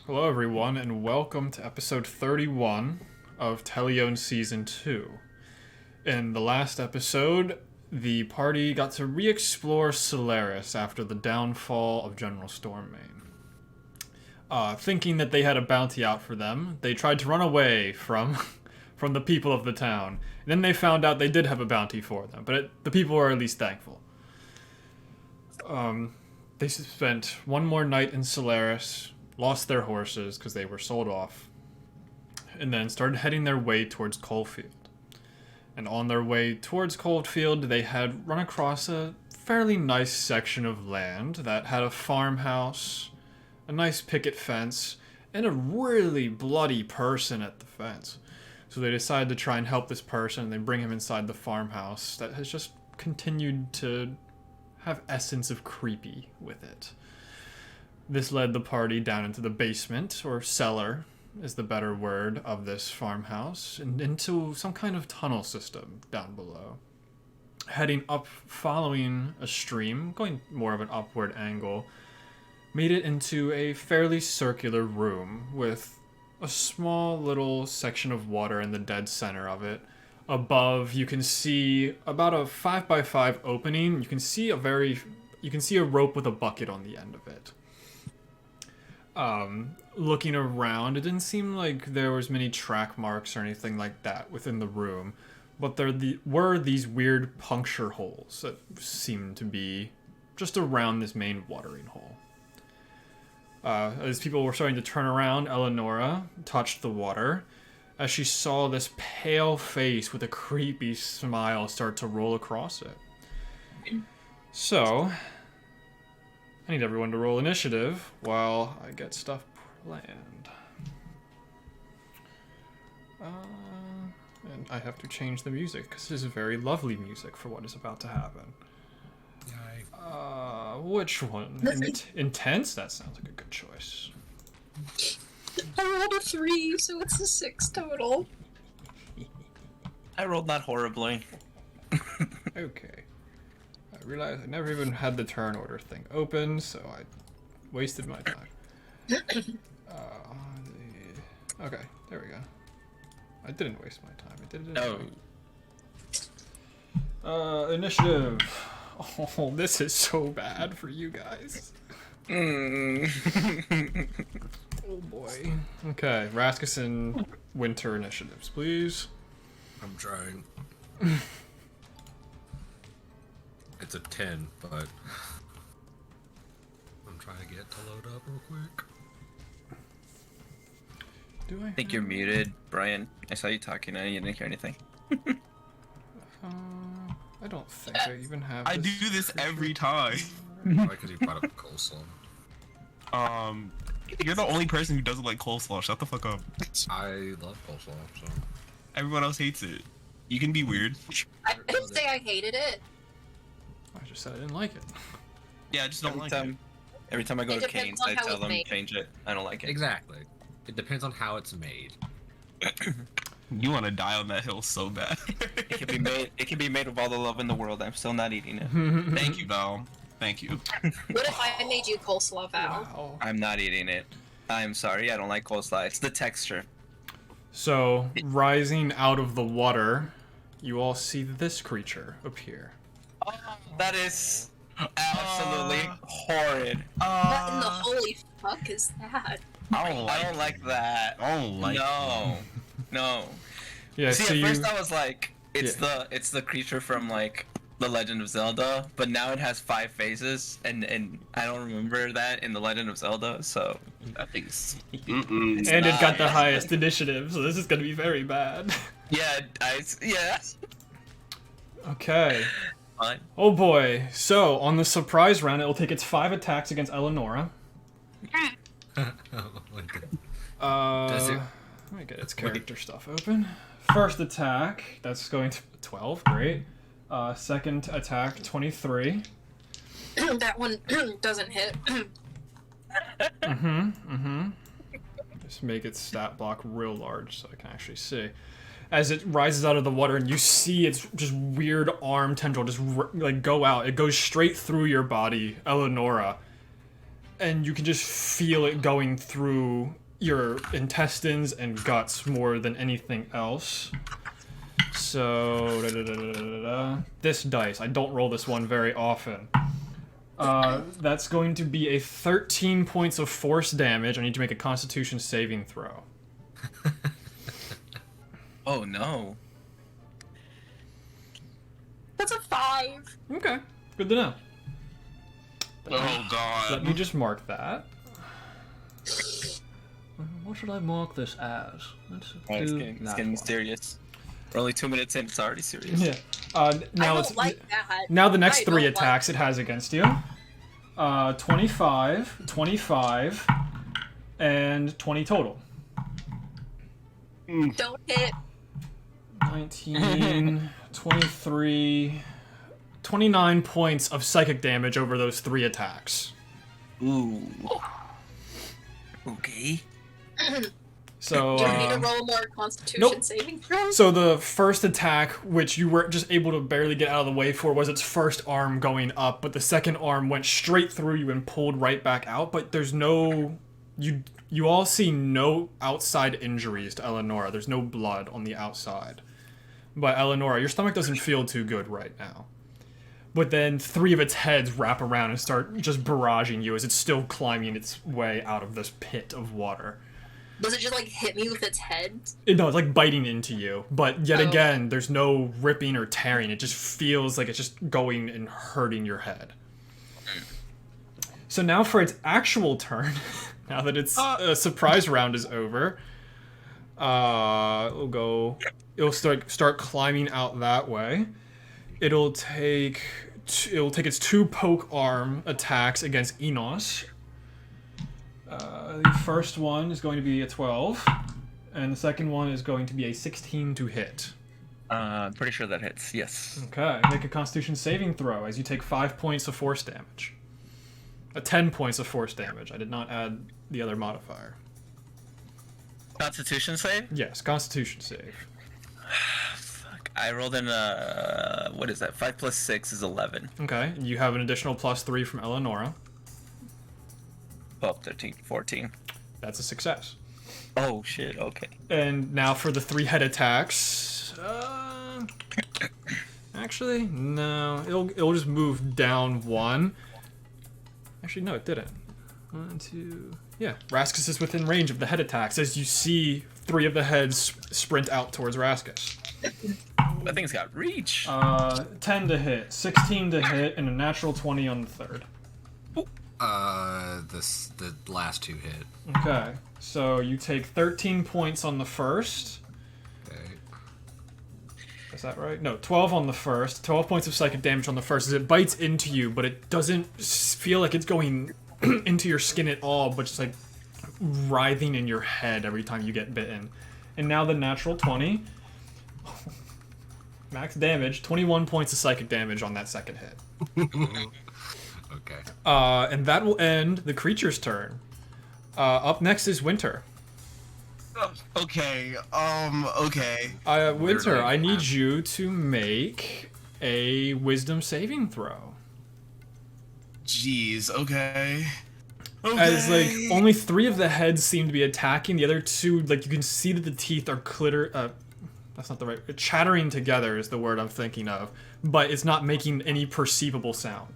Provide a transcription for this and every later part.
Hello, everyone, and welcome to episode 31 of Telione Season 2. In the last episode, the party got to re-explore Solaris after the downfall of General Stormmane. Thinking that they had a bounty out for them, they tried to run away from the people of the town. And then they found out they did have a bounty for them, but the people were at least thankful. They spent one more night in Solaris, lost their horses because they were sold off, and then started heading their way towards Cullfield. And on their way towards Cullfield, they had run across a fairly nice section of land that had a farmhouse, a nice picket fence, and a really bloody person at the fence. So they decided to try and help this person, and they bring him inside the farmhouse that has just continued to have essence of creepy with it. This led the party down into the basement, or cellar is the better word, of this farmhouse, and into some kind of tunnel system down below. Heading up, following a stream, going more of an upward angle, made it into a fairly circular room with a small little section of water in the dead center of it. Above, you can see about a 5x5 opening. You can see a rope with a bucket on the end of it. Looking around, it didn't seem like there was many track marks or anything like that within the room, but there were these weird puncture holes that seemed to be just around this main watering hole. As people were starting to turn around, Eleonora touched the water as she saw this pale face with a creepy smile start to roll across it. So I need everyone to roll initiative while I get stuff planned. And I have to change the music, because this is very lovely music for what is about to happen. Which one? Intense? That sounds like a good choice. I rolled a 3, so it's a 6 total. I rolled that horribly. Okay. I realized I never even had the turn order thing open, so I wasted my time. Okay, there we go. I didn't waste my time. I did it anyway. Initiative. Oh, this is so bad for you guys. Oh boy. Okay, Rasmussen Winter initiatives, please. I'm trying. It's a 10, but I'm trying to get to load up real quick. I think you're muted, Brian. I saw you talking and you didn't hear anything. I don't think I even have I do this every time. Why? Because you brought up coleslaw. You're the only person who doesn't like coleslaw. Shut the fuck up. I love coleslaw, so. Everyone else hates it. You can be weird. I didn't say I hated it. I just said I didn't like it. Yeah, I just don't like it. Every time I go It to depends Cane's, on I how tell it's them made. change it. I don't like it. Exactly. It depends on how it's made. You want to die on that hill so bad. It can be made. It can be made with all the love in the world. I'm still not eating it. Thank you, Val. Thank you. What if I made you coleslaw, Val? Wow. I'm not eating it. I'm sorry. I don't like coleslaw. It's the texture. So, rising out of the water, you all see this creature appear. Oh, that is absolutely horrid. What in the holy fuck is that? I don't like. I don't like that. I don't like. No, no. Yeah, See, so at you... first I was like, it's the creature from like The Legend of Zelda, but now it has 5 faces, and I don't remember that in The Legend of Zelda, so That thing's. and it got the highest initiative, so this is gonna be very bad. yeah, yeah. Okay. Fine. Oh boy. So, on the surprise round, it will take its 5 attacks against Eleonora. Oh my god. Does it... Let me get its character stuff open. First attack, that's going to 12, great. Second attack, 23. That one doesn't hit. Just make its stat block real large so I can actually see. As it rises out of the water and you see its just weird arm tendril just like go out. It goes straight through your body, Eleonora. and you can just feel it going through your intestines and guts more than anything else. So, this dice, I don't roll this one very often. That's going to be a 13 points of force damage. I need to make a Constitution saving throw. Oh no. That's a 5. Okay, good to know. Oh god. Let me just mark that. What should I mark this as? Let's Oh, it's do getting that one. mysterious. We're only 2 minutes in. It's already serious. Yeah. Now I it's don't like that. now the next I three don't like attacks it has against you. 25, 25, and 20 total. Don't hit. 19, 23, 29 points of psychic damage over those 3 attacks. Ooh. Okay. So, Do you need to roll more Constitution nope. saving throws? so the first attack, which you were just able to barely get out of the way for, was its first arm going up, but the second arm went straight through you and pulled right back out, but there's no... You all see no outside injuries to Eleonora. There's no blood on the outside. But Eleonora, your stomach doesn't feel too good right now. But then 3 of its heads wrap around and start just barraging you as it's still climbing its way out of this pit of water. Does it just like hit me with its head? No, it's like biting into you. But yet Oh. again, there's no ripping or tearing. It just feels like it's just going and hurting your head. So now for its actual turn, now that its surprise round is over, it'll start climbing out that way. It'll take its 2 poke arm attacks against Enos. The first one is going to be a 12, and the second one is going to be a 16 to hit. I'm pretty sure that hits. Yes. Okay, make a Constitution saving throw as you take 5 points of force damage. 10 points of force damage. I did not add the other modifier. Constitution save? Yes, Constitution save. Fuck. I rolled in what is that? 5 plus 6 is 11. Okay, you have an additional +3 from Eleonora. 12, 13, 14. That's a success. Oh shit, okay. And now for the 3 head attacks. Actually, no. It'll just move down 1. Actually, no, it didn't. 1, 2. Yeah, Raskus is within range of the head attacks as you see 3 of the heads sprint out towards Raskus. That thing's got reach. 10 to hit, 16 to hit, and a natural 20 on the third. The last 2 hit. Okay, so you take 13 points on the first. Okay. Is that right? No, 12 on the first. 12 points of psychic damage on the first as it bites into you, but it doesn't feel like it's going into your skin at all, but just like writhing in your head every time you get bitten. And now the natural 20. Max damage, 21 points of psychic damage on that second hit. Okay. And that will end the creature's turn. Up next is Winter. Okay. Okay. Winter, I need Wow. you to make a wisdom saving throw. Jeez. Okay. As like only 3 of the heads seem to be attacking, the other 2, like you can see that the teeth are that's not the right. Chattering together is the word I'm thinking of, but it's not making any perceivable sound.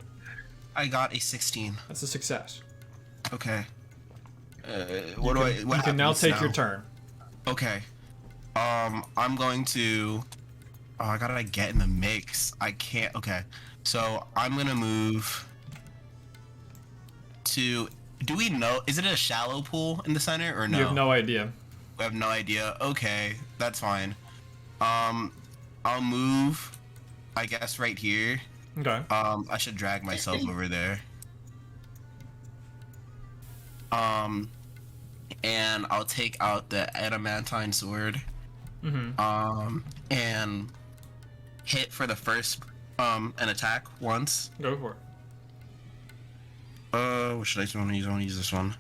I got a 16. That's a success. Okay. What do I? What You can now happens take your turn. Okay. I'm going to. Oh, I gotta get in the mix. I can't. Okay. So I'm gonna move to. Do we know? Is it a shallow pool in the center or no? You have no idea. We have no idea. Okay, that's fine. I'll move. I guess right here. Okay. I should drag myself over there. And I'll take out the adamantine sword. Mm-hmm. And hit for the first an attack once. Go for it. What should I want to use? I want to use this one.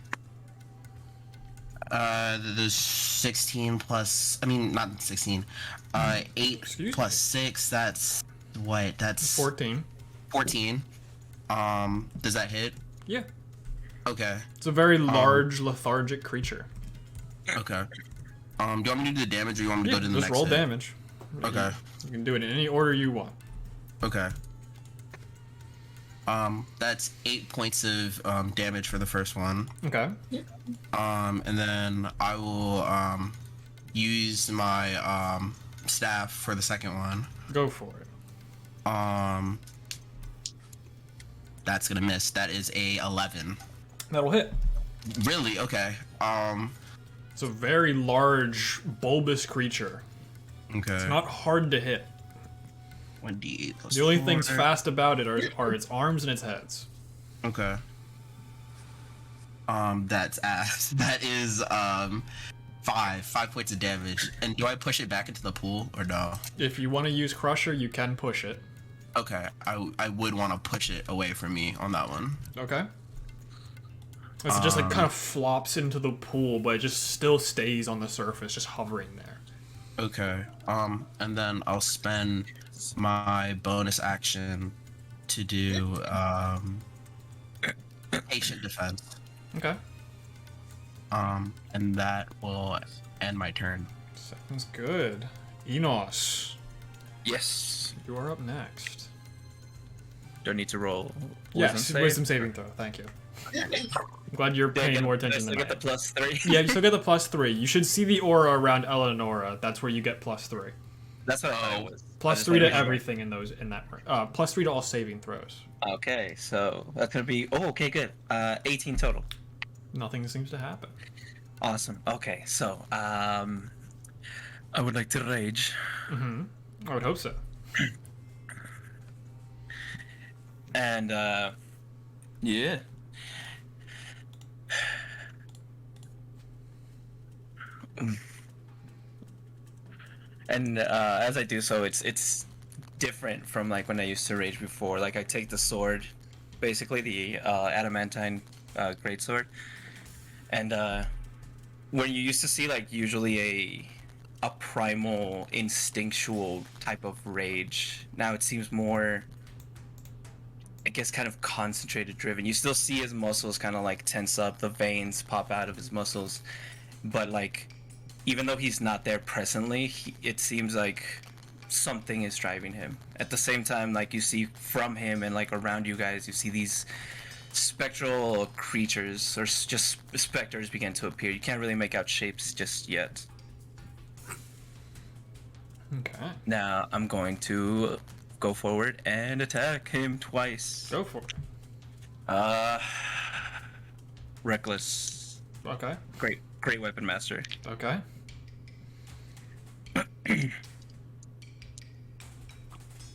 The 16 plus. I mean, not 16. 8 Excuse plus 6. That's what? That's 14. 14. Does that hit? Yeah. Okay. It's a very large, lethargic creature. Okay. Do you want me to do the damage, or you want me to Yeah, go to the just next roll hit? damage. Okay. You can do it in any order you want. Okay. That's 8 points of damage for the first one. Okay. And then I will use my staff for the second one. Go for it. That's gonna miss. That is a 11. That'll hit. Really? Okay. It's a very large, bulbous creature. Okay. It's not hard to hit. 1d8 plus The only 4. things fast about it are its arms and its heads. Okay. That's ass. That is 5 points of damage. And do I push it back into the pool or no? If you want to use Crusher, you can push it. Okay. I would want to push it away from me on that one. Okay. As it just like kind of flops into the pool, but it just still stays on the surface, just hovering there. Okay. And then I'll spend my bonus action to do patient defense. Okay. And that will end my turn. Sounds good. Enos, Yes. you are up next. Don't need to roll. Yes, wisdom saving throw. Thank you. I'm glad you're paying more attention than than I I get the am. +3. Yeah, you still get the +3. You should see the aura around Eleonora. That's where you get +3. That's what I thought it was. +3 to everything in those in that. +3 to all saving throws. Okay, so that's gonna be. Oh, okay, good. 18 total. Nothing seems to happen. Awesome. Okay, so I would like to rage, Mm-hmm. I would hope so. and yeah. And as I do so, it's different from like when I used to rage before. Like I take the sword, basically the adamantine greatsword, and when you used to see like usually a primal instinctual type of rage, now it seems more, I guess, kind of concentrated driven. You still see his muscles kind of like tense up, the veins pop out of his muscles, but like even though he's not there presently, it seems like something is driving him. At the same time, like you see from him and like around you guys, you see these spectral creatures or just specters begin to appear. You can't really make out shapes just yet. Okay. Now I'm going to go forward and attack him twice. Go for it. Reckless. Okay. Great weapon master. Okay.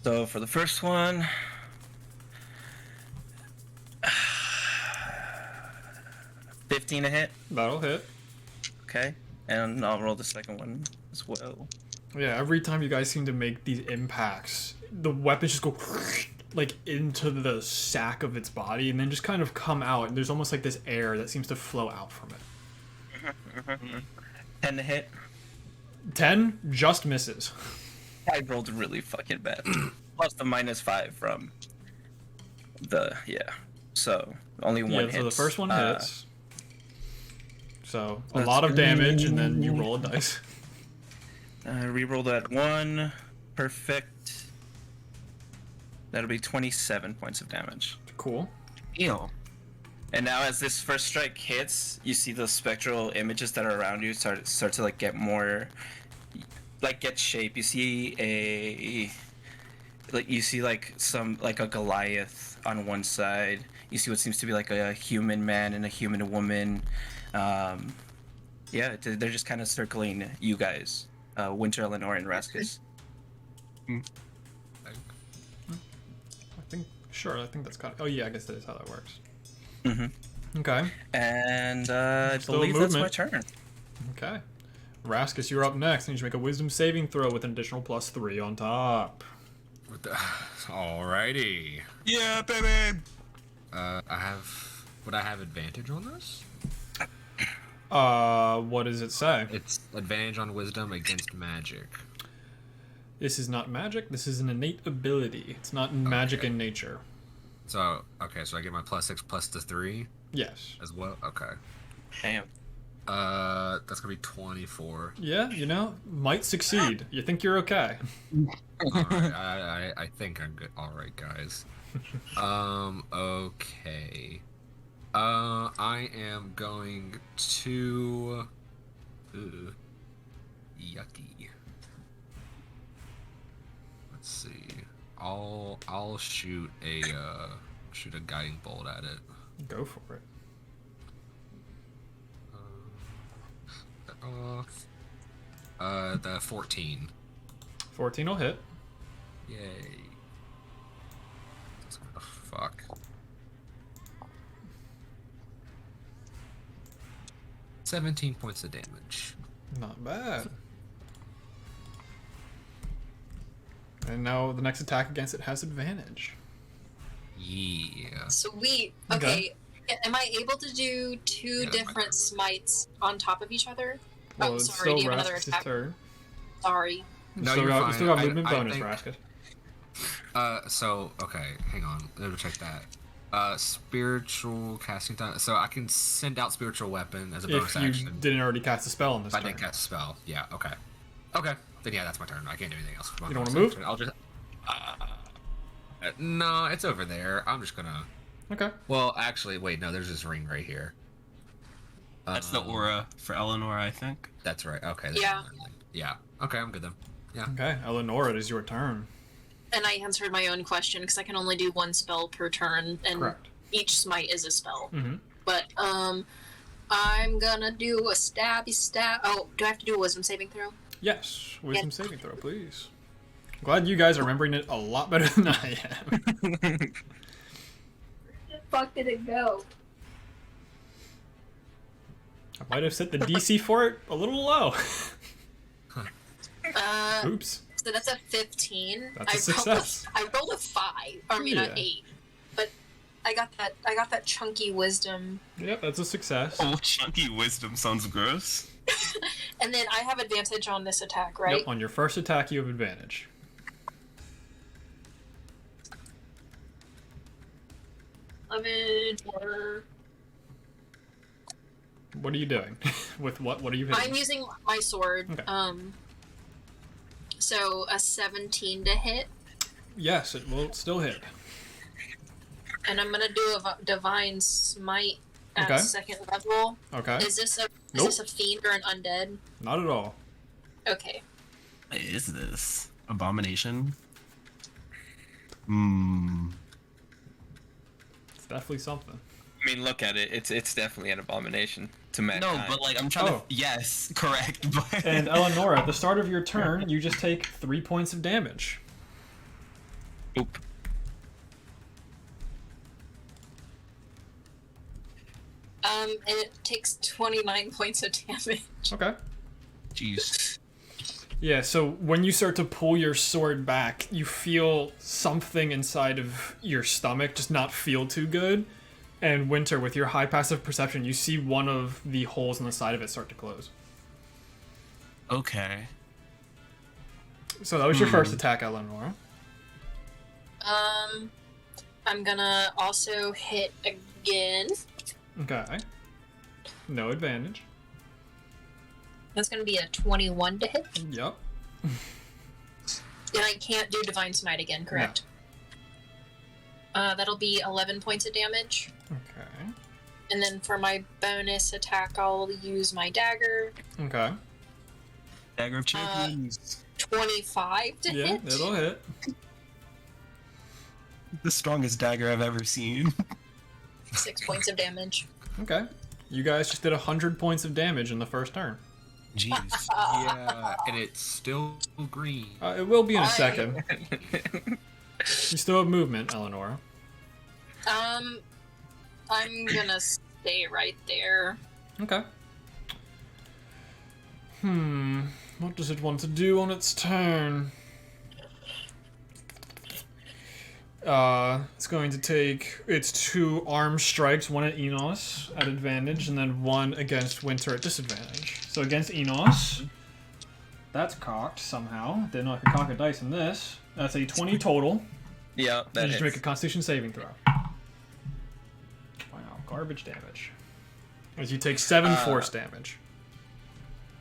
So for the first one, 15 a hit. That'll hit. Okay, and I'll roll the second one as well. Yeah, every time you guys seem to make these impacts, the weapons just go like into the sack of its body and then just kind of come out, and there's almost like this air that seems to flow out from it. 10 to hit. 10 just misses. I rolled really fucking bad. Plus the -5 from the So only one Yeah, hit. so the first one hits. So a that's lot of good. damage, and then you roll a dice. Reroll that one. Perfect. That'll be 27 points of damage. Cool. Ew. And now as this first strike hits, you see the spectral images that are around you start to like get more, like get shape. You see some like a Goliath on one side. You see what seems to be like a human man and a human woman. Yeah, they're just kind of circling you guys, Winter, Eleanor, and Raskus. I think that's kind of. Oh yeah, I guess that is how that works. Mm-hmm. Okay. And I Still believe that's my movement. turn. Okay. Raskus, you're up next. I need you to make a wisdom saving throw with an additional +3 on top. Alrighty. Yeah, baby. Would I have advantage on this? What does it say? It's advantage on wisdom against magic. This is not magic. This is an innate ability. It's not magic in nature. So, okay, so I get my +6 plus the 3. Yes. as well. Okay. Damn. That's gonna be 24. Yeah, you know, might succeed. You think you're okay. Alright, I think I'm good. Alright, guys. Okay. I am going to... Ooh. Yucky. Let's see. I'll shoot a guiding bolt at it. Go for it. The 14. 14 will hit. Yay. That's gonna fuck. 17 points of damage. Not bad. And now the next attack against it has advantage. Yeah. Sweet. Okay. Okay. Am I able to do two Yeah, different smites on top of each other? Well, Oh, it's sorry. Do still you have another Raskus' attack? turn. Sorry. No, still you're got, fine. You still got I- movement I bonus, think- Raskus. So, okay, hang on. Let me check that. Spiritual casting time. So I can send out spiritual weapon as a bonus If you action. didn't already cast a spell on this If I turn. didn't cast a spell. Yeah, okay. Okay. Then yeah, that's my turn. I can't do anything else. You don't wanna move? I'll just... no, it's over there. I'm just gonna... Okay. Well, actually, wait, no, there's this ring right here. That's the aura for Eleanor, I think. That's right. Okay. that's Yeah. fine then. Yeah. Okay, I'm good then. Yeah. Okay, Eleanor, it is your turn. And I answered my own question because I can only do one spell per turn, and Correct. each smite is a spell. Mm-hmm. But I'm gonna do a stabby stab. Oh, do I have to do a wisdom saving throw? Yes, wisdom saving throw, please. Glad you guys are remembering it a lot better than I am. Where the fuck did it go? I might have set the DC for it a little low. Oops. So that's a 15. That's a success. I rolled a 5. Or I mean Yeah. an 8. But I got that chunky wisdom. Yep, that's a success. Oh, chunky wisdom sounds gross. And then I have advantage on this attack, right? Yep, on your first attack, you have advantage. What are you doing? With what? What are you hitting? I'm using my sword. Okay. So a 17 to hit, Yes, it will still hit. and I'm gonna do a divine smite at Okay. second level. Okay. Is this a Nope. is this a fiend or an undead? Not at all. Okay. What is this? Abomination? It's definitely something. I mean, look at it. It's definitely an abomination to mankind. No, but like I'm trying Oh. to. Yes, correct. But And Eleanor, at the start of your turn, you just take 3 points of damage. Oop. And it takes 29 points of damage. Okay. jeez. Yeah, so when you start to pull your sword back, you feel something inside of your stomach just not feel too good. And Winter, with your high passive perception, you see one of the holes in the side of it start to close. Okay. So that was your first attack, Eleanor. I'm gonna also hit again. Okay. No advantage. That's gonna be a 21 to hit. Yep. And I can't do divine smite again, correct? That'll be 11 points of damage. Okay. And then for my bonus attack, I'll use my dagger. Okay. Dagger of Champions. 25 to Yeah, hit. it'll hit. The strongest dagger I've ever seen. 6 points of damage. Okay. You guys just did 100 points of damage in the first turn. Jeez. Yeah, and it's still green. It will be in a Aye. second. You still have movement, Eleanor. I'm gonna stay right there. Okay. What does it want to do on its turn? It's going to take its 2 arm strikes, one at Enos at advantage, and then one against Winter at disadvantage. So against Enos, that's cocked somehow. Didn't know I could cock a dice in this. That's a 20 total. Yeah, You that just make a hits. Constitution saving throw. Wow, garbage damage. As you take 7 force damage.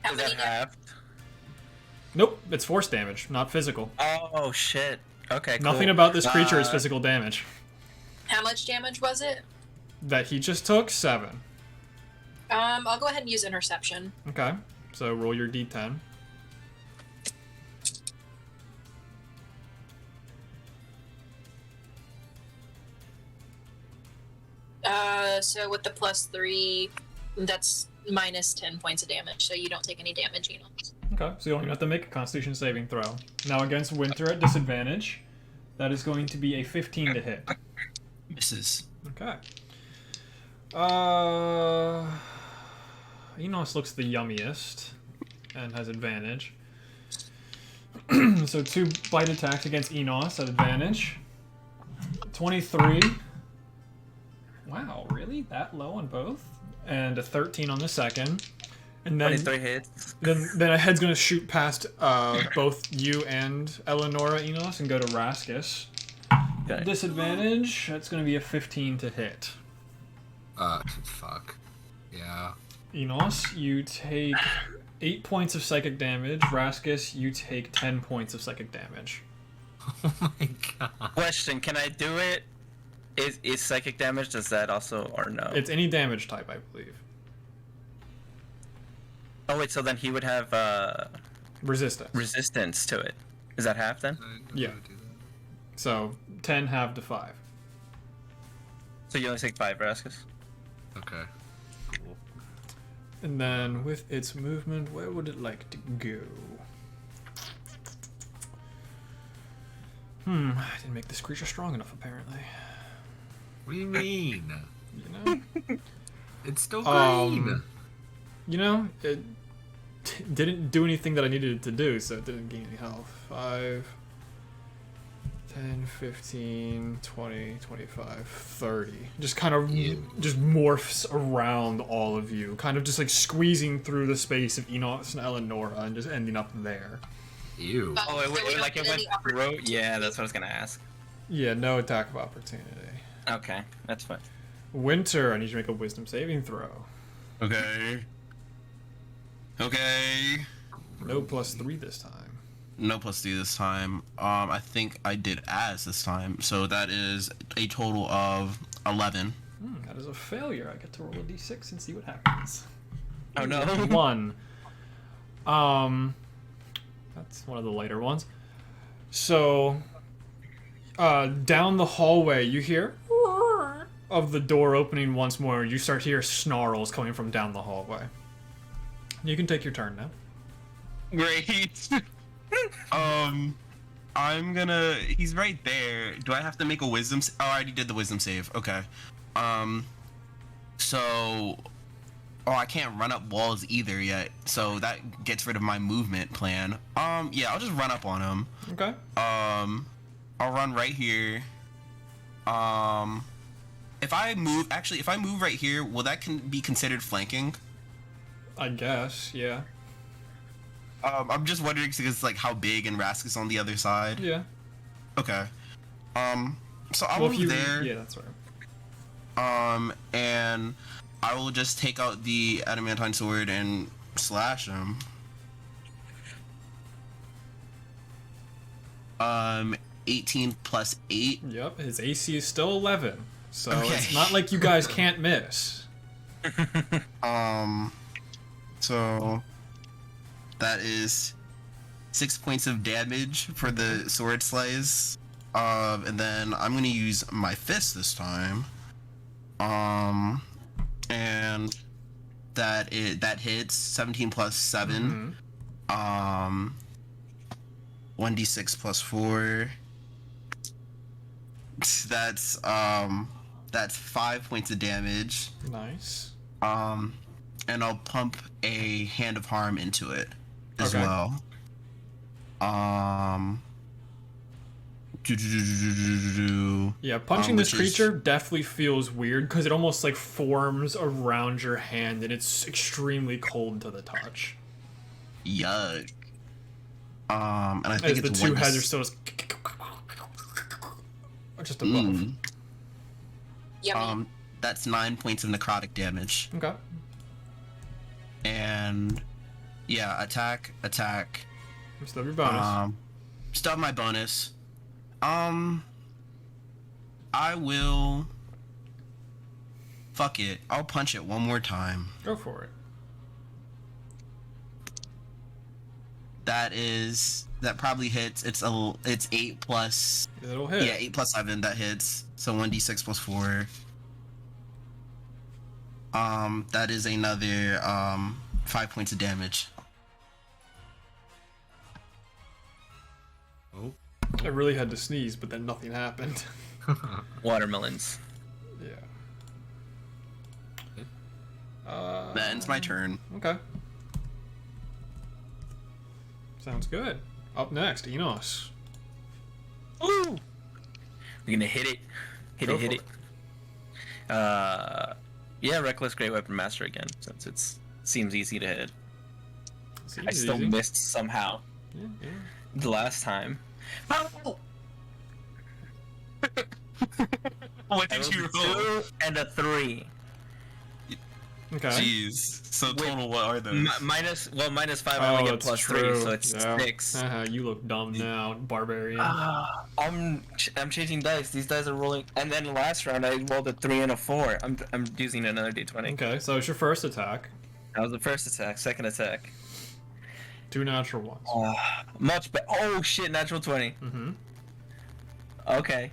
How Is many that half? Nope, it's force damage, not physical. Oh shit. Okay. Cool. Nothing about this creature is physical damage. How much damage was it? That he just took 7. I'll go ahead and use interception. Okay, so roll your d10. So with the +3, that's minus 10 points of damage, so you don't take any damage, you know. Okay, so you only have to make a Constitution saving throw. Now against Winter at disadvantage, that is going to be a 15 to hit. Misses. Okay. Enos looks the yummiest and has advantage. So 2 bite attacks against Enos at advantage. 23. Wow, really? That low on both? And a 13 on the second. And then 23 hits. then a head's gonna shoot past both you and Eleonora Enos and go to Raskus. Okay. Disadvantage, that's gonna be a 15 to hit. Fuck. Yeah. Enos, you take 8 points of psychic damage. Raskus, you take 10 points of psychic damage. Oh my god. Question: can I do it? Is psychic damage? Does that also or no? It's any damage type, I believe. Oh wait, so then he would have Resistance. resistance to it. Is that half then? Yeah. So 10 half to 5. So you only take 5, Raskus? Okay. Cool. And then with its movement, where would it like to go? I didn't make this creature strong enough, apparently. What do you mean? You know? It's still green. You know, it didn't do anything that I needed it to do, so it didn't gain any health. 5, 10, 15, 20, 25, 30. Just kind of just morphs around all of you, kind of just like squeezing through the space of Enos and Eleonora and just ending up there. Ew. Oh, it, So we it, don't like it get went any opportunity. through? Yeah, that's what I was gonna ask. Yeah, no attack of opportunity. Okay, that's fine. Winter, I need you to make a wisdom saving throw. Okay. Okay. No +3 this time. No +3 this time. I think I did as this time, so that is a total of 11. That is a failure. I get to roll a d6 and see what happens. Oh no. 1. That's one of the lighter ones. So, down the hallway, you hear of the door opening once more. You start to hear snarls coming from down the hallway. You can take your turn now. Great. I'm gonna. He's right there. Do I have to make a wisdom? Oh, I already did the wisdom save. Okay. So. Oh, I can't run up walls either yet. So that gets rid of my movement plan. Yeah, I'll just run up on him. Okay. I'll run right here. If I move right here, will that be considered flanking? I guess, yeah. I'm just wondering because like how big and Rask is on the other side. Yeah. Okay. So I'll Well, move there. Yeah, that's right. And I will just take out the adamantine sword and slash him. 18 plus 8. Yep, his AC is still 11. So Okay. it's not like you guys can't miss. So that is 6 points of damage for the sword slice. And then I'm gonna use my fist this time. And that hits 17 plus 7. 1d6 plus 4. That's 5 points of damage. Nice. And I'll pump a hand of harm into it as Okay. well. Yeah, punching this which is- creature definitely feels weird because it almost like forms around your hand and it's extremely cold to the touch. Yuck. And I think As the it's two 1d6. heads are still just above. Yummy. That's 9 points of necrotic damage. Okay. And yeah, attack. Still have your bonus. Still have my bonus. I will. Fuck it. I'll punch it one more time. Go for it. That probably hits. It's 8 plus. It'll hit. Yeah, 8 plus 7 that hits. So 1d6 plus 4. That is another 5 points of damage. Oh. I really had to sneeze, but then nothing happened. Watermelons. Yeah. That ends my turn. Okay. Sounds good. Up next, Enos. Ooh! We're gonna hit it. Hit Go it, hit for it. Yeah, Reckless Great Weapon Master again, since it seems easy to hit. I still missed somehow. Yeah, yeah. The last time. Oh! What I did you rolled a roll? 2 and a 3. Okay. Jeez. So total, what are those? Minus 5, I only get that's plus true. 3, so it's 6. You look dumb now, barbarian. I'm changing dice. These dice are rolling. And then last round I rolled a 3 and a 4. I'm using another d20. Okay, so it's your first attack. That was the first attack. Second attack. 2 natural ones. Much better. Oh shit! Natural 20. Mm-hmm. Okay.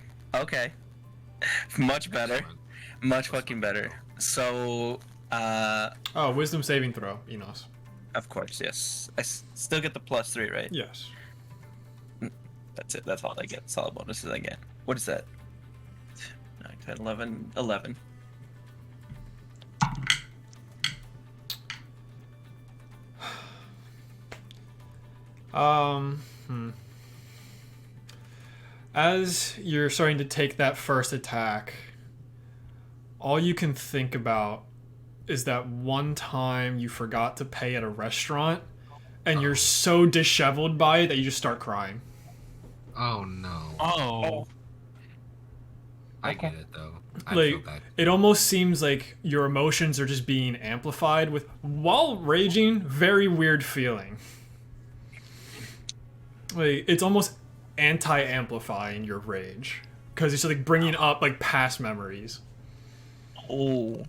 Much better. Excellent. Much fucking better. So, Wisdom saving throw, Enos. of course, yes. I still get the plus 3, right? Yes. That's it. That's all I get. That's all the bonuses I get. What is that? 9, 10, 11. 11. As you're starting to take that first attack, all you can think about is that one time you forgot to pay at a restaurant, and you're so disheveled by it that you just start crying. Oh no. Oh. I get it though. I Like, feel bad. it almost seems like your emotions are just being amplified with, while raging, very weird feeling. Like, it's almost anti-amplifying your rage, because it's like bringing up like past memories. Oh,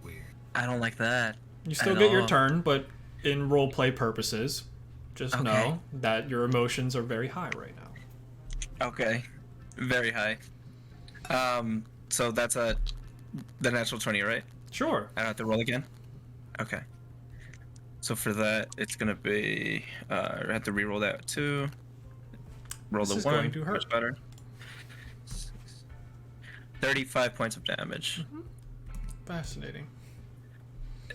Weird. I don't like that. You still I get your know. turn, but in roleplay purposes, just Okay. know that your emotions are very high right now. Okay, very high. So that's the natural 20, right? Sure. I don't have to roll again. Okay. So for that, it's gonna be I have to re-roll that too. Roll This the is 1. going to hurt. Much better. 35 points of damage. Fascinating.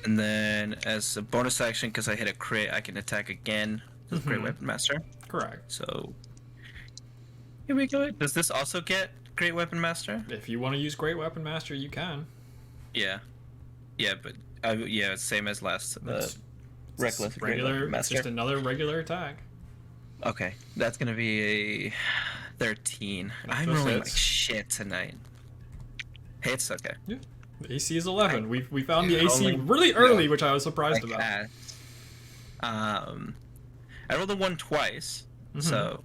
And then as a bonus action, because I hit a crit, I can attack again with Great Weapon Master. Correct. So here we go. Does this also get Great Weapon Master? If you want to use Great Weapon Master, you can. Yeah. Yeah, but yeah, it's same as last. It's Reckless Great regular. Weapon It's Master. just another regular attack. Okay, that's gonna be a 13. I'm Those rolling hits. like shit tonight. Hits, okay. Yeah. The AC is 11. We found the Yeah, AC only- really early, yeah. which I was surprised Like about. that. I rolled a 1 twice, so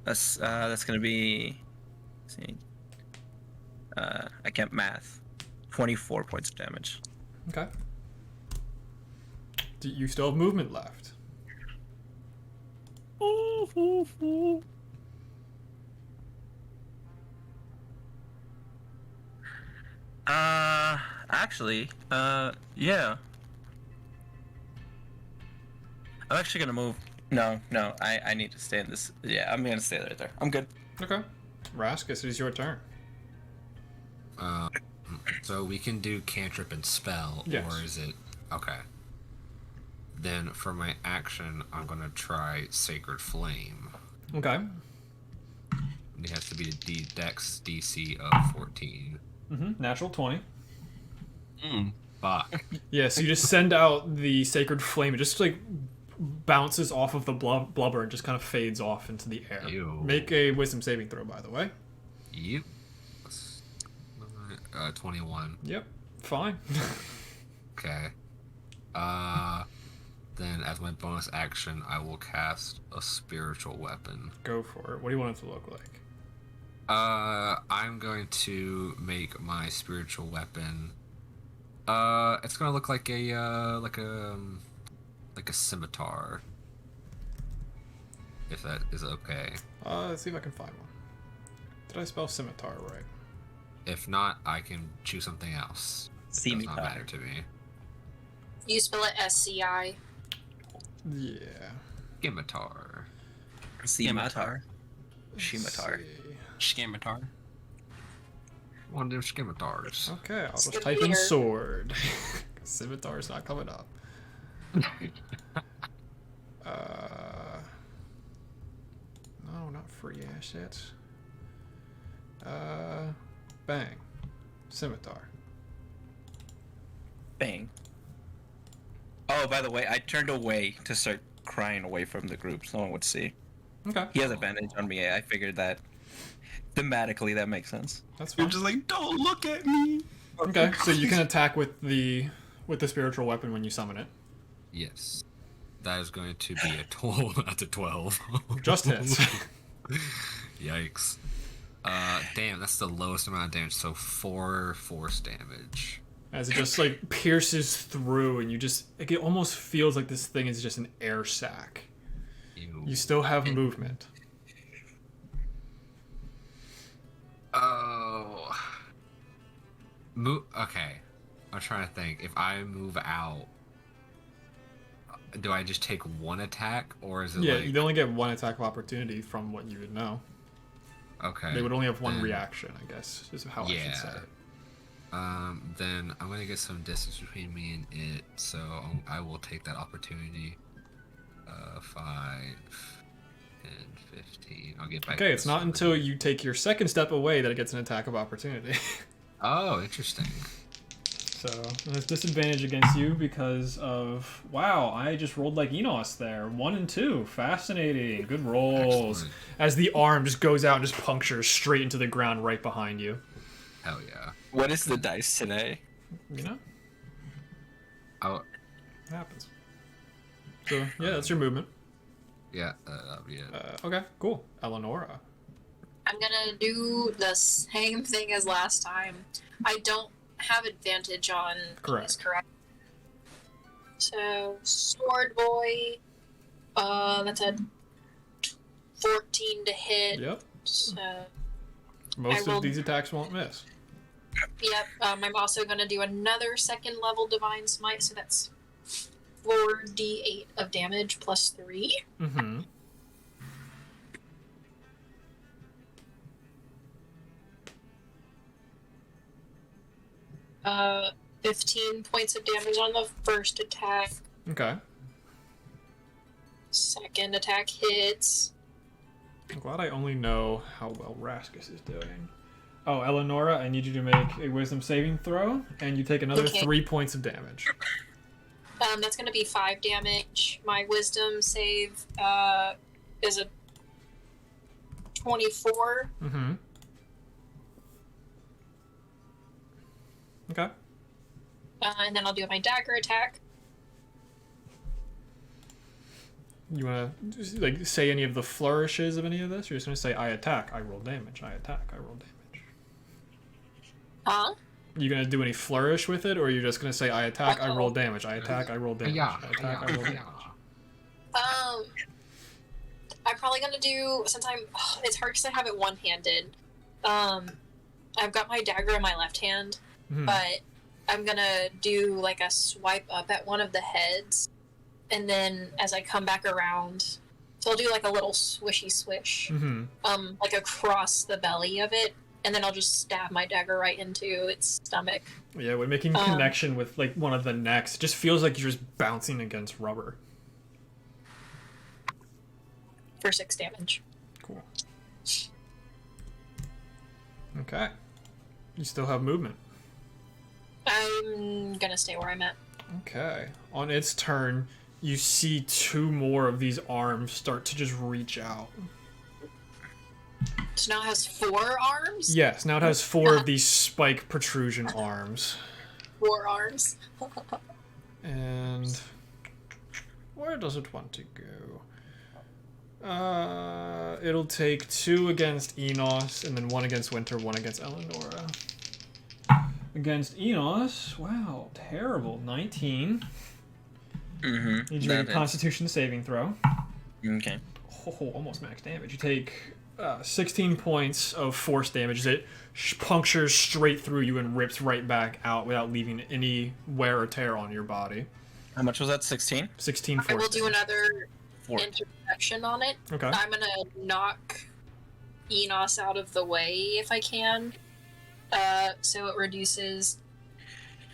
that's gonna be. Let's see. I can't math. 24 points of damage. Okay. You still have movement left. Actually, yeah. I'm actually gonna move. No, I need to stay in this. Yeah, I'm gonna stay right there. I'm good. Okay. Raskus, it is your turn. So we can do cantrip and spell, Yes. or is it okay? Then for my action, I'm gonna try Sacred Flame. Okay. It has to be a Dex DC of 14. Natural 20. Fuck. Yeah, so you just send out the sacred flame. It just like bounces off of the blubber and just kind of fades off into the air. Ew. Make a wisdom saving throw, by the way. Yep. 21. Yep, fine. Okay. Then as my bonus action, I will cast a spiritual weapon. Go for it. What do you want it to look like? I'm going to make my spiritual weapon. It's gonna look like a scimitar. If that is okay. Let's see if I can find one. Did I spell scimitar right? If not, I can choose something else. It does not Scimitar. matter to me. You spell it SCI. Yeah. Scimitar. Scimitar. Let's Scimitar. see. Scimitar. One of them scimitars. Okay, I'll just Scimitar. type in sword. Scimitar's not coming up. No, not free assets. Bang. Scimitar. Bang. Oh, by the way, I turned away to start crying away from the group so no one would see. Okay, He has advantage on me. I figured that thematically that makes sense. that's You're fine. just like, don't look at me. Okay, so you can attack with the spiritual weapon when you summon it. Yes. That is going to be a total at a 12. Just hits. Yikes. Damn, that's the lowest amount of damage. So 4 force damage. As it just like pierces through, and you just like, it almost feels like this thing is just an air sac. Ew. You still have movement. Oh. Okay. I'm trying to think. If I move out, do I just take one attack, or is it Yeah, like... you'd only get one attack of opportunity from what you would know. Okay. They would only have one then- reaction, I guess, is how I should say Yeah. it. Then I'm gonna get some distance between me and it, so I will take that opportunity. 5, 10, 15. I'll get back. Okay, to it's this not one. until you take your second step away that it gets an attack of opportunity. Oh, interesting. So, there's disadvantage against you because of... Wow, I just rolled like Enos there. 1 and 2. Fascinating. Good rolls. Excellent. As the arm just goes out and just punctures straight into the ground right behind you. Hell yeah. What is the dice today? You know? Oh, It happens. So, yeah, that's your movement. yeah. That'll be it. Okay, cool. Eleonora. I'm gonna do the same thing as last time. I don't have advantage on Correct. these, correct? So, Sword Boy, that's a 14 to hit. Yep. So, Most I will- of these attacks won't miss. yep. I'm also gonna do another second level Divine Smite, so that's 4d8 of damage plus 3. Mm-hmm. 15 points of damage on the first attack. Okay. Second attack hits. I'm glad I only know how well Raskus is doing. Oh, Eleonora, I need you to make a wisdom saving throw, and you take another Okay. 3 points of damage. That's going to be 5 damage. My wisdom save is a 24. Mm-hmm. Okay. And then I'll do my dagger attack. You wanna just, like say any of the flourishes of any of this? You're just gonna say I attack, I roll damage, I attack, I roll damage. Huh? You gonna do any flourish with it, or are you just gonna say I attack, I roll damage, I attack, I roll damage, Yeah. I attack, I roll damage? I'm probably going to do, since it's hard because I have it one-handed. I've got my dagger in my left hand, Mhm. but I'm going to do like a swipe up at one of the heads. And then as I come back around, so I'll do like a little swishy swish, Mm-hmm. like across the belly of it, and then I'll just stab my dagger right into its stomach. Yeah, when making connection with like one of the necks, it just feels like you're just bouncing against rubber. For 6 damage. Cool. Okay. You still have movement. I'm gonna stay where I'm at. Okay. On its turn, you see 2 more of these arms start to just reach out. So now it has 4 arms? Yes, now it has 4 of these spike protrusion arms. 4 arms. And where does it want to go? It'll take 2 against Enos, and then 1 against Winter, 1 against Eleonora. Against Enos, wow, terrible. 19. Mm-hmm. Need you to make a Constitution saving throw. Okay. Oh, almost max damage. You take 16 points of force damage as it punctures straight through you and rips right back out without leaving any wear or tear on your body. How much was that? 16? 16 I force will do damage. another 4. intersection on it. Okay. I'm gonna knock Enos out of the way if I can. So it reduces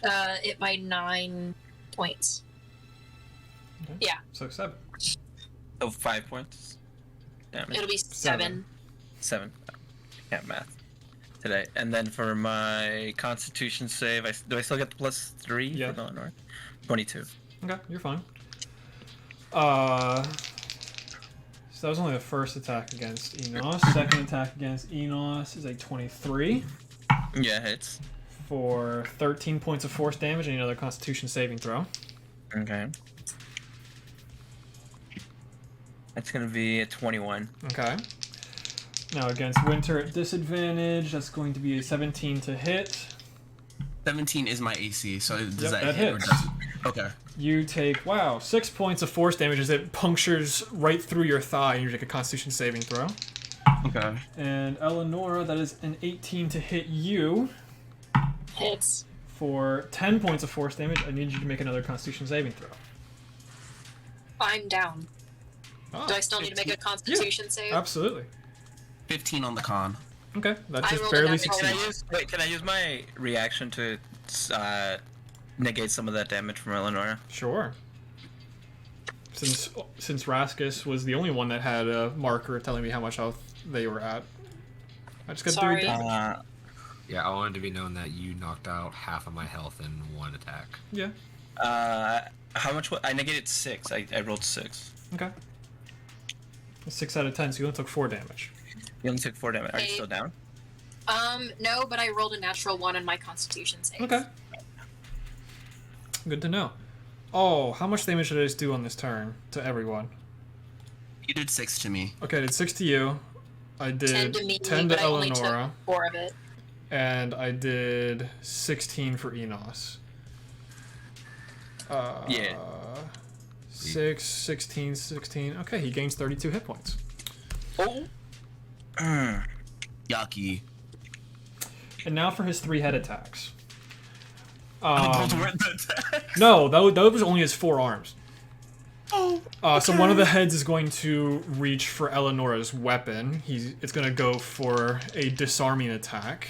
it by 9 points. Okay. Yeah. So 7. Oh, 5 points. Damage. It'll be 7. 7. Can't math today. And then for my Constitution save, do I still get the +3 Yeah. for Eleanor? 22. Okay, you're fine. So that was only the first attack against Enos. Second attack against Enos is a 23 Yeah, hits. for 13 points of force damage and another Constitution saving throw. Okay. That's gonna be a 21. Okay. Now against Winter at disadvantage, that's going to be a 17 to hit. 17 is my AC, so does Yep, that that hit or hits. doesn't? Okay. You take, 6 points of force damage as it punctures right through your thigh and you take a Constitution saving throw. Okay. And Eleonora, that is an 18 to hit you Hits. for 10 points of force damage. I need you to make another Constitution saving throw. I'm down. Oh, Do I still need to make a Constitution save? absolutely. 15 on the con. Okay, that I just rolled a barely natural succeeds. Can I use my reaction to negate some of that damage from Eleonora? Sure. Since Raskus was the only one that had a marker telling me how much health they were at, I just got to do Sorry. it damage. Yeah, I wanted to be known that you knocked out half of my health in 1 attack. Yeah. How much? I negated 6. I rolled 6. Okay. 6 out of 10, so you only took 4 damage. You only took 4 damage. Are you Hey. still down? No, but I rolled a natural 1 in my Constitution save. Okay. Good to know. Oh, how much damage did I just do on this turn to everyone? You did 6 to me. Okay, I did 6 to you. I 10 did to me, 10 but to I only Eleonora. took 4 of it. And I did 16 for Enos. Yeah. 6, 16, 16. Okay, he gains 32 hit points. Oh. Yucky. And now for his 3 head attacks. Those weren't the attacks. No, that was only his 4 arms. Oh. So one of the heads is going to reach for Eleonora's weapon. It's going to go for a disarming attack,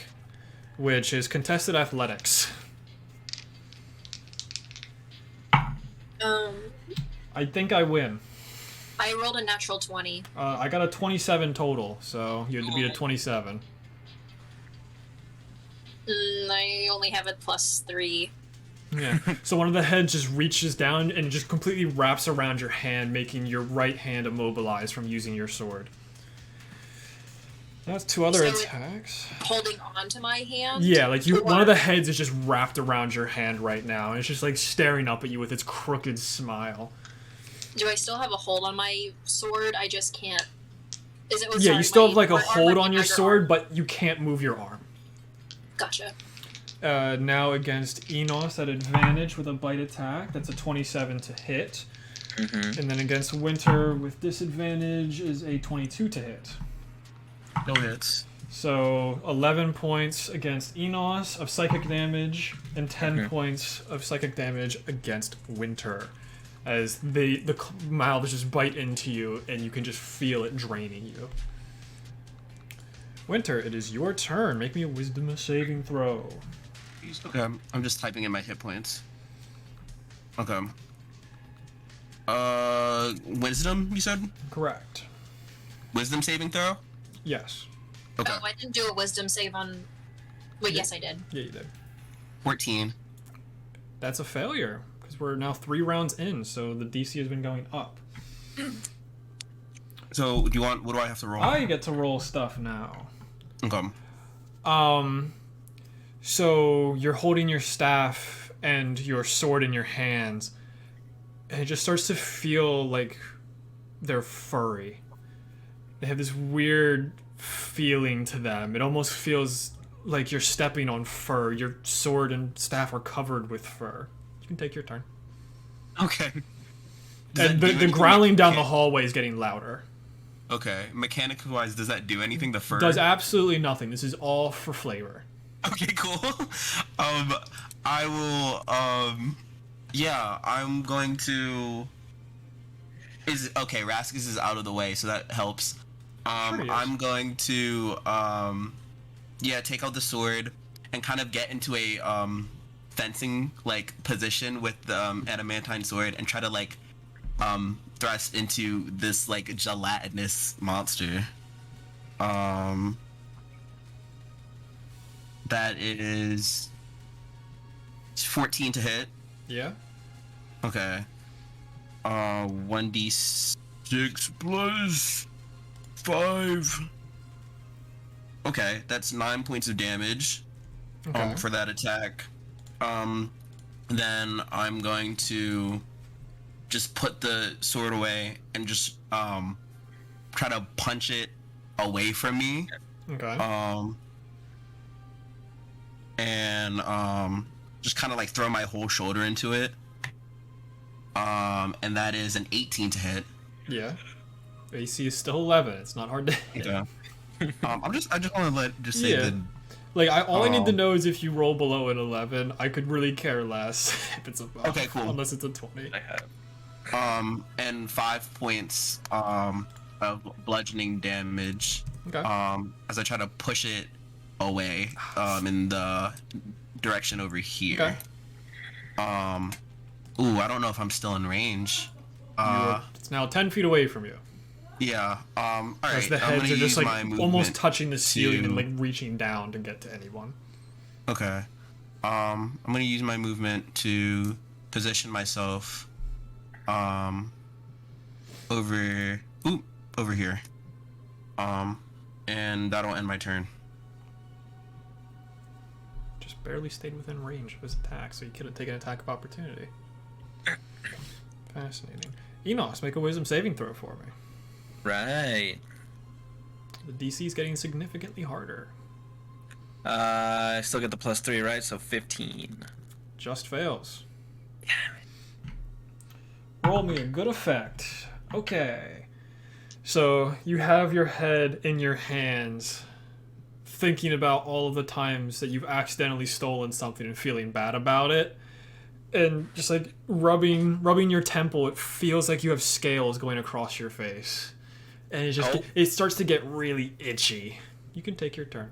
which is contested athletics. I think I win. I rolled a natural 20. I got a 27 total, so you had to beat a 27. I only have a +3. Yeah. So one of the heads just reaches down and just completely wraps around your hand, making your right hand immobilized from using your sword. That's 2 other So it- attacks. Holding on to my hand? Yeah, like Or- one of the heads is just wrapped around your hand right now, and it's just like staring up at you with its crooked smile. Do I still have a hold on my sword? I just can't. Is it? Yeah, you still have like a right arm hold or on your my sword, arm? but you can't move your arm. Gotcha. Now against Enos at advantage with a bite attack. That's a 27 to hit. Mm-hmm. And then against Winter with disadvantage is a 22 to hit. No hits. So 11 points against Enos of psychic damage and 10 points of psychic damage against Winter. As the mouths just bite into you and you can just feel it draining you. Winter, it is your turn. Make me a wisdom saving throw. Okay, I'm just typing in my hit points. Okay. Wisdom, you said? Correct. Wisdom saving throw? Yes. Okay. Oh, I didn't do a wisdom save on. Wait, yes, I did. Yeah, you did. 14. That's a failure, because we're now 3 rounds in, so the DC has been going up. So, what do I have to roll? I get to roll stuff now. Okay. So you're holding your staff and your sword in your hands, and it just starts to feel like they're furry. They have this weird feeling to them. It almost feels like you're stepping on fur. Your sword and staff are covered with fur. You can take your turn. Okay. And the growling down the hallway is getting louder. Okay. Mechanically wise, does that do anything? The fur Does absolutely nothing. This is all for flavor. Okay, cool. I will. Yeah, I'm going to. Raskus is out of the way, so that helps. Sure he is. I'm going to. Take out the sword and kind of get into a fencing position with the adamantine sword and try to thrust into this gelatinous monster. That is 14 to hit. Yeah? Okay. 1d6 plus 5. Okay, that's 9 points of damage. Okay. For that attack. Then I'm going to just put the sword away and just try to punch it away from me. Okay. And just kind of throw my whole shoulder into it. And that is an 18 to hit. Yeah. AC is still 11. It's not hard to hit. Yeah. I just want to say Yeah. the All I need to know is if you roll below an 11. I could really care less if it's above. Okay, cool. Unless it's a 20. I have. and 5 points of bludgeoning damage. Okay. As I try to push it away in the direction over here. Okay. I don't know if I'm still in range. It's now 10 feet away from you. Yeah. All As right. the I'm heads gonna are just use my movement almost touching the ceiling to- and reaching down to get to anyone. Okay. I'm gonna use my movement to position myself over here. And that'll end my turn. Just barely stayed within range of his attack, so he could have taken an attack of opportunity. Fascinating. Enos, make a wisdom saving throw for me. Right. The DC is getting significantly harder. I still get the +3, right? So 15. Just fails. Roll me a good effect. Okay. So you have your head in your hands, thinking about all of the times that you've accidentally stolen something and feeling bad about it. And just rubbing your temple, it feels like you have scales going across your face. And it starts to get really itchy. You can take your turn.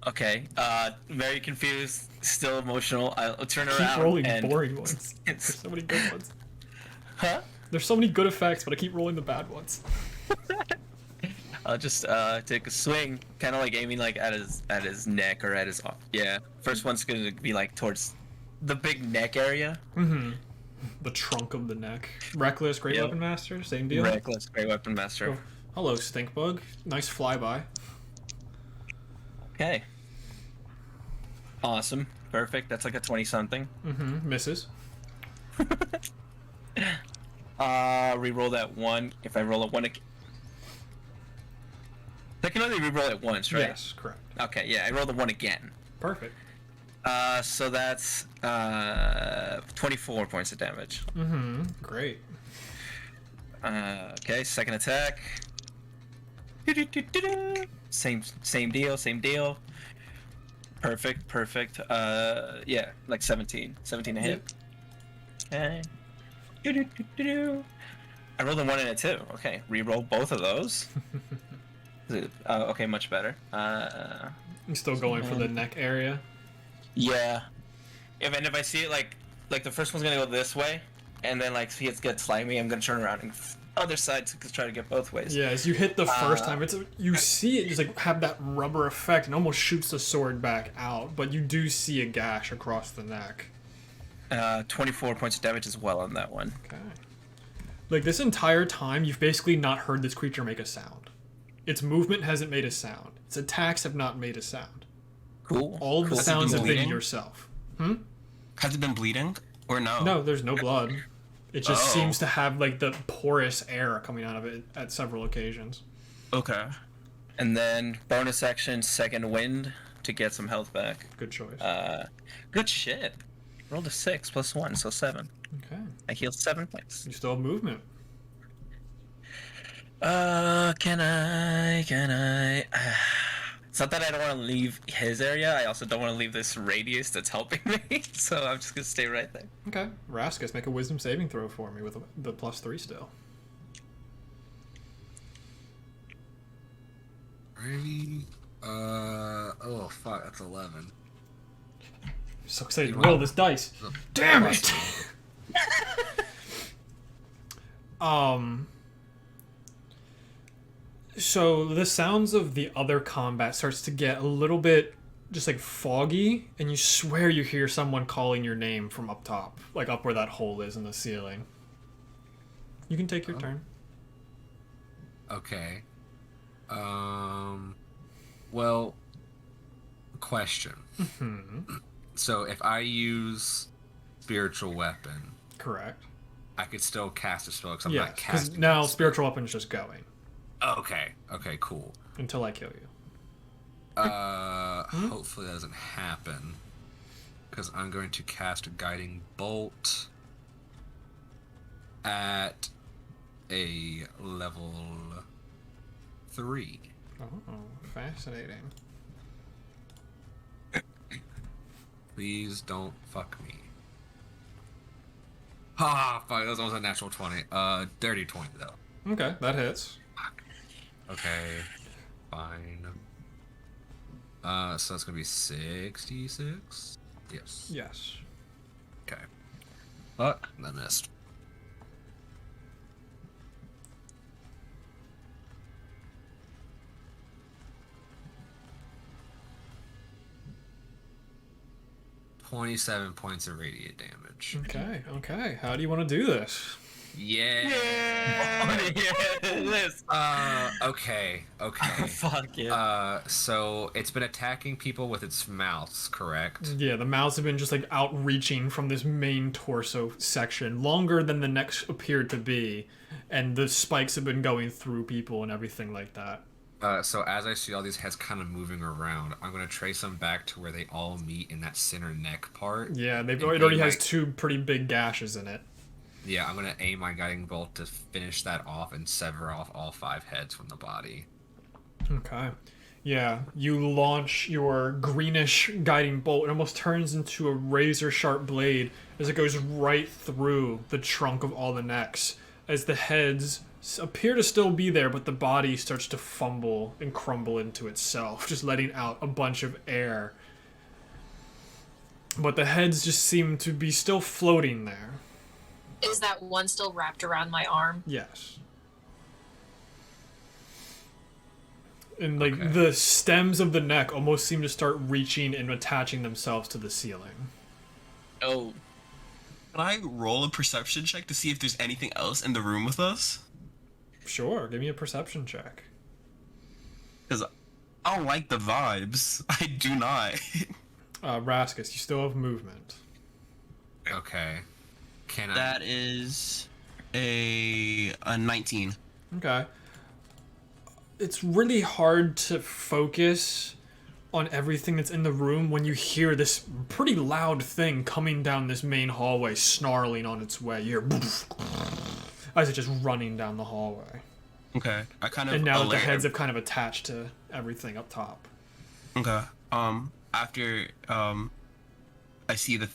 Okay. Very confused, still emotional. I'll turn Keep around rolling and... boring ones. There's so many good ones. Huh? There's so many good effects, but I keep rolling the bad ones. I'll just take a swing, kind of aiming at his neck or at his... Yeah. First one's gonna be towards the big neck area. Mm-hmm. The trunk of the neck. Reckless, Great Yep. Weapon Master, same deal. Reckless, Great Weapon Master. Oh, hello, Stinkbug. Nice flyby. Okay. Awesome. Perfect. That's a 20-something. Mm-hmm. Misses. Reroll that one. If I roll a one again. I can only reroll it once, right? Yes, correct. Okay, yeah, I rolled the one again. Perfect. So that's 24 points of damage. Mm-hmm. Great. Okay, second attack. Same deal. Perfect. Yeah, 17 to hit. Okay. I rolled a 1 and a 2. Okay, reroll both of those. Okay, much better. I'm still going for the neck area. Yeah. If I see it like the first one's gonna go this way, and then see it get slimy, I'm gonna turn around and other side to try to get both ways. Yeah, as you hit the first time, you see it just have that rubber effect and almost shoots the sword back out, but you do see a gash across the neck. 24 points of damage as well on that one. Okay. Like, this entire time, you've basically not heard this creature make a sound. Its movement hasn't made a sound. Its attacks have not made a sound. Cool. All of the Cool. sounds have been bleeding? yourself. Has it been bleeding or no? No, there's no blood. It just Oh. seems to have, like, the porous air coming out of it at several occasions. Okay. And then bonus action, second wind to get some health back. Good choice. Good shit. Rolled a 6 plus 1, so 7. Okay. I healed 7 points. You still have movement. Can I? It's not that I don't want to leave his area. I also don't want to leave this radius that's helping me. So I'm just gonna stay right there. Okay. Raskus, make a wisdom saving throw for me with the +3 still. Ready? Oh fuck, that's 11. I'm so excited to You roll want- this dice. Oh, Damn plus it! two. So the sounds of the other combat starts to get a little bit just like foggy, and you swear you hear someone calling your name from up top, like up where that hole is in the ceiling. You can take your turn. Okay. Well, question. So if I use spiritual weapon, Correct. I could still cast a spell because I'm Yeah, not because casting. now a spell. spiritual weapon's just going Okay. Okay. Cool. until I kill you. Hopefully that doesn't happen. Because I'm going to cast a guiding bolt at a level 3. Oh, fascinating. Please don't fuck me. Ah, fuck, that was almost a natural 20. Dirty 20 though. Okay, that hits. Okay, fine. So that's gonna be 66? Yes. Yes. Okay. Fuck, that missed. $27 points of radiant damage. Okay. How do you want to do this? Yeah. Okay. Fuck yeah. So it's been attacking people with its mouths, correct? Yeah, the mouths have been just like outreaching from this main torso section, longer than the necks appeared to be, and the spikes have been going through people and everything like that. So as I see all these heads kind of moving around, I'm gonna trace them back to where they all meet in that center neck part. Yeah, it And already aim has my- 2 pretty big gashes in it. Yeah, I'm gonna aim my guiding bolt to finish that off and sever off all 5 heads from the body. Okay. Yeah, you launch your greenish guiding bolt. It almost turns into a razor-sharp blade as it goes right through the trunk of all the necks. As the heads appear to still be there, but the body starts to fumble and crumble into itself, just letting out a bunch of air. But the heads just seem to be still floating there. Is that one still wrapped around my arm? Yes. And like Okay. the stems of the neck almost seem to start reaching and attaching themselves to the ceiling. Oh. Can I roll a perception check to see if there's anything else in the room with us? Sure, give me a perception check. Because I don't like the vibes. I do not. Raskus, you still have movement. Okay. Can I? That is a 19. Okay. It's really hard to focus on everything that's in the room when you hear this pretty loud thing coming down this main hallway, snarling on its way. You hear as it's just running down the hallway. Okay. I kind of And now that the alert- heads have kind of attached to everything up top. Okay. After I see the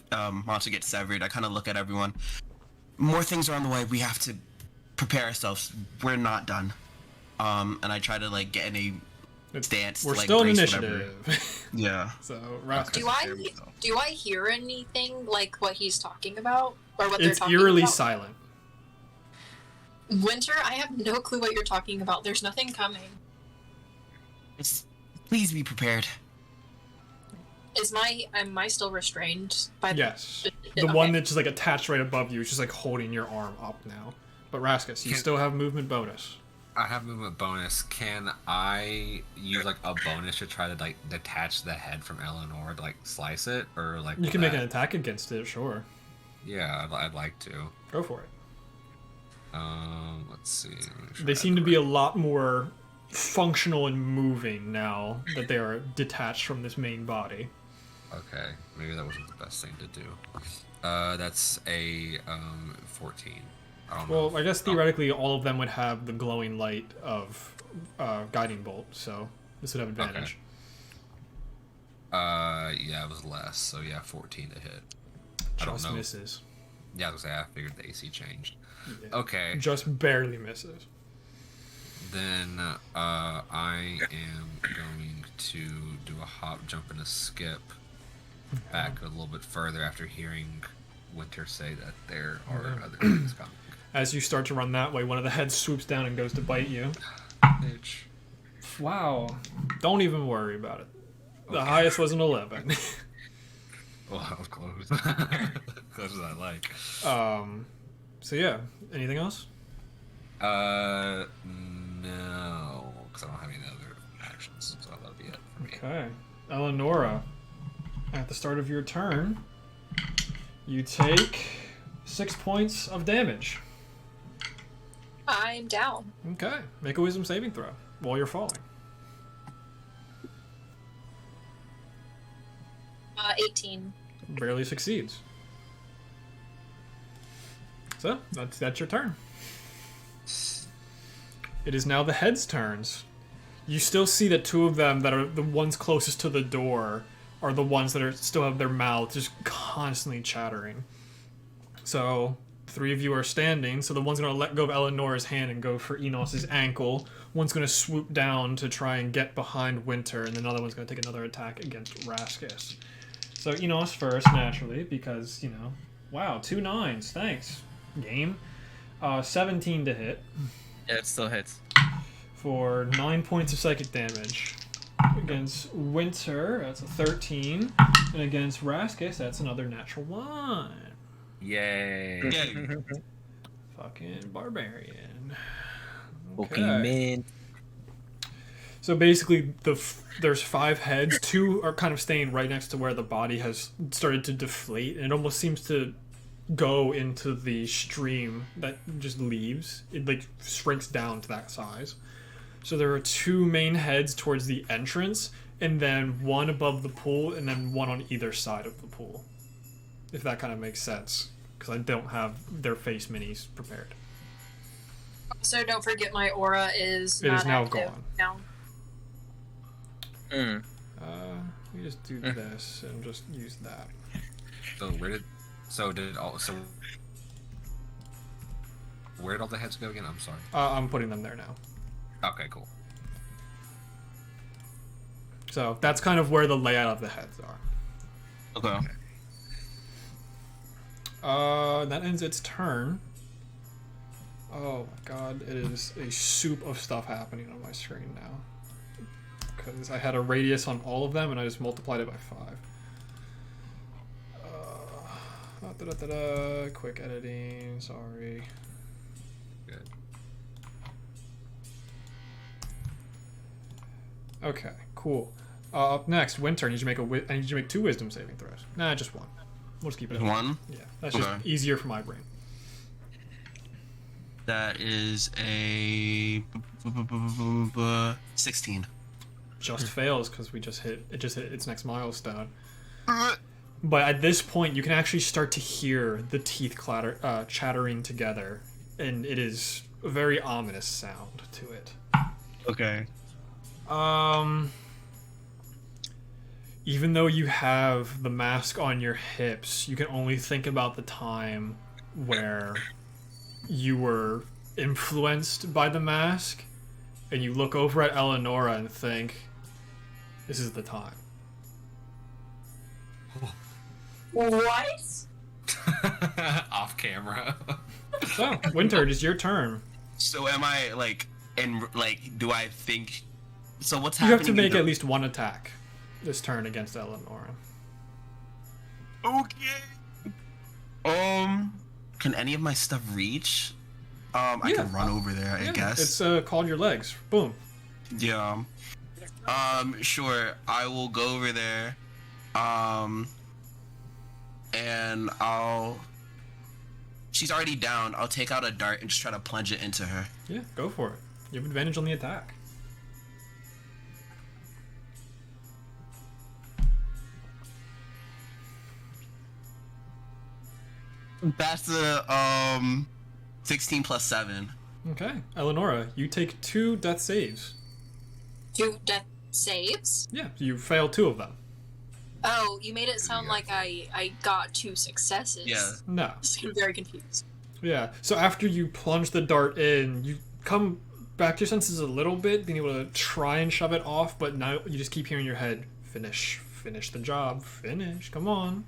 monster get severed, I kind of look at everyone. More things are on the way. We have to prepare ourselves. We're not done. And I try to like get in a stance. We're to, like, still in brace whatever. initiative. Yeah. So, Raskus. Do I hear anything like what he's talking about? Or what they're It's talking eerily about? silent. Winter, I have no clue what you're talking about. There's nothing coming. Please be prepared. Am I still restrained by Yes. the The okay. one that's just like attached right above you is just like holding your arm up now. But Raskus, you still have movement bonus. I have movement bonus. Can I use like a bonus to try to like detach the head from Eleanor to like slice it, or like You can make an attack against it, sure. Yeah, I'd like to. Go for it. Let's see. They seem to be a lot more functional and moving now that they are detached from this main body. Okay, maybe that wasn't the best thing to do. That's a 14. I don't know. Well, I guess theoretically all of them would have the glowing light of guiding bolt, so this would have advantage. Okay. Yeah, it was less, so yeah, 14 to hit. I don't know. Misses. Yeah, I was gonna say I figured the AC changed. Yeah. Okay. Just barely misses. Then I am going to do a hop, jump, and a skip back a little bit further after hearing Winter say that there are other things coming. As you start to run that way, one of the heads swoops down and goes to bite you. Bitch. Wow. Don't even worry about it. The Okay. highest was an 11. Well, that was close. Close as I like. So yeah, anything else? No, because I don't have any other actions, so that'll be it for me. Okay. Eleonora, at the start of your turn, you take 6 points of damage. I'm down. Okay. Make a wisdom saving throw while you're falling. 18. Barely succeeds. So, that's your turn. It is now the heads' turns. You still see that two of them that are the ones closest to the door are the ones that are still have their mouths just constantly chattering. So, 3 of you are standing, so the one's going to let go of Eleanor's hand and go for Enos's ankle. One's going to swoop down to try and get behind Winter, and another one's going to take another attack against Raskus. So Enos first, naturally, because, you know, wow, 2 9s, thanks, game. 17 to hit Yeah, it still hits. for 9 points of psychic damage. Against Winter, that's a 13. And against Raskus, that's another natural 1. Yay. Yeah. Fucking barbarian. Okay, man. So basically, there's 5 heads. 2 are kind of staying right next to where the body has started to deflate, and it almost seems to go into the stream that just leaves. It like shrinks down to that size. So there are 2 main heads towards the entrance, and then 1 above the pool, and then 1 on either side of the pool. If that kind of makes sense, because I don't have their face minis prepared. So don't forget my aura is It not is now active gone. now. We just do this and just use that. So where did all the heads go again? I'm sorry. I'm putting them there now. Okay, cool. So that's kind of where the layout of the heads are. Okay. That ends its turn. Oh my god, it is a soup of stuff happening on my screen now. Because I had a radius on all of them and I just multiplied it by 5. Quick editing, sorry. Good. Okay, cool. Up next, Winter. I need you to make 2 wisdom saving throws. Nah, just 1. We'll just keep it at 1? Yeah, that's just Okay. easier for my brain. That is a 16. Just fails because it just hit its next milestone. But at this point, you can actually start to hear the teeth chattering together, and it is a very ominous sound to it. Okay. Even though you have the mask on your hips, you can only think about the time where you were influenced by the mask, and you look over at Eleonora and think, this is the time. What? Off camera. So, Winter, it is your turn. So am I do I think so what's You happening? have to make in at least 1 attack this turn against Eleonora. Okay. Can any of my stuff reach I can run over there, I guess. It's called your legs. Boom. Yeah. Sure. I will go over there. And I'll. She's already down. I'll take out a dart and just try to plunge it into her. Yeah, go for it. You have advantage on the attack. That's a 16 plus 7. Okay, Eleonora, you take 2 death saves. 2 death saves? Yeah, you fail 2 of them. Oh, you made it sound like I got 2 successes. Yeah. No. I'm very confused. Yeah, so after you plunge the dart in, you come back to your senses a little bit, being able to try and shove it off, but now you just keep hearing in your head, finish the job, finish, come on.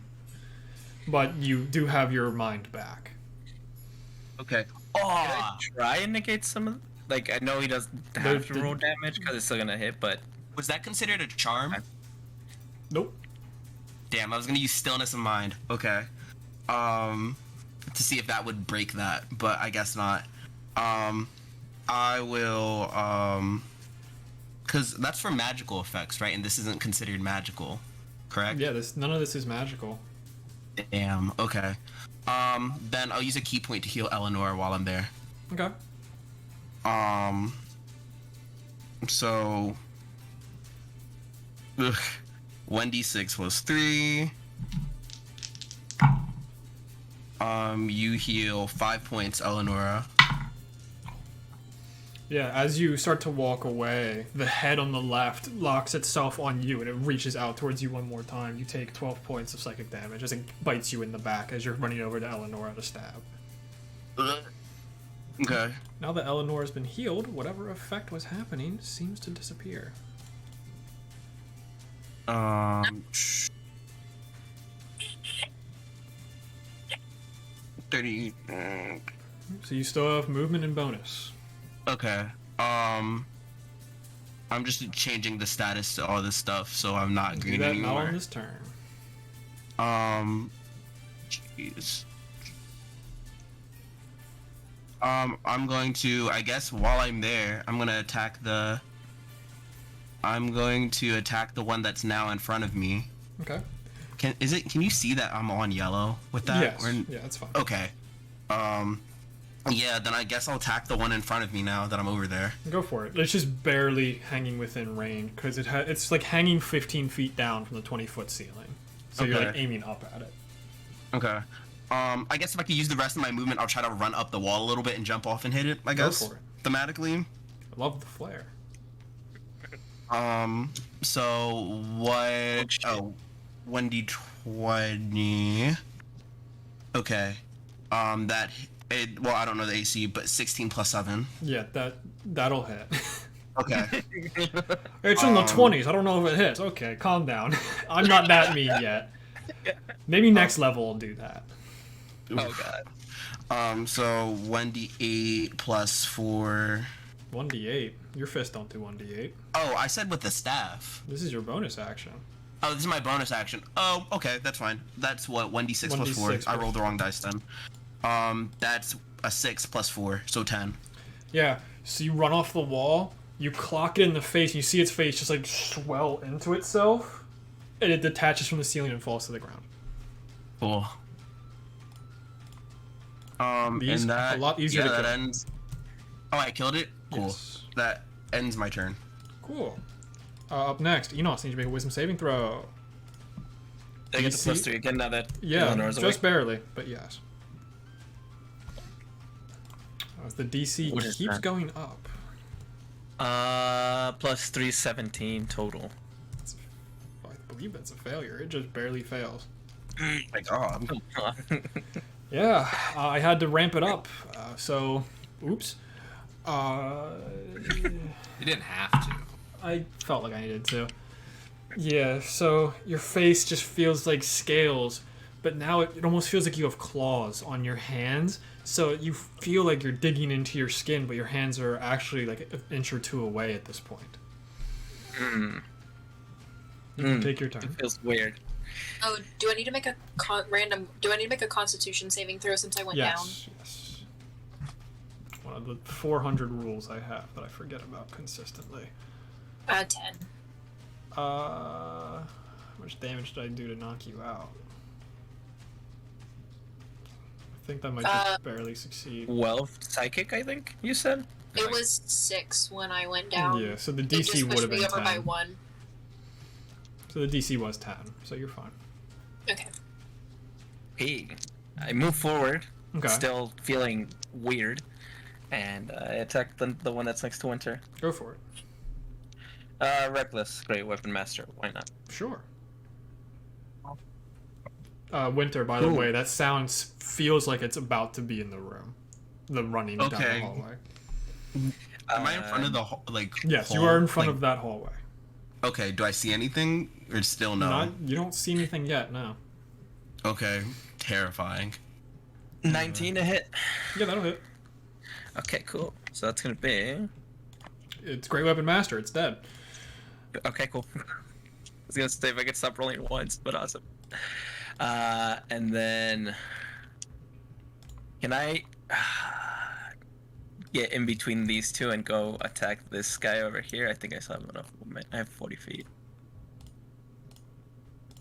But you do have your mind back. Okay. Can I try and negate some of... Like, I know he doesn't have to roll damage because it's still gonna hit, but... Was that considered a charm? Nope. Damn, I was gonna use stillness of mind. Okay. To see if that would break that, but I guess not. I will, cause that's for magical effects, right? And this isn't considered magical, correct? Yeah, none of this is magical. Damn, okay. Then I'll use a key point to heal Eleanor while I'm there. Okay. So... Ugh. 1d6 plus 3. You heal 5 points, Eleonora. Yeah, as you start to walk away, the head on the left locks itself on you and it reaches out towards you one more time. You take 12 points of psychic damage as it bites you in the back as you're running over to Eleanor to stab. Okay. Now that Eleanor has been healed, whatever effect was happening seems to disappear. 30. So you still have movement and bonus. Okay. I'm just changing the status to all this stuff, so I'm not Do green that now anymore. on this turn. Jeez. I'm going to, I guess while I'm there, I'm going to attack the one that's now in front of me. Okay. Can you see that I'm on yellow with that? Yes. Yeah, that's fine. Okay. Yeah, then I guess I'll attack the one in front of me now that I'm over there. Go for it. It's just barely hanging within range because it's like hanging 15 feet down from the 20-foot ceiling. So you're like Okay. aiming up at it. Okay. I guess if I could use the rest of my movement, I'll try to run up the wall a little bit and jump off and hit it, I guess. Go for it. Thematically. I love the flare. So what? Oh, 1d20. Okay. Well, I don't know the AC, but 16 plus 7. Yeah, that'll hit. Okay. It's in the 20s. I don't know if it hits. Okay, calm down. I'm not that mean yet. Maybe next level will do that. Oh god. So 1d8 plus 4. 1d8. Your fist don't do 1d8. Oh, I said with the staff. This is your bonus action. Oh, this is my bonus action. Oh, okay, that's fine. That's what, 1d6 plus 4. 1d6 I rolled the wrong dice then. That's a 6 plus 4, so 10. Yeah, so you run off the wall, you clock it in the face, and you see its face just like swell into itself, and it detaches from the ceiling and falls to the ground. Cool. These and that, a lot easier to that kill. ends. Oh, I killed it? Cool. Yes. That ends my turn. Cool. Up next, Enos needs to make a wisdom saving throw. I get the DC? +3 again now that Yeah, Eleanor's just awake. barely, but yes. The DC What is keeps that? going up. +3, 17 total. I believe that's a failure. It just barely fails. My god. Yeah, I had to ramp it up. So, oops. You didn't have to. I felt like I needed to. Yeah, so your face just feels like scales, but now it almost feels like you have claws on your hands. So you feel like you're digging into your skin, but your hands are actually like an inch or two away at this point. You can take your turn. It feels weird. Oh, do I need to make a Do I need to make a Constitution saving throw since I went down? Yes. one of the 400 rules I have that I forget about consistently. 10. How much damage did I do to knock you out? I think that might just barely succeed. 12 psychic, I think you said. It was 6 when I went down. Yeah, so the It DC just would pushed have me been over 10. by 1. So the DC was 10, so you're fine. Okay. Hey, I move forward, Okay. still feeling weird, and I attack the one that's next to Winter. Go for it. Reckless, great weapon master. Why not? Sure. Winter, by the Ooh. way, that sound feels like it's about to be in the room. The running down the Okay. hallway. Am I in front of the like? Yes, you hall? are in front Like, of that hallway. Okay. Do I see anything or still no? You don't see anything yet, no. Okay. Terrifying. 19 to hit. Yeah, that'll hit. Okay, cool. So that's gonna be. It's Great Weapon Master. It's dead. Okay, cool. I was gonna say if I could stop rolling at once, but awesome. And then can I get in between these two and go attack this guy over here? I think I still have enough movement. I have 40 feet.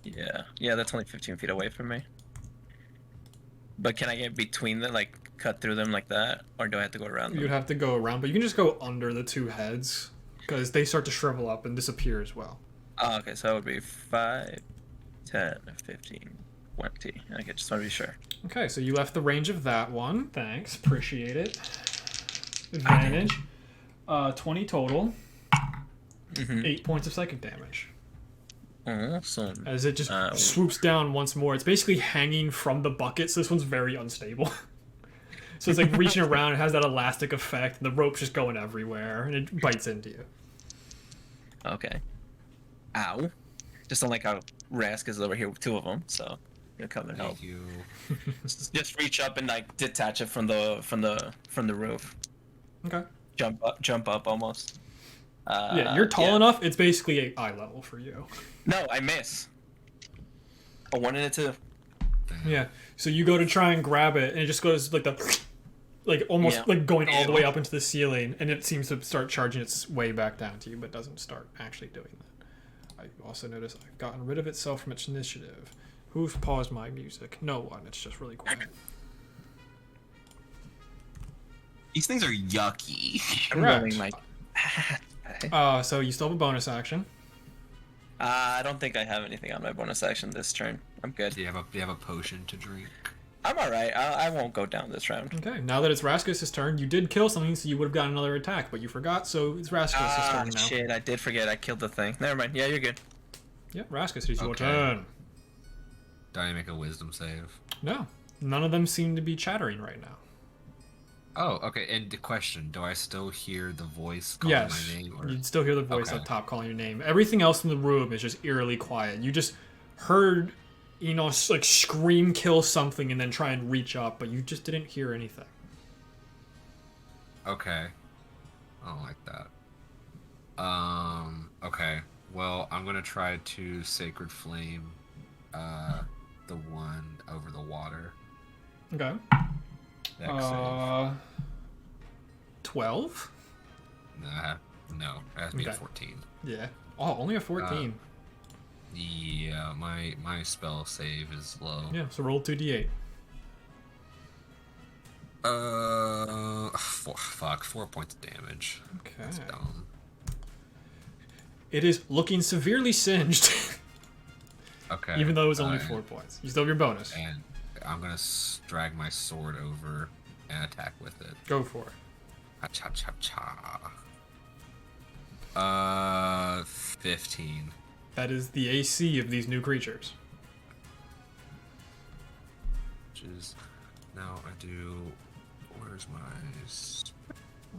Yeah, that's only 15 feet away from me. But can I get between them, like cut through them like that, or do I have to go around them? You'd have to go around, but you can just go under the two heads because they start to shrivel up and disappear as well. Oh, okay, so that would be 5, 10, 15, 20. Okay, just want to be sure. Okay, so you left the range of that one. Thanks, appreciate it. Advantage. 20 total. 8 points of psychic damage. Awesome. As it just swoops down once more. It's basically hanging from the bucket, so this one's very unstable. So it's like reaching around, it has that elastic effect, and the rope's just going everywhere, and it bites into you. Okay. Ow. Just don't like how Rask is over here with 2 of them, so I'm gonna come and help. Thank you. Just reach up and like detach it from the roof. Okay. Jump up almost. Yeah, you're tall enough, it's basically eye level for you. No, I miss. A 1 and a 2. Yeah, so you go to try and grab it, and it just goes like almost like going all the way up into the ceiling, and it seems to start charging its way back down to you, but doesn't start actually doing that. I also notice I've gotten rid of itself from its initiative. Who's paused my music? No one. It's just really quiet. These things are yucky. I'm Correct. rolling my. So you still have a bonus action. I don't think I have anything on my bonus action this turn. I'm good. Do you have a potion to drink? I'm alright. I won't go down this round. Okay, now that it's Raskus' turn, you did kill something, so you would have gotten another attack, but you forgot, so it's Raskus' turn now. Shit, I did forget. I killed the thing. Never mind. Yeah, you're good. Yep, Raskus, it's your Okay. turn. Do I make a wisdom save? No, none of them seem to be chattering right now. Oh, okay. And the question: do I still hear the voice calling Yes, my name? Or... you'd still hear the voice Okay. up top calling your name. Everything else in the room is just eerily quiet. You just heard, like scream kill something and then try and reach up, but you just didn't hear anything. Okay. I don't like that. Okay. Well, I'm gonna try to Sacred Flame, the one over the water. Okay. Dex save. 12? Nah, no, it has to be a Okay. 14. Yeah. Oh, only a 14. Yeah, my spell save is low. Yeah, so roll 2d8. 4 points of damage. Okay. That's dumb. It is looking severely singed, Okay. even though it was only uh, 4 points. You still have your bonus. And I'm gonna drag my sword over and attack with it. Go for it. Cha cha cha. 15. That is the AC of these new creatures. Which is now I do. Where's my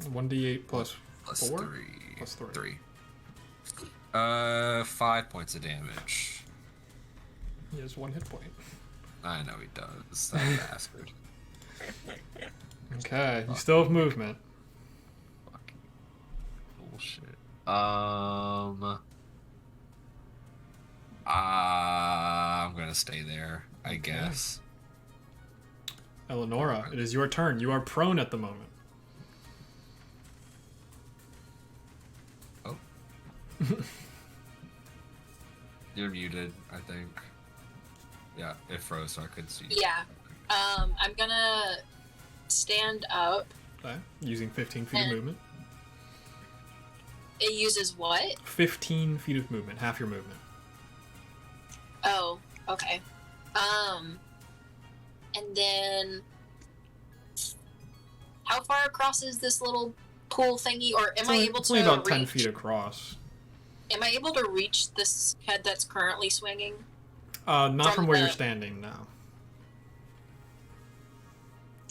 1d8 plus plus 4? 3? Plus 3. 3. 5 points of damage. He has 1 hit point. I know he does. That bastard. Okay, you still have movement. Fucking bullshit. I'm gonna stay there, I guess. Eleonora, it is your turn. You are prone at the moment. You're muted, I think. Yeah, it froze, so I couldn't see you. Yeah. I'm gonna stand up. Okay. Using 15 feet of movement. It uses what? 15 feet of movement, half your movement. Oh, okay. And then how far across is this little pool thingy, or am I able It's to only about reach? 10 feet across. Am I able to reach this head that's currently swinging? Not from where you're the- standing now.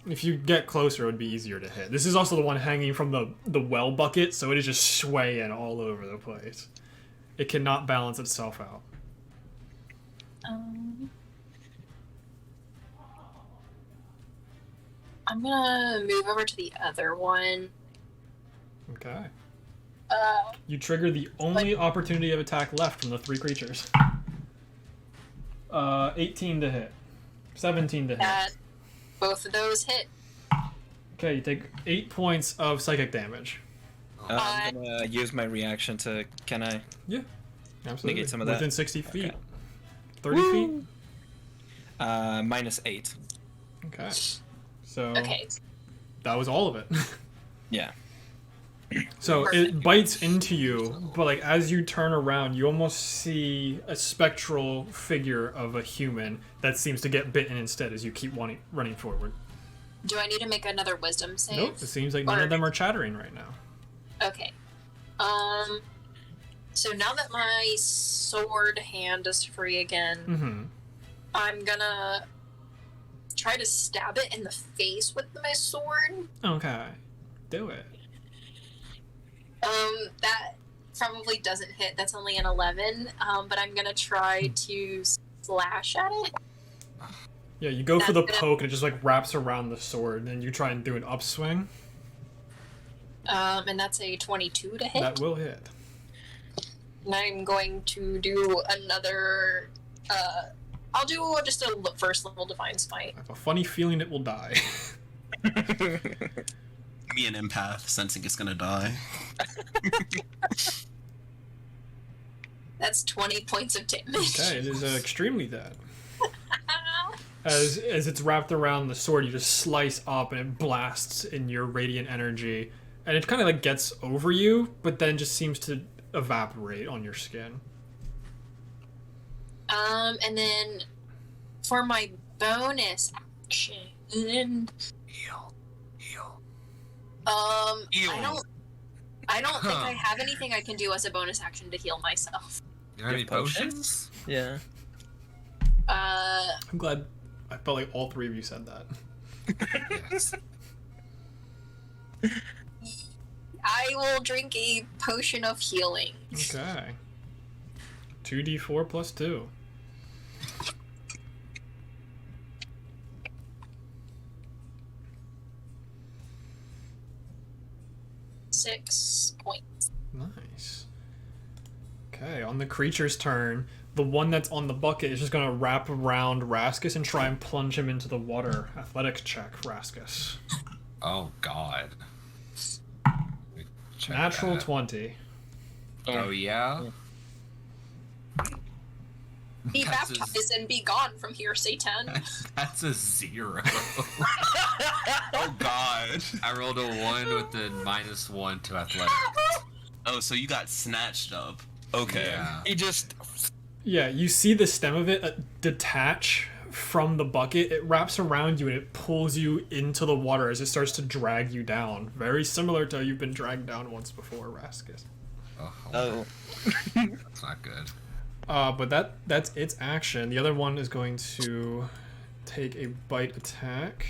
If you get closer, it would be easier to hit. This is also the one hanging from the well bucket, so it is just swaying all over the place. It cannot balance itself out. I'm gonna move over to the other one. Okay. Uh, You trigger the only opportunity of attack left from the 3 creatures. 18 to hit. 17 to hit. that both of those hit. Okay, you take 8 points of psychic damage. I'm gonna use my reaction to. Can I? Yeah, absolutely. Negate some of that. Within 60 feet. Okay. 30 feet? -8. Okay. So, Okay. that was all of it. Yeah. So Perfect. it bites into you, but like as you turn around, you almost see a spectral figure of a human that seems to get bitten instead as you keep running forward. Do I need to make another wisdom save? Nope, it seems like none of them are chattering right now. Okay. So now that my sword hand is free again, Mm-hmm. I'm gonna try to stab it in the face with my sword. Okay. Do it. That probably doesn't hit. That's only an 11. But I'm gonna try to slash at it. Yeah, you go for the That's poke and it just like wraps around the sword, and then you try and do an upswing. And that's a 22 to hit. That will hit. And I'm going to do another. I'll do just a first level divine smite. I have a funny feeling it will die. Me an empath, sensing it's gonna die. That's 20 points of damage. Okay, it is extremely dead. As it's wrapped around the sword, you just slice up and it blasts in your radiant energy, and it kind of like gets over you, but then just seems to evaporate on your skin. And then for my bonus action, Heal. Ew. I don't think I have anything I can do as a bonus action to heal myself. You have any Your potions? potions? Yeah. I'm glad. I felt like all 3 of you said that. Yes. I will drink a potion of healing. Okay. 2d4 plus 2. Six points. Nice. Okay, on the creature's turn, the one that's on the bucket is just going to wrap around Raskus and try and plunge him into the water. Athletics check, Raskus. Oh God. Check Natural that. 20. Oh yeah. Be That's a- baptized and be gone from here, Satan. That's a 0. Oh god. I rolled a 1 with the -1 to athletics. Oh, so you got snatched up. Okay. Yeah. He just. Yeah, you see the stem of it detach from the bucket. It wraps around you and it pulls you into the water as it starts to drag you down. Very similar to how you've been dragged down once before, Raskus. Oh. That's not good. But that's its action. The other one is going to take a bite attack.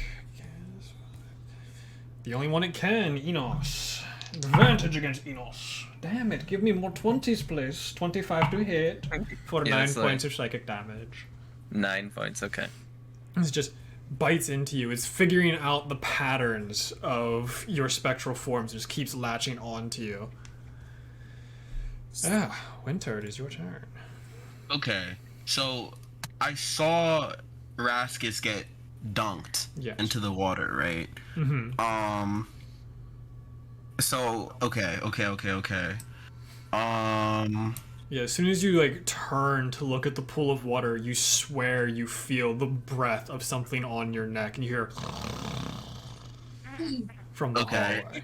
The only one it can, Enos. Advantage against Enos. Damn it, give me more 20s, please. 25 to hit for Yeah, 9 that's points of psychic damage. 9 points. Okay. It just bites into you. It's figuring out the patterns of your spectral forms. It just keeps latching onto you. Winter, it is your turn. Okay. So I saw Raskus get dunked Yes. into the water, right? Mm-hmm. So okay. Yeah, as soon as you like turn to look at the pool of water, you swear you feel the breath of something on your neck, and you hear from the hallway.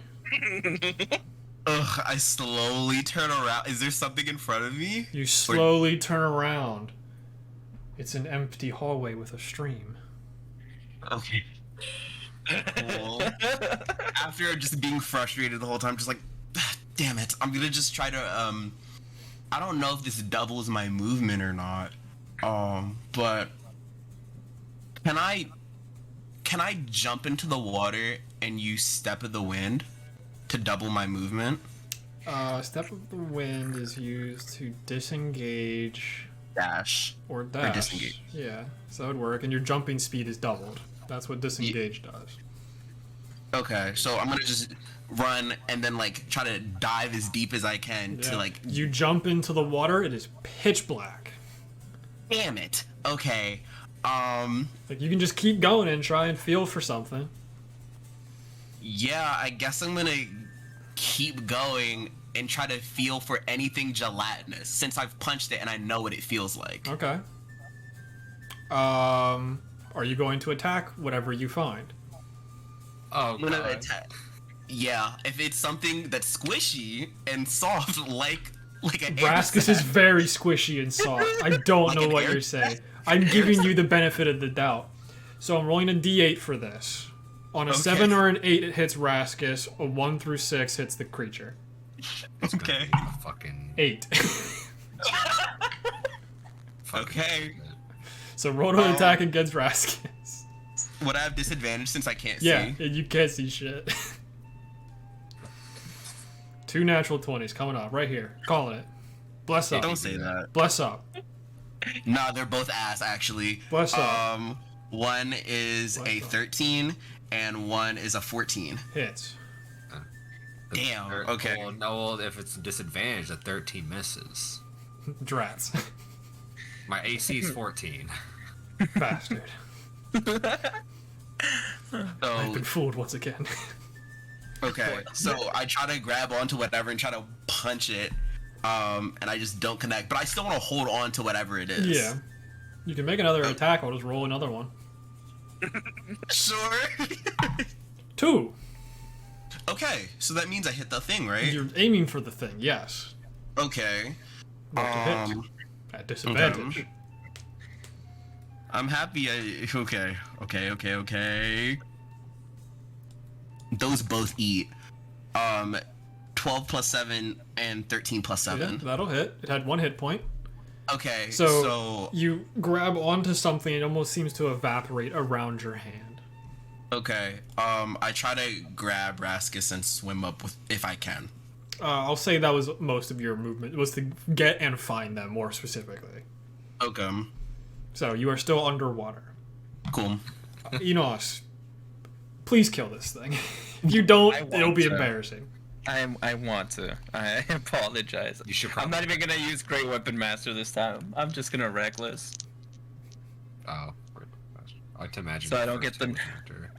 Ugh, I slowly turn around. Is there something in front of me? You slowly turn around. It's an empty hallway with a stream. Okay. Cool. After just being frustrated the whole time, just like, damn it, I'm gonna just try to, I don't know if this doubles my movement or not, but can I jump into the water and use Step of the Wind to double my movement? Step of the Wind is used to disengage Dash. or dash. Or disengage. Yeah, so that would work, and your jumping speed is doubled. That's what disengage does. Okay, so I'm gonna just run and then like try to dive as deep as I can to like. You jump into the water. It is pitch black. Damn it. Okay. Like you can just keep going and try and feel for something. Yeah, I guess I'm gonna keep going and try to feel for anything gelatinous since I've punched it and I know what it feels like. Okay. Are you going to attack whatever you find? Oh, I'm gonna God. attack. Yeah, if it's something that's squishy and soft, like an Raskus is very squishy and soft. I don't Like know an what air- you're saying. I'm giving you the benefit of the doubt. So I'm rolling a d8 for this. On a Okay. 7 or an 8, it hits Raskus. A 1 through 6 hits the creature. It's gonna Okay. be fucking. 8. Okay. So roll to attack against Raskus. Would I have disadvantage since I can't Yeah, see? and you can't see shit. 2 natural 20s coming up right here. Calling it. Bless up. Don't say that. Bless up. Nah, they're both ass actually. Bless up. One is Bless a up. 13 and one is a 14. Hits. Damn, Or- okay. Well, no, well, if it's a disadvantage, a 13 misses. Drats. My AC is 14. Bastard. I've So been fooled once again. okay, so I try to grab onto whatever and try to punch it, and I just don't connect. But I still want to hold on to whatever it is. Yeah. You can make another attack, I'll just roll another one. Sure. 2. Okay, so that means I hit the thing, right? You're aiming for the thing, yes. Okay. Roll to hit. At disadvantage. I'm happy. Okay. Those both eat. 12 plus 7 and 13 plus Yeah, 7. that'll hit. It had 1 hit point. Okay, So, so you grab onto something, it almost seems to evaporate around your hand. okay. I try to grab Raskus and swim up with if I can. I'll say that was most of your movement, was to get and find them more specifically. Okay. So, you are still underwater. Cool. Enos, please kill this thing. If you don't, I want it'll be to. embarrassing. I want to. I apologize. You should I'm probably. not even gonna use Great Weapon Master this time. I'm just gonna Reckless. Oh. I like to imagine. So I you don't first get the- character.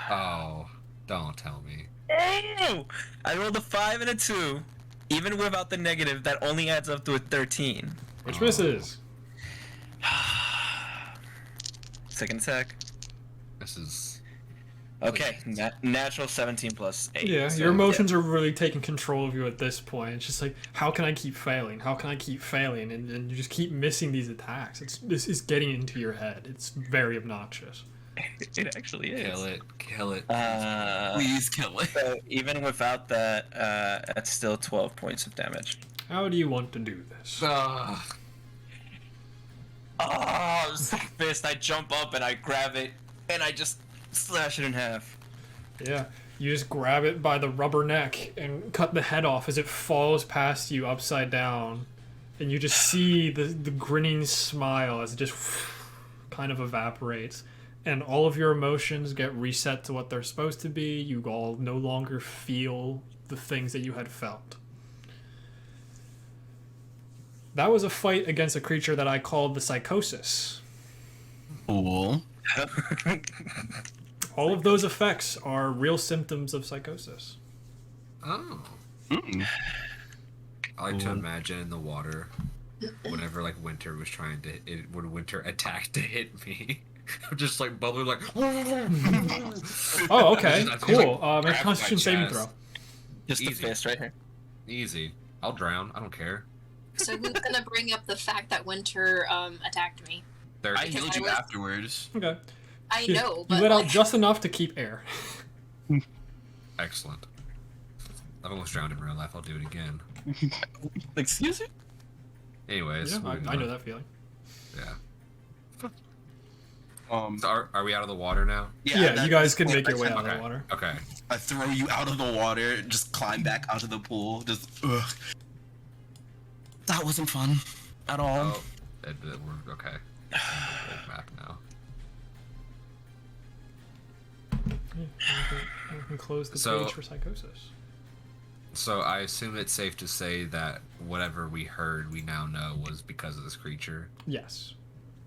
Oh, don't tell me. Oh! I rolled a 5 and a 2. Even without the negative, that only adds up to a 13. Which misses. Second attack. This is. Okay, natural 17 plus 8. Yeah, so, your emotions are really taking control of you at this point. It's just like, how can I keep failing? How can I keep failing? And you just keep missing these attacks. This is getting into your head. It's very obnoxious. It actually is. Kill it. Please kill it. So even without that, that's still 12 points of damage. How do you want to do this? Ugh. Oh, sick fist! I jump up and I grab it, and I just slash it in half. Yeah, you just grab it by the rubber neck and cut the head off as it falls past you upside down. And you just see the grinning smile as it just kind of evaporates. And all of your emotions get reset to what they're supposed to be. You all no longer feel the things that you had felt. That was a fight against a creature that I called the Psychosis. Cool. All of those effects are real symptoms of psychosis. Oh. Mm. I like to imagine in the water, whenever like Winter was trying to, when Winter attacked to hit me, I'm just like bubbling like. Oh, okay, Just- cool. like, Make a grab Constitution my saving chest. throw. Just the Easy. fist right here. Easy. I'll drown. I don't care. So who's gonna bring up the fact that Winter attacked me? I 30. healed you was- afterwards. Okay. I know, You but let out like, just enough to keep air. Excellent. I've almost drowned in real life. I'll do it again. Excuse me? Anyways, Yeah, moving I know on. that feeling. Yeah. Um, So are we out of the water now? Yeah, that- you guys can make your I way said- out of Okay. the water. Okay. I throw you out of the water, just climb back out of the pool. Just ugh. That wasn't fun at all. Oh, we're okay. I'm back now. We can close the So- page for psychosis. So I assume it's safe to say that whatever we heard, we now know was because of this creature. Yes.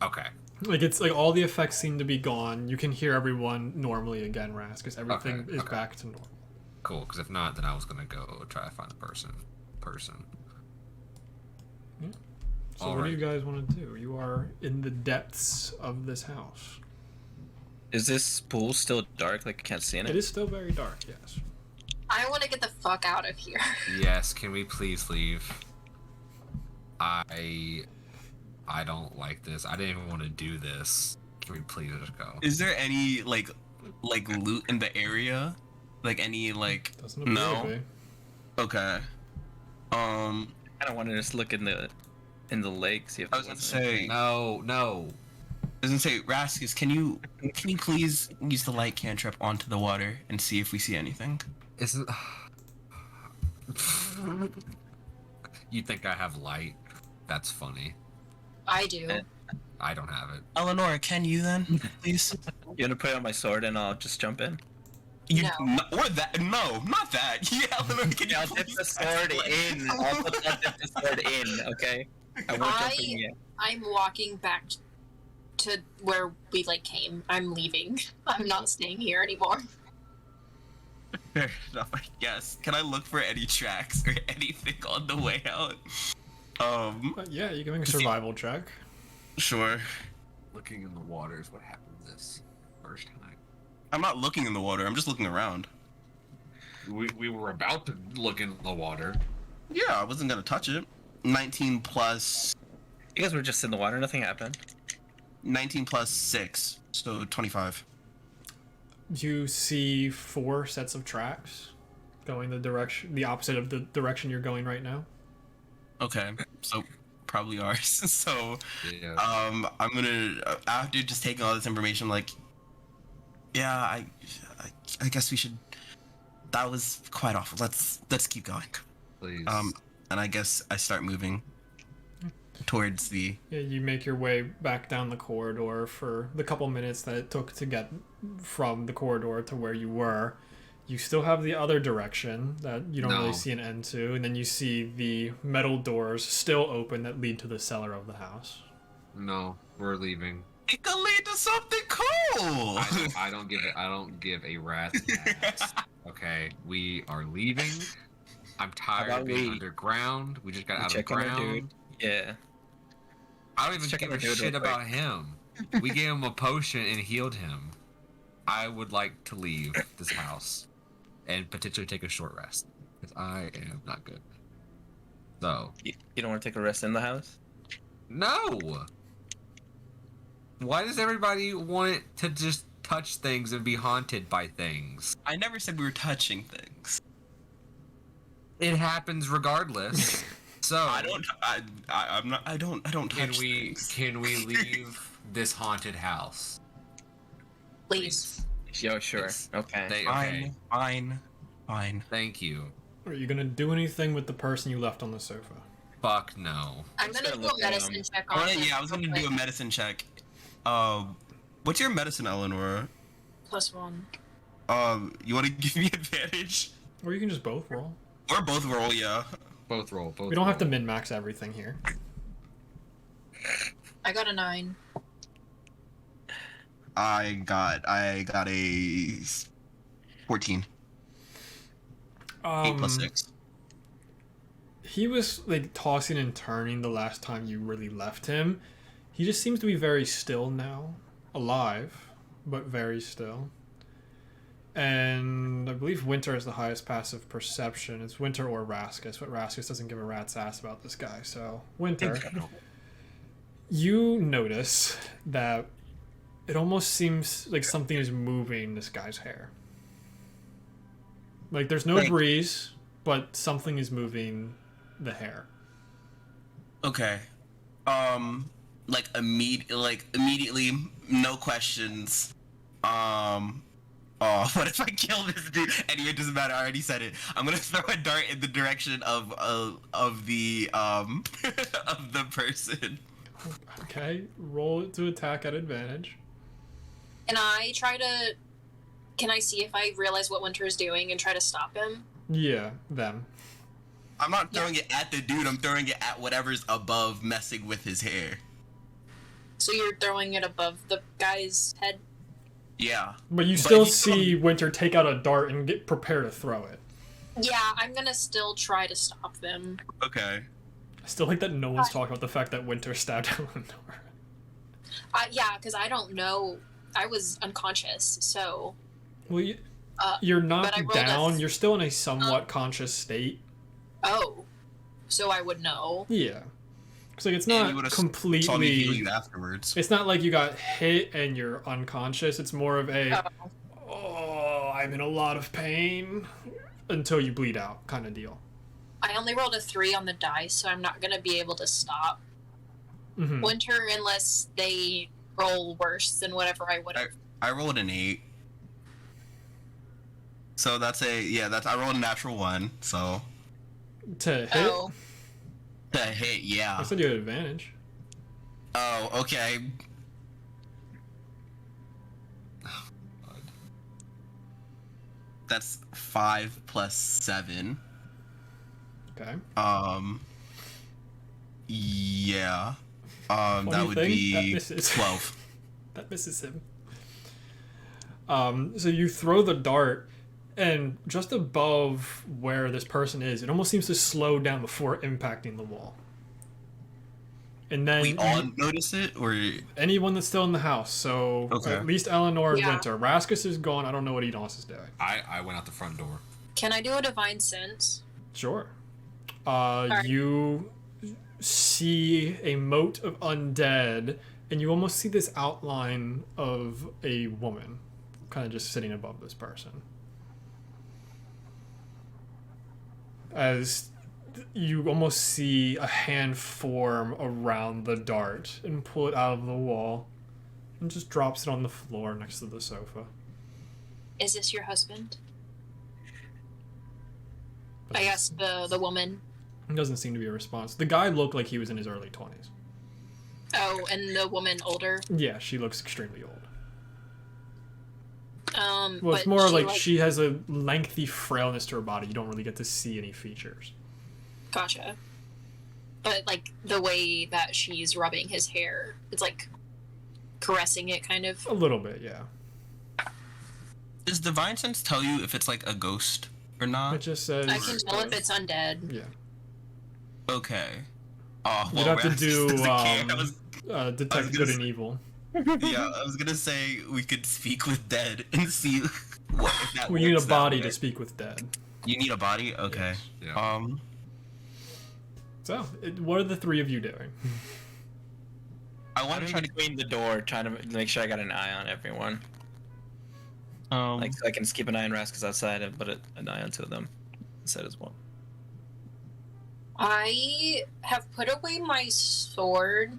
Okay. Like it's like all the effects seem to be gone. You can hear everyone normally again, Ras, because everything Okay, is okay. back to normal. Cool. Because if not, then I was gonna go try to find a person. So All what do right. you guys want to do? You are in the depths of this house. Is this pool still dark? Like I can't see in it? It is still very dark, yes. I want to get the fuck out of here. Yes. Can we please leave? I don't like this. I didn't even want to do this. Can we please just go? Is there any like loot in the area? Like any like Doesn't appear No. to be. okay. I kind of want to just look in the lake, see if I was there's gonna anything. say No. I was gonna say, Raskus, can you please use the light cantrip onto the water and see if we see anything? Isn't. You think I have light? That's funny. I do. I don't have it. Eleanor, can you then, please? You want to put it on my sword and I'll just jump in? No. Or that? No, not that. Yeah, Eleanor, can you I'll dip please the sword in. I'll dip the sword in, okay? I won't jump in yet. I'm walking back to where we like came. I'm leaving. I'm not staying here anymore. Fair enough, I guess. Can I look for any tracks or anything on the way out? But yeah, you can make a survival check. Sure. Looking in the water is what happened this first time. I'm not looking in the water. I'm just looking around. We were about to look in the water. Yeah, I wasn't gonna touch it. 19 plus You guys were just in the water, nothing happened. 19 plus 6, so 25. You see 4 sets of tracks going the opposite of the direction you're going right now. Okay, so probably ours. So Yeah. I'm gonna after just taking all this information, like, yeah, I guess we should. That was quite awful. Let's keep going. Please. And I guess I start moving towards the. Yeah, you make your way back down the corridor for the couple minutes that it took to get from the corridor to where you were. You still have the other direction that you don't really No. see an end to, and then you see the metal doors still open that lead to the cellar of the house. No, we're leaving. It could lead to something cool. I don't give a rat's ass. Okay, we are leaving. I'm tired about of being we- underground. We just got out of check on our ground. dude. Yeah. I don't even check give on a our dude shit real quick. about him. We gave him a potion and healed him. I would like to leave this house and potentially take a short rest because I am not good. So, You don't want to take a rest in the house? no. Why does everybody want to just touch things and be haunted by things? I never said we were touching things. It happens regardless. So I'm not. I don't touch things. can we leave this haunted house? Please. Yo, sure. Yes. Okay. Okay. Fine. Thank you. Are you gonna do anything with the person you left on the sofa? Fuck no. I'm just gonna gonna do look a at medicine him. check on him. I was gonna real do a quick. medicine check. What's your medicine, Eleanor? +1. You want to give me advantage? Or you can just both roll. Or both roll, yeah. Both roll. Both. We don't have to roll. min-max everything here. I got a 9. I got a 14. 8 plus 6. he was like tossing and turning the last time you really left him. He just seems to be very still now. Alive, but very still. And I believe Winter has the highest passive perception. It's Winter or Raskus, but Raskus doesn't give a rat's ass about this guy. So, Winter, you notice that it almost seems like something is moving this guy's hair. Like, there's no breeze, but something something the hair. Okay. Immediately, no questions. Oh, what if I kill this dude? Anyway, it doesn't matter. I already said it. I'm gonna throw a dart in the direction of the of the person. Okay, roll it to attack at advantage. Can I see if I realize what Winter is doing and try to stop him? Yeah, them. I'm not throwing it at the dude. I'm throwing it at whatever's above, messing with his hair. So you're throwing it above the guy's head? Yeah. But you still see Winter take out a dart and get prepared to throw it. Yeah, I'm gonna still try to stop them. Okay. I still like that no one's talking about the fact that Winter stabbed Eleanor. Yeah, because I don't know. I was unconscious, so... Well, you're knocked down. You're still in a somewhat Oh. conscious state. Oh. So I would know. Yeah. Because like, it's And not you saw me completely... heal you afterwards. It's not like you got hit and you're unconscious. It's more of a, I'm in a lot of pain until you bleed out kind of deal. I only rolled a 3 on the dice, so I'm not gonna be able to stop Winter unless they roll worse than whatever I would have. I rolled an 8. So that's I rolled a natural 1, so... To hit? Oh. To hit, yeah. I said you had advantage. Oh, okay. That's 5 plus 7. Okay. Yeah. Funny That would thing, be that misses. 12. That misses him. So you throw the dart, and just above where this person is, it almost seems to slow down before impacting the wall. And then We all notice it, or anyone that's still in the house. So Okay. at least Eleanor and Yeah. Winter. Raskus is gone. I don't know what Enos is doing. I went out the front door. Can I do a divine sense? Sure. Alright. You see a moat of undead, and you almost see this outline of a woman kind of just sitting above this person. As you almost see a hand form around the dart and pull it out of the wall and just drops it on the floor next to the sofa. Is this your husband? I guess the woman. It doesn't seem to be a response. The guy looked like he was in his early 20s. Oh, and the woman older. Yeah, she looks extremely old. Well, But it's more she, like she has a lengthy frailness to her body. You don't really get to see any features. Gotcha. But like the way that she's rubbing his hair, it's like caressing it, kind of. A little bit, yeah. does Divine Sense tell you if it's like a ghost or It not? just says... I can tell if it's undead. Yeah. Okay. Oh, You'd well, have to Raskus do doesn't care. detect gonna good and say- evil. Yeah, I was gonna say we could speak with dead and see what if that We need a works that body way. to speak with dead. You need a body? Okay. Yeah. So, what are the three of you doing? I want I'm to in try to between the door, trying to make sure I got an eye on everyone. Like, so I can just keep an eye on Raskus outside and put an eye on two of them inside as well. I have put away my sword,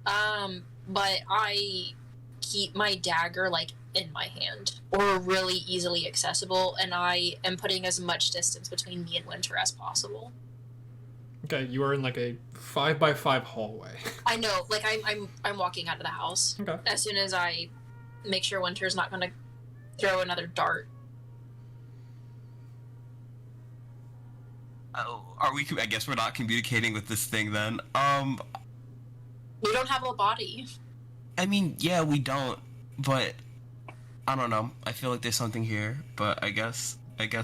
but I keep my dagger like in my hand or really easily accessible, and I am putting as much distance between me and Winter as possible. Okay, you are in like a 5x5 hallway. I know, like I'm walking out of the house Okay. as soon as I make sure Winter's not gonna throw another dart. Oh, are we? I guess we're not communicating with this thing then. We don't have a body. I mean, yeah, we don't, but I don't know. I feel like there's something here, but I guess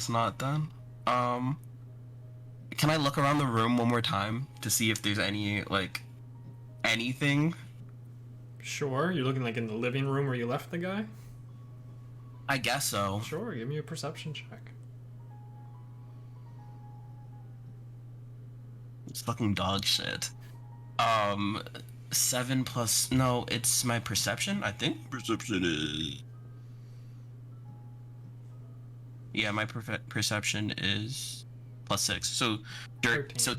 not then. Can I look around the room one more time to see if there's any, like, anything? Sure, you're looking like in the living room where you left the guy? I guess so. Sure, give me a perception check. It's fucking dog shit. 7 plus... No, it's my perception, I think. Perception is... Yeah, my perception is +6. So, 10. So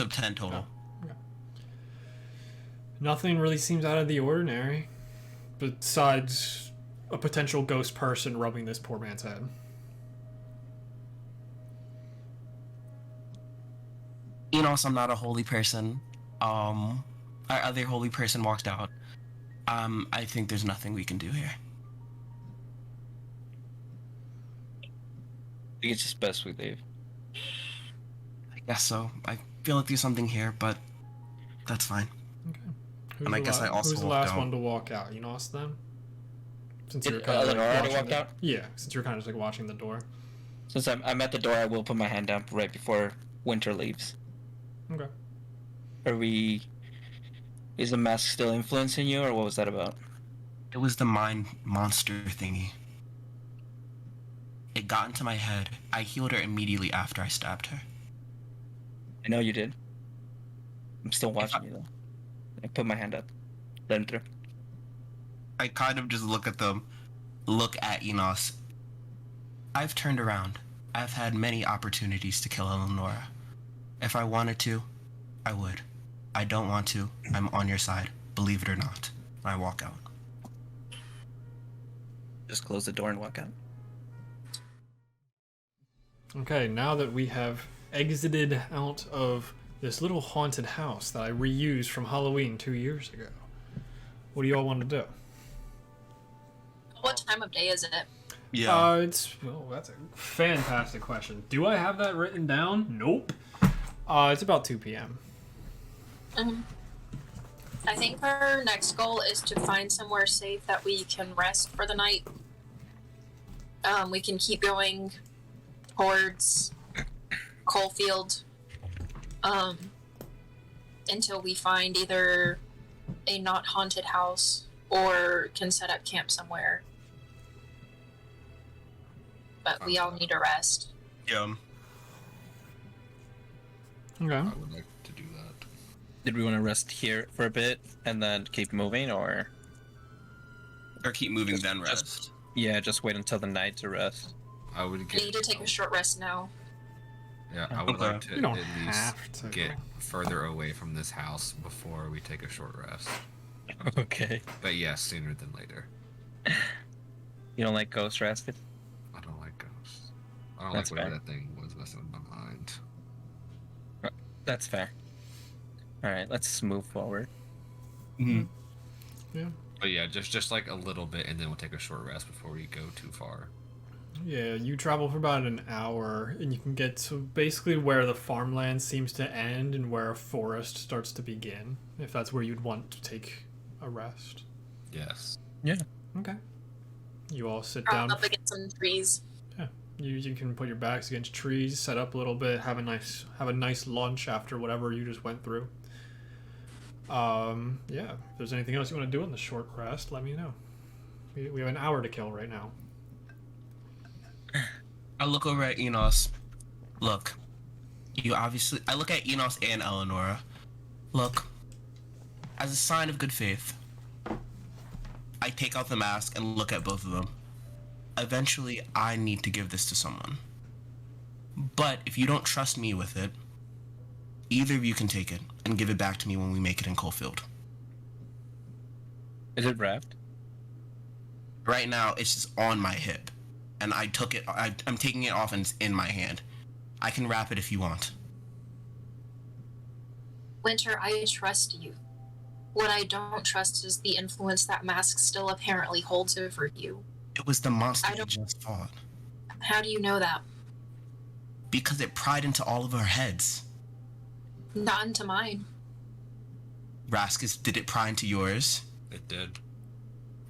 10 total. Oh, okay. Nothing really seems out of the ordinary, besides a potential ghost person rubbing this poor man's head. Enos, I'm not a holy person. Our other holy person walked out. I think there's nothing we can do here. I think it's just best we leave. I guess so. I feel like there's something here, but that's fine. Okay. Who's And I guess I also who's the walked last out. one to walk out? Enos then? Since you're Did kind of like Eleanor watching walk the... out? Yeah, since you're kind of just like watching the door. Since I'm at the door, I will put my hand down right before Winter leaves. Okay. Are we... Is the mask still influencing you, or what was that about? It was the mind monster thingy. It got into my head. I healed her immediately after I stabbed her. I know you did. I'm still watching you, though. I put my hand up. Let him through. I kind of just look at Enos. I've turned around. I've had many opportunities to kill Eleonora. If I wanted to, I would. I don't want to. I'm on your side, believe it or not. I walk out. Just close the door and walk out. Okay, now that we have exited out of this little haunted house that I reused from Halloween 2 years ago, what do you all want to do? What time of day is it? Yeah. That's a fantastic question. Do I have that written down? Nope. It's about 2 p.m. I think our next goal is to find somewhere safe that we can rest for the night. We can keep going towards Cullfield until we find either a not haunted house or can set up camp somewhere. But we all need a rest. Yeah. Okay. I would like to do that. Did we want to rest here for a bit and then keep moving, or... Or keep moving then rest. Yeah, just wait until the night to rest. I would We get. need to take a short rest now. Yeah, I would Okay. like to You don't at have least to. get further away from this house before we take a short rest. Okay. But yes, sooner than later. You don't like ghost rested? I don't like ghosts. I don't That's like whatever fair. that thing was messing with my mind. That's fair. Alright, let's move forward. Mm-hmm. Yeah. But yeah, just like a little bit, and then we'll take a short rest before we go too far. Yeah, you travel for about an hour, and you can get to basically where the farmland seems to end and where a forest starts to begin, if that's where you'd want to take a rest. Yes. Yeah. Okay. You all sit Prop down. up against some trees. Yeah. You can put your backs against trees, set up a little bit, have a nice lunch after whatever you just went through. Yeah. If there's anything else you want to do in the short rest, let me know. We have an hour to kill right now. I look over at Enos. Look, I look at Enos and Eleonora. Look, as a sign of good faith, I take out the mask and look at both of them. Eventually, I need to give this to someone. But if you don't trust me with it, either of you can take it and give it back to me when we make it in Cullfield. Is it wrapped? Right now, it's just on my hip. And I took it, I'm taking it off and it's in my hand. I can wrap it if you want. Winter, I trust you. What I don't trust is the influence that mask still apparently holds over you. It was the monster I we don't- just fought. How do you know that? Because it pried into all of our heads. Not into mine. Raskus, did it pry into yours? It did.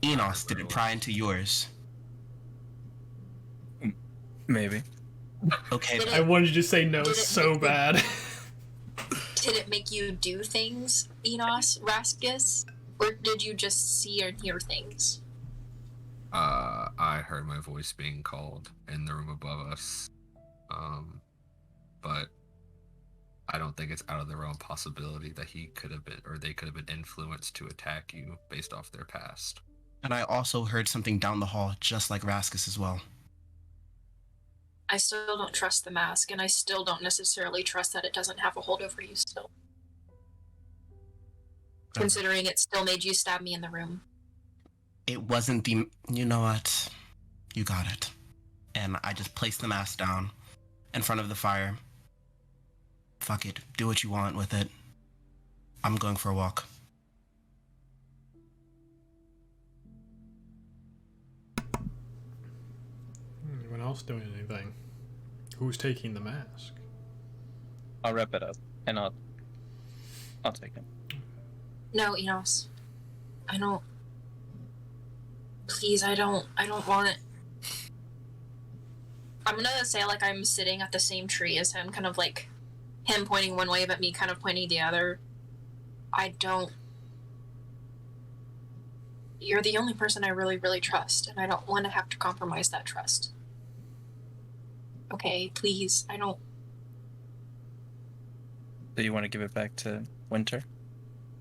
Enos, did it pry into yours? Maybe. Okay. Did I wanted you to say no Did it so make you- bad. Did it make you do things, Enos, Raskus? Or did you just see and hear things? I heard my voice being called in the room above us. But I don't think it's out of the realm possibility that he could have been, or they could have been influenced to attack you based off their past. And I also heard something down the hall, just like Raskus as well. I still don't trust the mask, and I still don't necessarily trust that it doesn't have a hold over you still. Considering it still made you stab me in the room. It wasn't the. You know what? You got it. And I just placed the mask down in front of the fire. Fuck it. Do what you want with it. I'm going for a walk. Anyone else doing anything? Who's taking the mask? I'll wrap it up, and I'll take it. No, Enos. I don't. Please, I don't want it. I'm gonna say, like, I'm sitting at the same tree as him, kind of like him pointing one way, but me kind of pointing the other. I don't. You're the only person I really, really trust, and I don't want to have to compromise that trust. Okay, please, I don't. Do you want to give it back to Winter?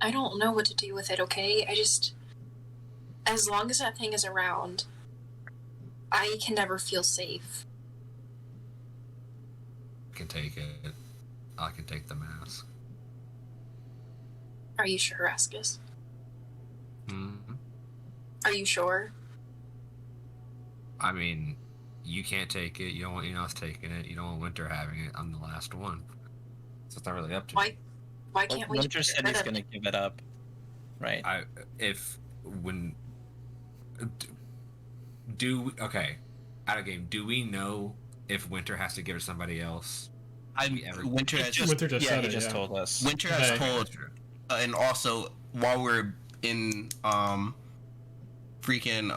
I don't know what to do with it, okay? I just. As long as that thing is around, I can never feel safe. I can take it. I can take the mask. Are you sure, Raskus? Mm-hmm. Are you sure? I mean, you can't take it. You don't want Enos taking it. You don't want Winter having it. I'm the last one. So it's not really up to me. Why can't we Winter just said get he's rid of going to give it up, right? Okay, out of game, do we know if Winter has to give it to somebody else? Winter has Winter just said he it, just yeah. told us. Winter has Okay. told, and also while we're in freaking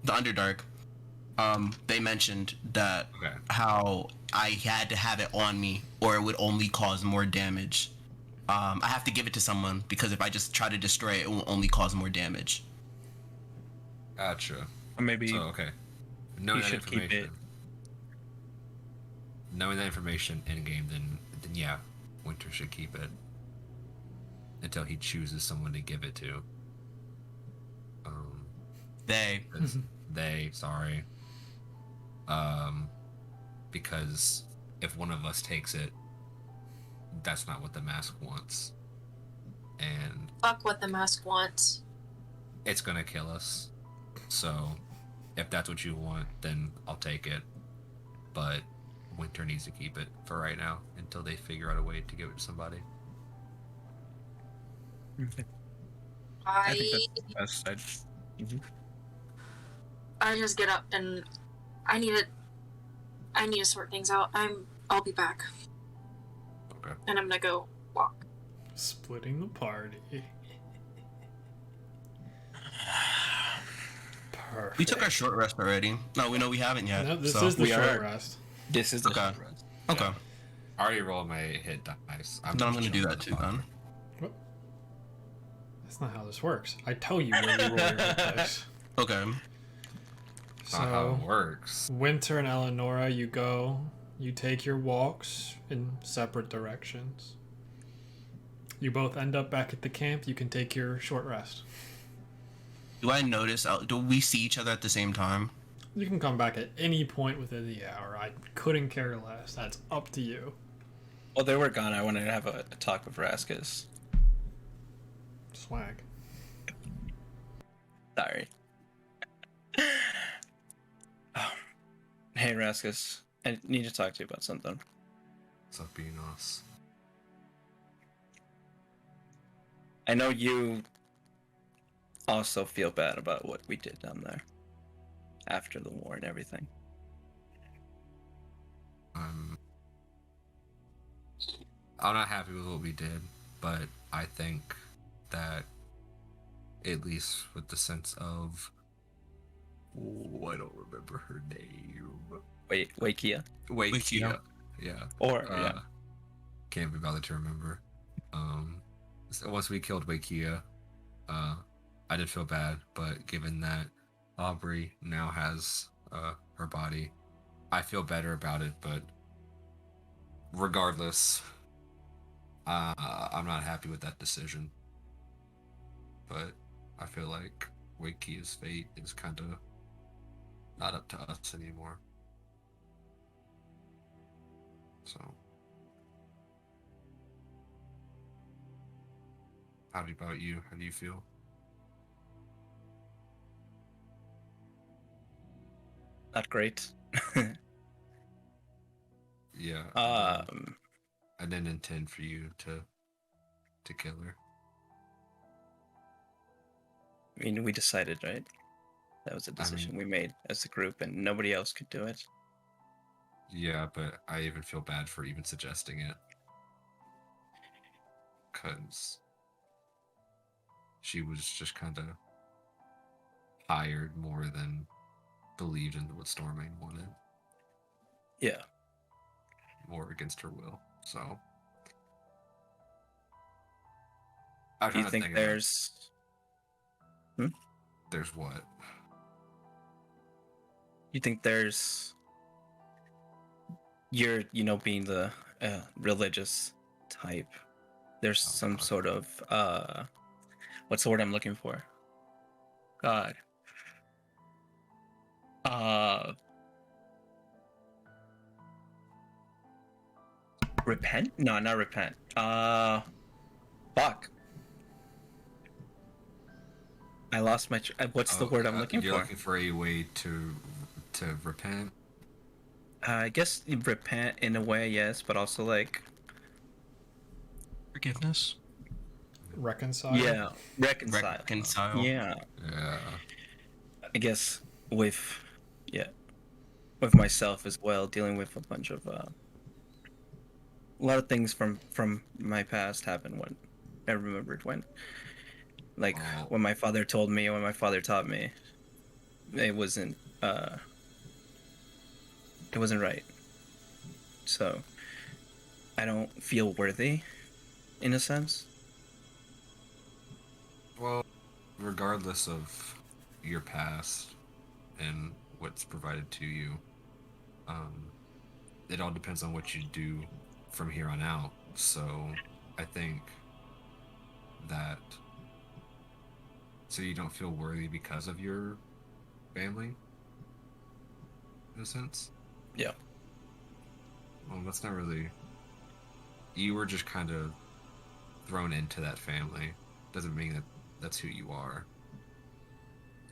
the Underdark, they mentioned that Okay. how I had to have it on me or it would only cause more damage. I have to give it to someone because if I just try to destroy it, it will only cause more damage. Gotcha. Or maybe So, okay. Knowing you that should keep information. it. Knowing that information in game, then yeah, Winter should keep it until he chooses someone to give it to. They. 'Cause sorry. Because if one of us takes it, that's not what the mask wants, and fuck what the mask wants. it's gonna kill us. So, if that's what you want, then I'll take it. But Winter needs to keep it for right now until they figure out a way to give it to somebody. I think that's the best side. I just get up and I need to sort things out. I'll be back. Okay. And I'm gonna go walk. Splitting the party. Perfect. We took our short rest already. No, we haven't yet. No, this so. is the we short are- rest. This is the Okay. short rest. Okay. I already rolled my hit dice. Then I'm just gonna do chilling that too in the then. That's not how this works. I tell you when you roll your hit dice. Okay. That's not how it So, works. Winter and Eleonora, you take your walks in separate directions. You both end up back at the camp. You can take your short rest. Do I notice? Do we see each other at the same time? You can come back at any point within the hour. I couldn't care less. That's up to you. Well, they were gone. I wanted to have a talk with Raskus. Swag. Sorry. Oh. Hey, Raskus. I need to talk to you about something. What's up, Enos? I know you also feel bad about what we did down there after the war and everything. I'm not happy with what we did, but I think that at least with the sense of, I don't remember her name. Wakia. Wakia. Yeah. Or yeah. Can't be bothered to remember. So once we killed Wakia, I did feel bad, but given that Aubrey now has her body, I feel better about it. But regardless, I'm not happy with that decision. But I feel like Wakia's fate is kind of not up to us anymore. So, how about you? How do you feel? Not great. Yeah. I didn't intend for you to kill her. I mean, we decided, right? That was a decision we made as a group, and nobody else could do it. Yeah, but I even feel bad for even suggesting it. Because she was just kind of hired more than believed in what Stormmane wanted. Yeah. More against her will. So. Do you think there's... There's what? You think there's... You're, being the religious type. There's some sort of, what's the word I'm looking for? God. Repent? No, not repent. Fuck. I lost my... what's the word I'm looking for? You're looking for a way to repent? I guess repent in a way, yes, but also like... Forgiveness? Reconcile? Yeah, reconcile. Reconcile. Yeah. Yeah. I guess with myself as well, dealing with a bunch of... a lot of things from my past happened when I remembered when... Like, when my father told me, when my father taught me, it wasn't right. So, I don't feel worthy, in a sense. Well, regardless of your past and what's provided to you, it all depends on what you do from here on out. So, I think that... So you don't feel worthy because of your family? In a sense? Yeah. Well, that's not really... You were just kind of thrown into that family. Doesn't mean that that's who you are.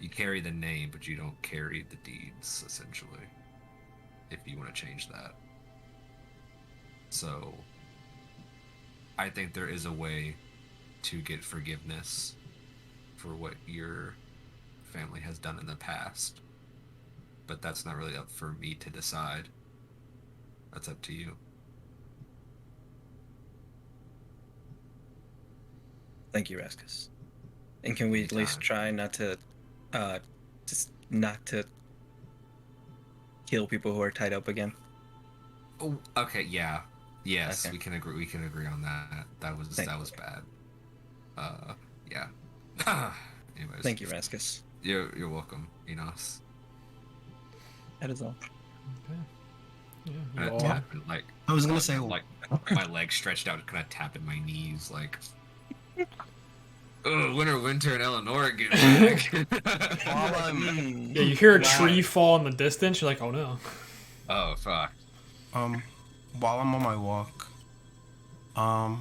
You carry the name, but you don't carry the deeds, essentially. If you want to change that. So... I think there is a way to get forgiveness for what your family has done in the past. But that's not really up for me to decide. That's up to you. Thank you, Raskus. And can we at least try not to kill people who are tied up again? Oh, okay, yeah. Yes, Okay. we can agree on that. That was bad. Yeah. Anyways. Thank you, Raskus. You're welcome, Enos. That is all. Okay. Yeah, Kind you of all... tapping, like I was gonna say, like my legs stretched out, kind of tapping my knees, like. Oh, winter in Eleanor get back. Yeah, you hear a tree fall in the distance. You're like, oh no. Oh fuck. While I'm on my walk, I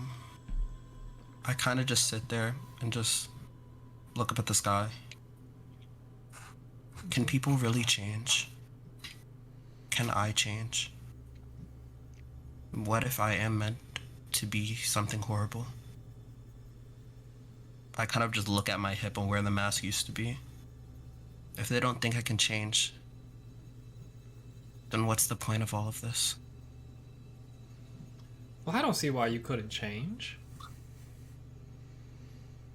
kind of just sit there and just look up at the sky. Can people really change? Can I change? What if I am meant to be something horrible? I kind of just look at my hip and where the mask used to be. If they don't think I can change, then what's the point of all of this? Well, I don't see why you couldn't change.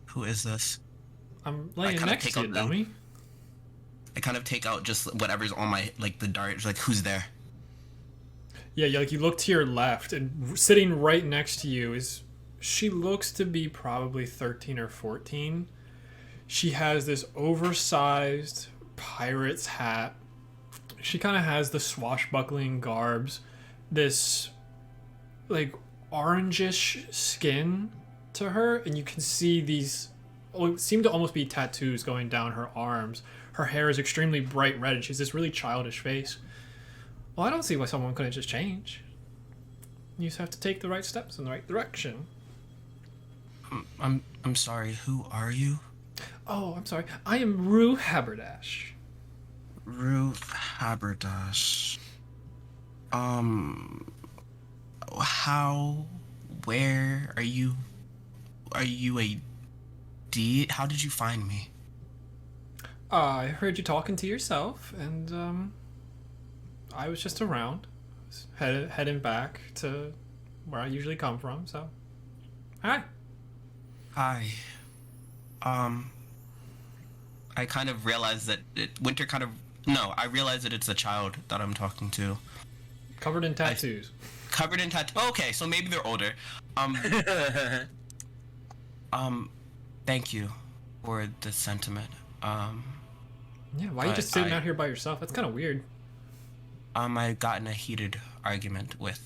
Who is this? I'm laying kinda next take to you, out the- dummy. I kind of take out just whatever's on my, like, the dart, like, who's there? Yeah, you look to your left, and sitting right next to you is she looks to be probably 13 or 14. She has this oversized pirate's hat. She kind of has the swashbuckling garbs, this like orangish skin to her, and you can see these seem to almost be tattoos going down her arms. Her hair is extremely bright red, and she has this really childish face. Well, I don't see why someone couldn't just change. You just have to take the right steps in the right direction. I'm sorry. Who are you? Oh, I'm sorry. I am Rue Haberdash. Rue Haberdash. How? Where are you? Are you a deed? How did you find me? I heard you talking to yourself, and I was just around, heading back to where I usually come from. So, hi. Hi. I kind of realized that Winter kind of... No, I realize that it's a child that I'm talking to. Covered in tattoos. Covered in tattoos. Okay, so maybe they're older. Thank you for the sentiment. Yeah, why are you just sitting out here by yourself? That's kind of weird. I got in a heated argument with,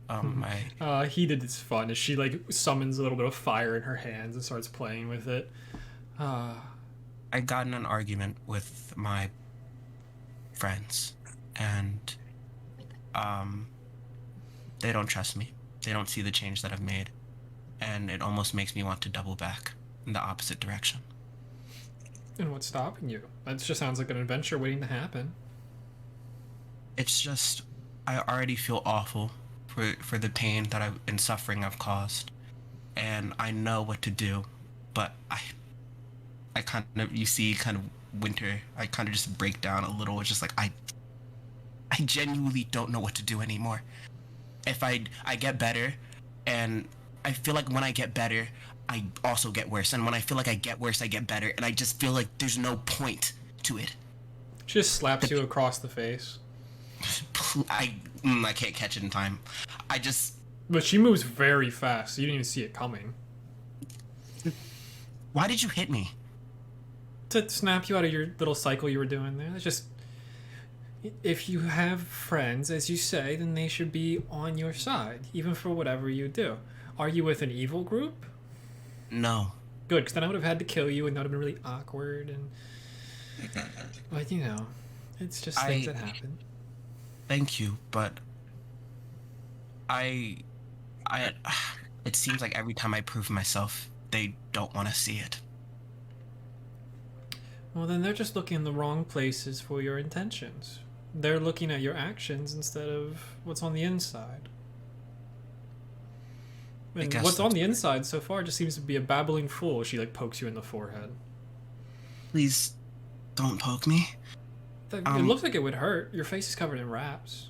my... Heated is fun as she, like, summons a little bit of fire in her hands and starts playing with it. I got in an argument with my friends, and, they don't trust me. They don't see the change that I've made, and it almost makes me want to double back in the opposite direction. And what's stopping you? That just sounds like an adventure waiting to happen. It's just, I already feel awful for the pain that and suffering I've caused, and I know what to do, but I kind of, you see, kind of Winter, I kind of just break down a little. It's just like, I genuinely don't know what to do anymore. If I get better, and I feel like when I get better, I also get worse, and when I feel like I get worse, I get better, and I just feel like there's no point to it. She just slaps you across the face. I can't catch it in time. But she moves very fast, so you didn't even see it coming. Why did you hit me? To snap you out of your little cycle you were doing there. It's just, if you have friends, as you say, then they should be on your side, even for whatever you do. Are you with an evil group? No. Good, because then I would have had to kill you, and that would have been really awkward. And but you know, it's just things that happen. Thank you, but it seems like every time I prove myself, they don't want to see it. Well, then they're just looking in the wrong places for your intentions. They're looking at your actions instead of what's on the inside. And what's on the inside so far just seems to be a babbling fool. She, like, pokes you in the forehead. Please, don't poke me. It looks like it would hurt. Your face is covered in wraps.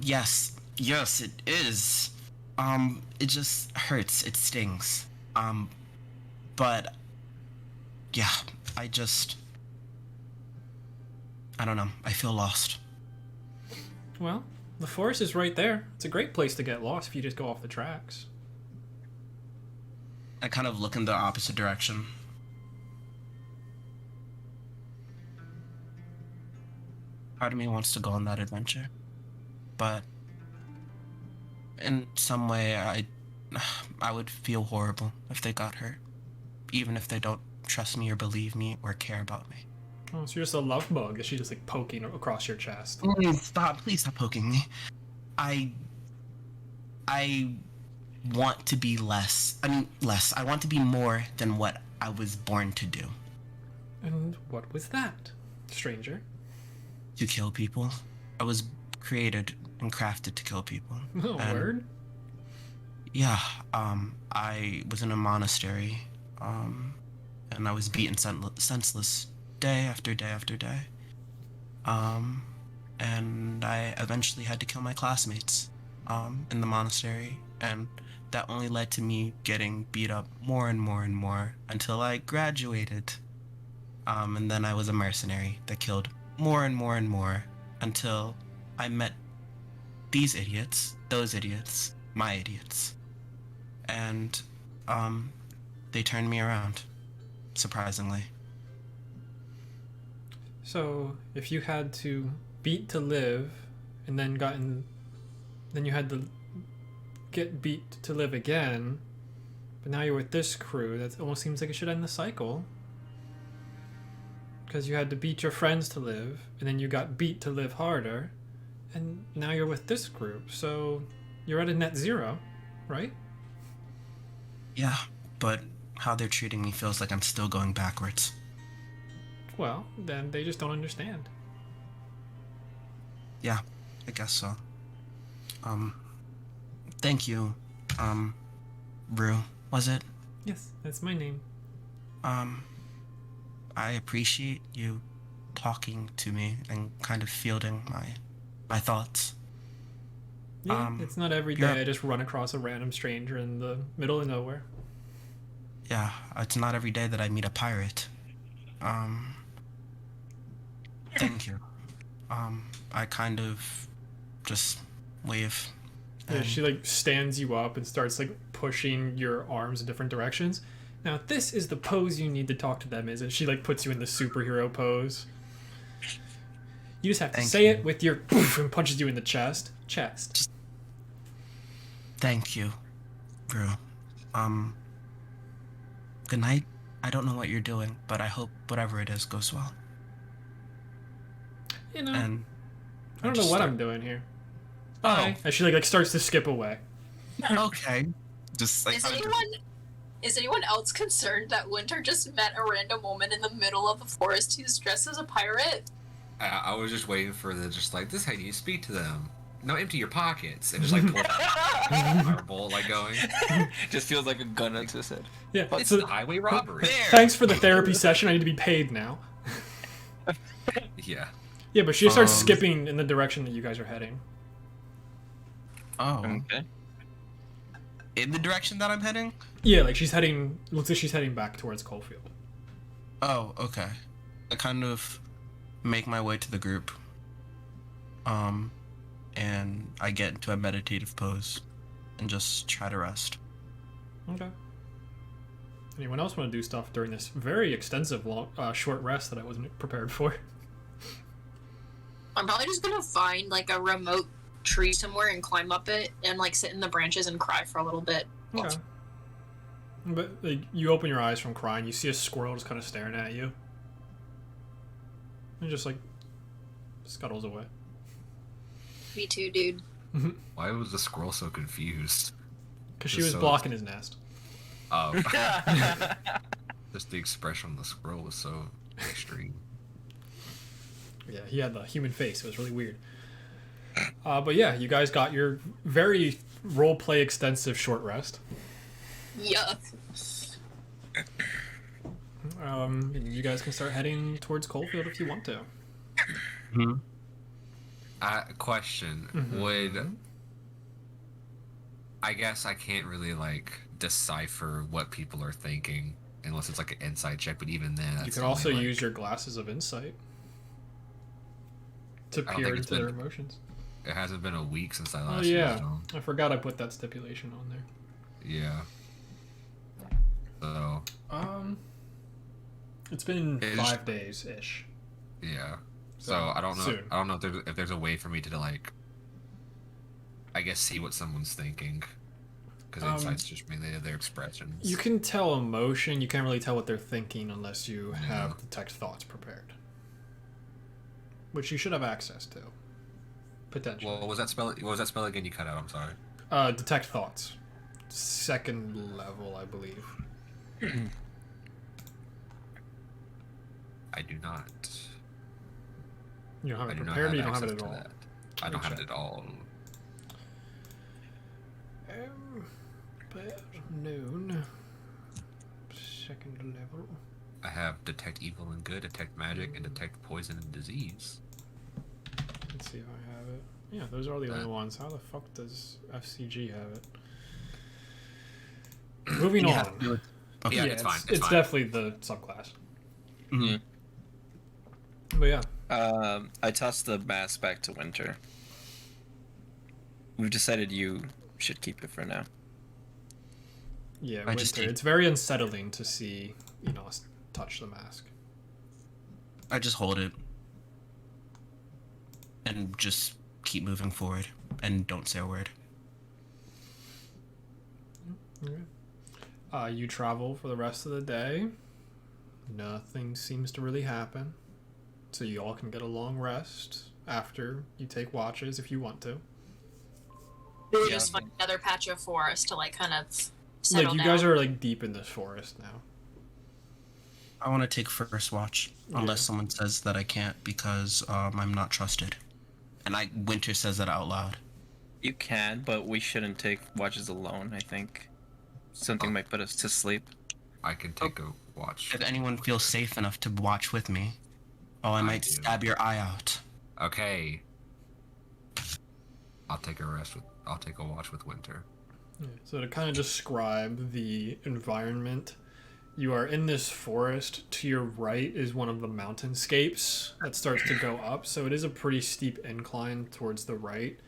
Yes, it is. It just hurts. It stings. But yeah, I don't know. I feel lost. Well, the forest is right there. It's a great place to get lost if you just go off the tracks. I kind of look in the opposite direction. Part of me wants to go on that adventure, but in some way I would feel horrible if they got hurt, even if they don't trust me or believe me or care about me. Oh, so you're just a love bug that she's just, like, poking across your chest. Please stop poking me. I want to be less. I want to be more than what I was born to do. And what was that, stranger? To kill people. I was created and crafted to kill people. Oh, word? Yeah, I was in a monastery, and I was beaten senseless day after day after day. And I eventually had to kill my classmates, in the monastery, and that only led to me getting beat up more and more and more until I graduated. And then I was a mercenary that killed more and more and more until I met these idiots, those idiots, my idiots. And, they turned me around, surprisingly. So, if you had to beat to live, and then then you had to get beat to live again, but now you're with this crew, that almost seems like it should end the cycle. Because you had to beat your friends to live, and then you got beat to live harder, and now you're with this group, so you're at a net zero, right? Yeah, but how they're treating me feels like I'm still going backwards. Well, then they just don't understand. Yeah, I guess so. Thank you, Rue, was it? Yes, that's my name. I appreciate you talking to me and kind of fielding my thoughts. Yeah, it's not every day I just run across a random stranger in the middle of nowhere. Yeah, it's not every day that I meet a pirate. Thank you. I kind of just wave. Yeah, she like stands you up and starts like pushing your arms in different directions. Now this is the pose you need to talk to them is, and she like puts you in the superhero pose. You just have to say it with your poof and punches you in the chest. Thank you, Rue. Good night. I don't know what you're doing, but I hope whatever it is goes well. You know, And I don't know what I'm doing here. Bye. And she like starts to skip away. Okay. Just like Is anyone else concerned that Winter just met a random woman in the middle of the forest who's dressed as a pirate? I was just waiting for the just like this. How do you speak to them? No, empty your pockets and just like pull out fireball like going. Just feels like a gun to his head. Yeah, It's the highway robbery. Thanks for the therapy session. I need to be paid now. Yeah. Yeah, but she starts skipping in the direction that you guys are heading. Oh. Okay. In the direction that I'm heading? Yeah, like she's heading. Looks like she's heading back towards Cullfield. Oh, okay. I kind of make my way to the group. And I get into a meditative pose and just try to rest. Okay. Anyone else want to do stuff during this very extensive short rest that I wasn't prepared for? I'm probably just gonna find like a remote tree somewhere and climb up it and like sit in the branches and cry for a little bit. Okay. But like, you open your eyes from crying, you see a squirrel just kind of staring at you. And just like scuttles away. Me too, dude. Why was the squirrel so confused? Because she was blocking his nest. Oh. Just the expression on the squirrel was so extreme. Yeah, he had the human face. It was really weird. But yeah, you guys got your very roleplay extensive short rest. Yuck. You guys can start heading towards Cullfield if you want to. Mm-hmm. Question. Would... I guess I can't really, like, decipher what people are thinking unless it's, like, an insight check, but even then... You can also use your glasses of insight to peer into their emotions. It hasn't been a week since I last used them. I forgot I put that stipulation on there. Yeah. So... It's been 5 days-ish. Yeah. So I don't know. Soon. I don't know if there's a way for me to like, I guess, see what someone's thinking, because insight's just mainly their expressions. You can tell emotion. You can't really tell what they're thinking unless you have detect thoughts prepared, which you should have access to, potentially. Well, what was that spell again? You cut out. I'm sorry. Detect thoughts, 2nd level, I believe. I do not. You don't have I it do not prepared, or you have don't have it access at all? to that. I don't have it at all. But noon. 2nd level. I have detect evil and good, detect magic, and detect poison and disease. Let's see if I have it. Yeah, those are all the only ones. How the fuck does FCG have it? Moving on. Okay. Yeah, it's fine. It's fine. definitely the subclass. Mm-hmm. But yeah. I tossed the mask back to Winter. we've decided you should keep it for now. Yeah, I just Winter. did- It's very unsettling to see, us touch the mask. I just hold it. And just keep moving forward. And don't say a word. Okay. You travel for the rest of the day. Nothing seems to really happen. So you all can get a long rest after you take watches if you want to. We just find another patch of forest to kind of settle You down. guys are deep in this forest now. I want to take first watch. Unless someone says that I can't because I'm not trusted. And Winter says that out loud. You can, but we shouldn't take watches alone, I think. Something might put us to sleep. I can take a watch. If anyone feels safe enough to watch with me, I might do. stab your eye out. Okay. I'll take a watch with Winter. Yeah, so to kind of describe the environment, you are in this forest. To your right is one of the mountainscapes that starts to go up. So it is a pretty steep incline towards the right.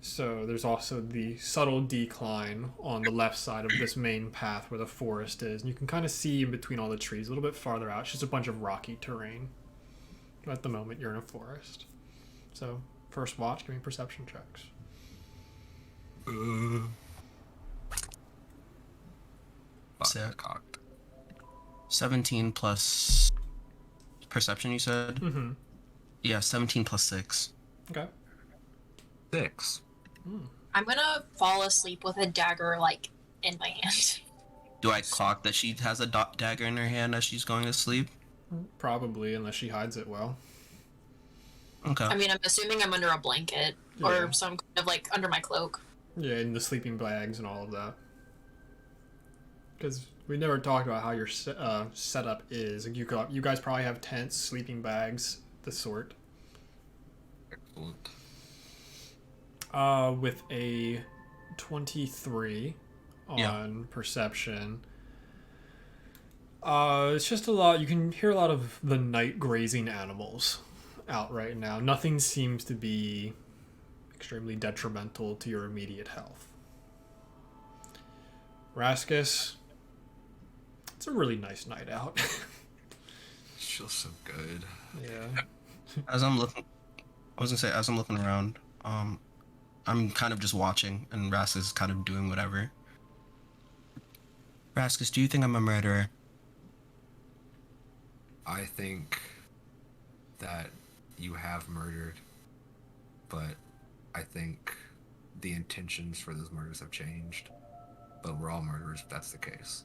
So there's also the subtle decline on the left side of this main path where the forest is. And you can kind of see in between all the trees a little bit farther out. It's just a bunch of rocky terrain. At the moment, you're in a forest. So, first watch, give me perception checks. Sick. Cocked. 17 plus perception, you said? Mm-hmm. Yeah, 17 plus 6. Okay. 6. I'm gonna fall asleep with a dagger, in my hand. Do I clock that she has a dagger in her hand as she's going to sleep? Probably, unless she hides it well. Okay. I mean, I'm assuming I'm under a blanket Yeah. or some kind of under my cloak. Yeah, and the sleeping bags and all of that. Because we never talked about how your setup is. You guys probably have tents, sleeping bags, the sort. Excellent. With a 23 on perception. It's just a lot. You can hear a lot of the night grazing animals out right now. Nothing seems to be extremely detrimental to your immediate health. Raskus, it's a really nice night out. Feels so good. Yeah. As I'm looking around, I'm kind of just watching, and Raskus is kind of doing whatever. Raskus, do you think I'm a murderer? I think that you have murdered, but I think the intentions for those murders have changed. But we're all murderers if that's the case.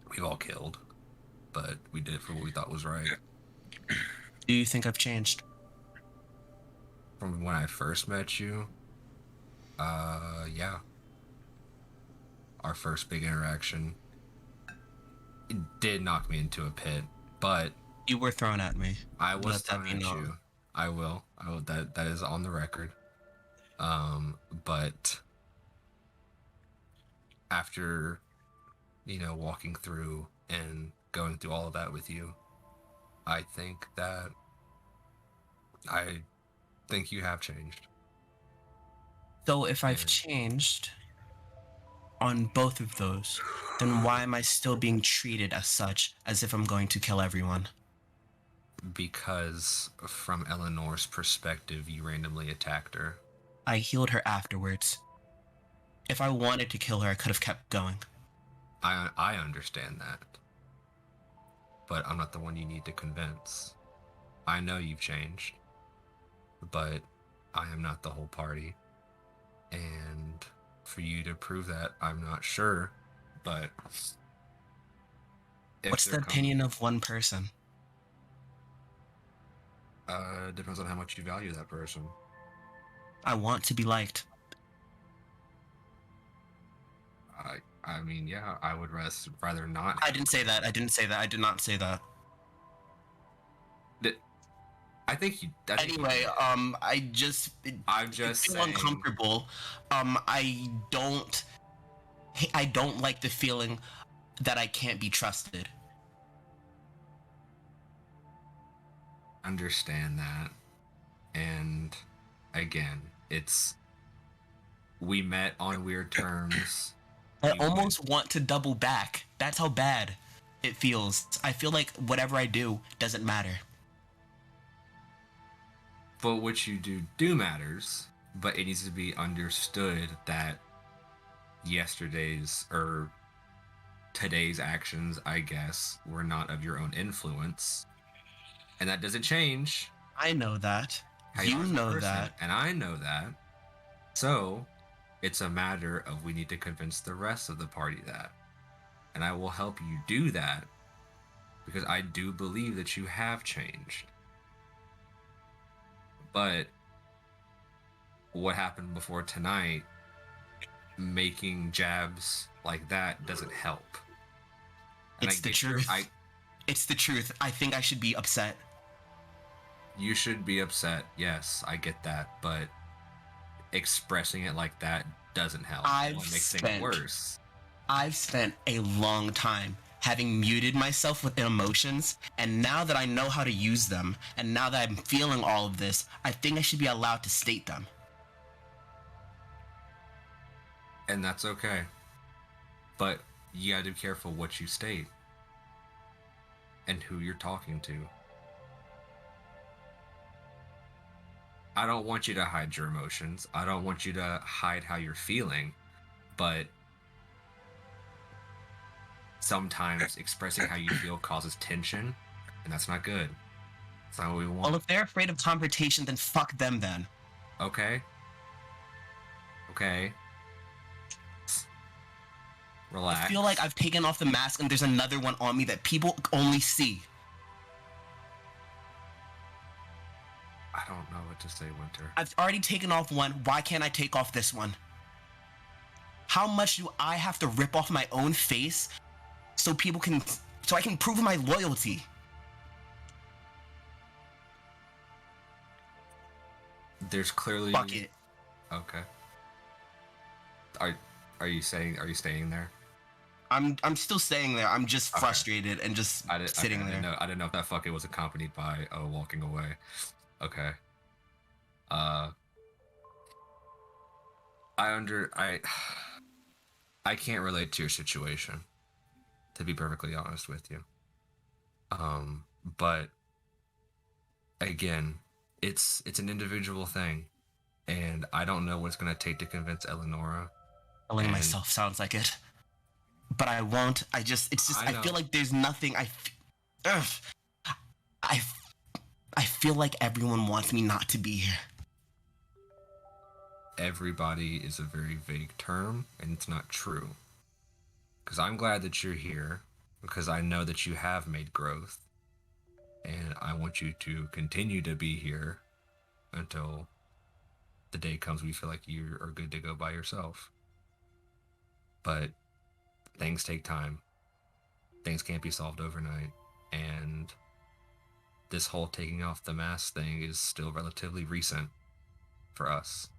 We've all killed, but we did it for what we thought was right. Do you think I've changed? From when I first met you, yeah. Our first big interaction, it did knock me into a pit, but You were thrown at me. I was Let that thrown be at known. you. I will. That is on the record. But after, walking through and going through all of that with you, I think you have changed. So if I've Yeah. changed on both of those, then why am I still being treated as such, as if I'm going to kill everyone? Because from Eleanor's perspective, you randomly attacked her. I healed her afterwards. If I wanted to kill her, I could have kept going. I understand that. But I'm not the one you need to convince. I know you've changed. But I am not the whole party. And for you to prove that, I'm not sure. But if What's the there opinion of one person? depends on how much you value that person. I want to be liked. I mean, yeah, I would rather not. I didn't say that. I didn't say that. I did not say that. I think you. I think you- Anyway, I'm just saying. uncomfortable. I don't like the feeling that I can't be trusted. Understand that, and again, It's we met on weird terms. I You almost want to double back. That's how bad it feels. I feel like whatever I do doesn't matter. But what you do matters, but it needs to be understood that yesterday's or today's actions, I guess, were not of your own influence. And that doesn't change. I know that. How You are as a know person, that. And I know that. So, it's a matter of we need to convince the rest of the party that. And I will help you do that because I do believe that you have changed. But what happened before tonight, making jabs like that doesn't help. And It's the truth. It's the truth. I think I should be upset. You should be upset. Yes, I get that. But expressing it like that doesn't help. It makes things worse. I've spent a long time having muted myself with emotions, and now that I know how to use them, and now that I'm feeling all of this, I think I should be allowed to state them. And that's okay. But you gotta be careful what you state. And who you're talking to. I don't want you to hide your emotions. I don't want you to hide how you're feeling. But sometimes expressing how you feel causes tension, and that's not good. That's not what we want. Well, if they're afraid of confrontation, then fuck them then. Okay. Relax. I feel like I've taken off the mask and there's another one on me that people only see. I don't know what to say, Winter. I've already taken off one. Why can't I take off this one? How much do I have to rip off my own face so I can prove my loyalty? There's clearly. Fuck it. Okay. Are you staying there? I'm still staying there. I'm just frustrated and just sitting there. I didn't know if that fuck it was accompanied by walking away. Okay. I can't relate to your situation, to be perfectly honest with you. But again, it's an individual thing, and I don't know what it's gonna take to convince Eleonora. Killing myself sounds like it, but I won't. I feel like there's nothing. I feel like everyone wants me not to be here. Everybody is a very vague term, and it's not true. Because I'm glad that you're here, because I know that you have made growth, and I want you to continue to be here until the day comes we feel like you are good to go by yourself. But things take time. Things can't be solved overnight, and this whole taking off the mask thing is still relatively recent for us.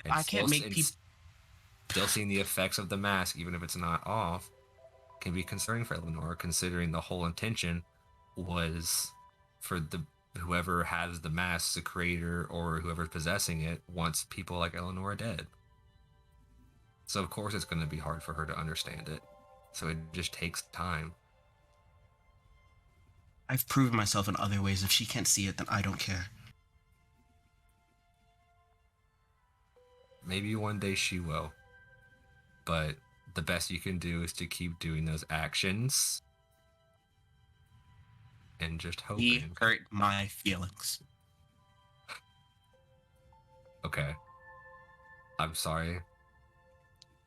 And I can't make people... Still seeing the effects of the mask, even if it's not off, can be concerning for Eleanor, considering the whole intention was for whoever has the mask, the creator or whoever's possessing it, wants people like Eleanor dead. So of course it's going to be hard for her to understand it. So it just takes time. I've proven myself in other ways. If she can't see it, then I don't care. Maybe one day she will. But the best you can do is to keep doing those actions. And just hoping. He hurt my feelings. Okay. I'm sorry.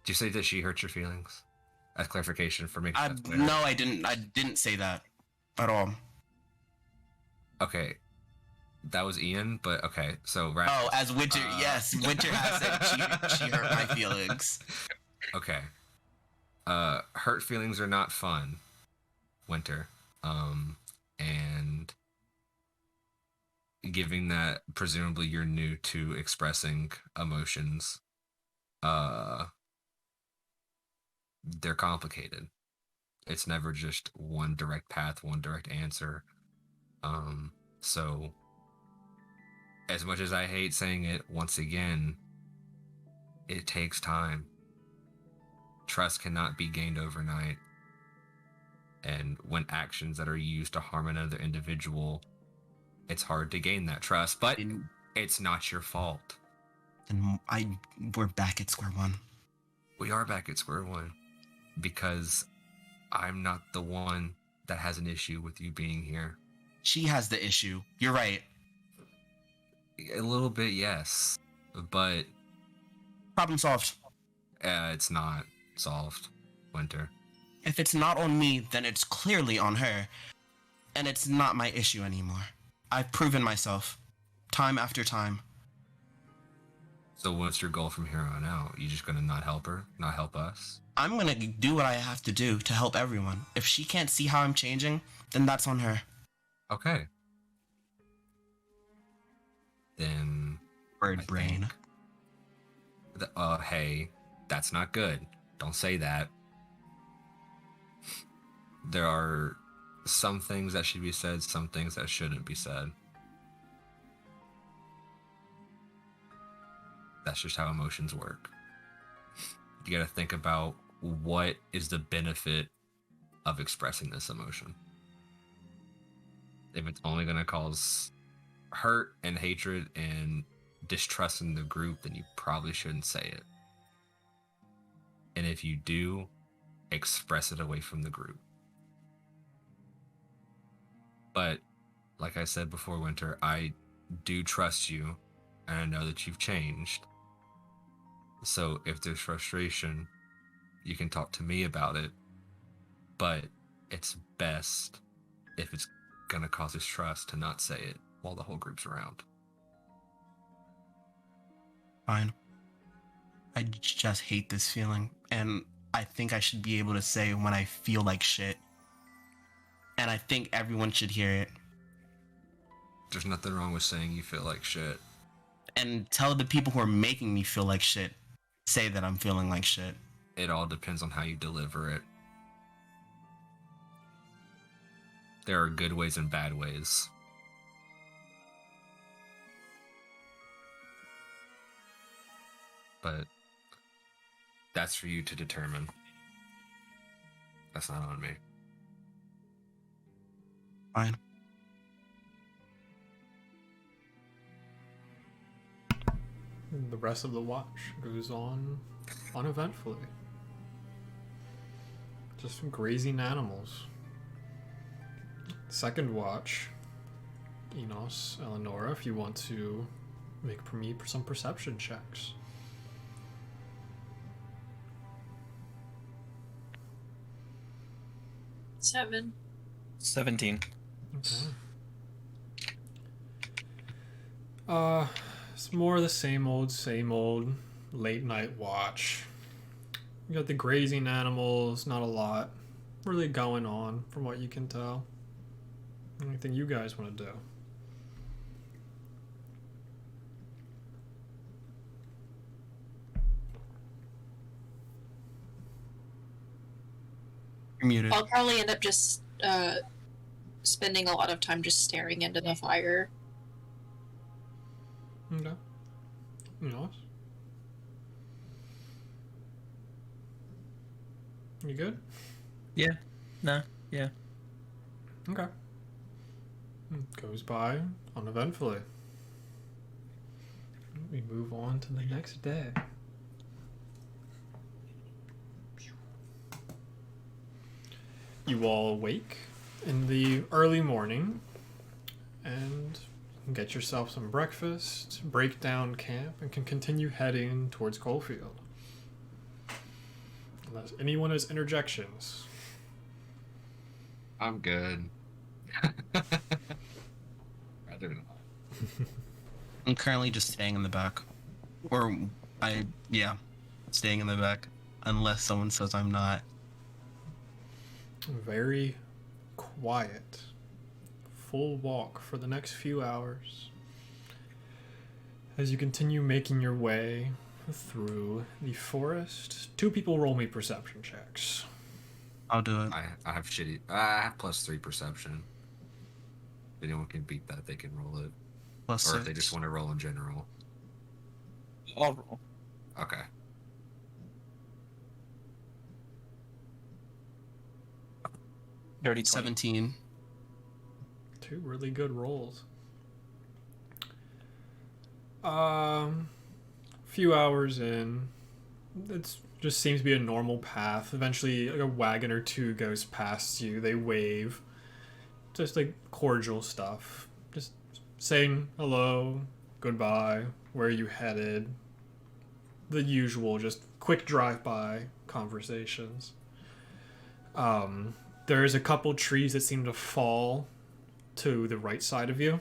Did you say that she hurt your feelings? As clarification for me. No, I didn't. I didn't say that at all. Okay. That was Ian, but okay. So as Winter, yes, Winter has said she hurt my feelings. Okay. Hurt feelings are not fun, Winter. And given that presumably you're new to expressing emotions, they're complicated. It's never just one direct path, one direct answer. So as much as I hate saying it once again, it takes time. Trust cannot be gained overnight. And when actions that are used to harm another individual, it's hard to gain that trust, but it's not your fault. And we're back at square one. We are back at square one because I'm not the one that has an issue with you being here. She has the issue. You're right. A little bit, yes, but Problem solved. it's not solved, Winter. If it's not on me, then it's clearly on her. And it's not my issue anymore. I've proven myself. Time after time. So what's your goal from here on out? You just gonna not help her? Not help us? I'm gonna do what I have to do to help everyone. If she can't see how I'm changing, then that's on her. Okay. Then... Bird I brain. think hey, that's not good. Don't say that. There are some things that should be said, some things that shouldn't be said. That's just how emotions work. You gotta think about what is the benefit of expressing this emotion. If it's only gonna cause hurt and hatred and distrust in the group, then you probably shouldn't say it. And if you do, express it away from the group. But, like I said before, Winter, I do trust you, and I know that you've changed. So if there's frustration, you can talk to me about it, but it's best if it's gonna cause distrust to not say it while the whole group's around. Fine. I just hate this feeling, and I think I should be able to say when I feel like shit. And I think everyone should hear it. There's nothing wrong with saying you feel like shit. And tell the people who are making me feel like shit, say that I'm feeling like shit. It all depends on how you deliver it. There are good ways and bad ways. But that's for you to determine. That's not on me. Fine. The rest of the watch goes on uneventfully. Just some grazing animals. Second watch, Enos, Eleonora, if you want to make for me some perception checks. Seven. 17. Okay. It's more of the same old late night watch. You got the grazing animals, not a lot really going on from what you can tell. Anything you guys want to do? You're muted. I'll probably end up just spending a lot of time just staring into the fire. Okay. Enos? You good? Yeah. Nah. Yeah. Okay. Goes by uneventfully. We move on to the next day. You all awake in the early morning and get yourself some breakfast, break down camp, and can continue heading towards Cullfield. Unless anyone has interjections. I'm good. Rather not. I'm currently just staying in the back. Staying in the back. Unless someone says I'm not. Very quiet. Full walk for the next few hours. As you continue making your way through the forest, 2 people roll me perception checks. I'll do it. I have shitty. I have +3 perception. If anyone can beat that, they can roll it. plus or if they 6. just want to roll in general. I'll roll. Okay. Dirty 20. 17. 2 really good rolls. Few hours in, it just seems to be a normal path. Eventually, like a wagon or two goes past you. They wave, just like cordial stuff, just saying hello, goodbye, where are you headed. The usual, just quick drive-by conversations. There's a couple trees that seem to fall to the right side of you,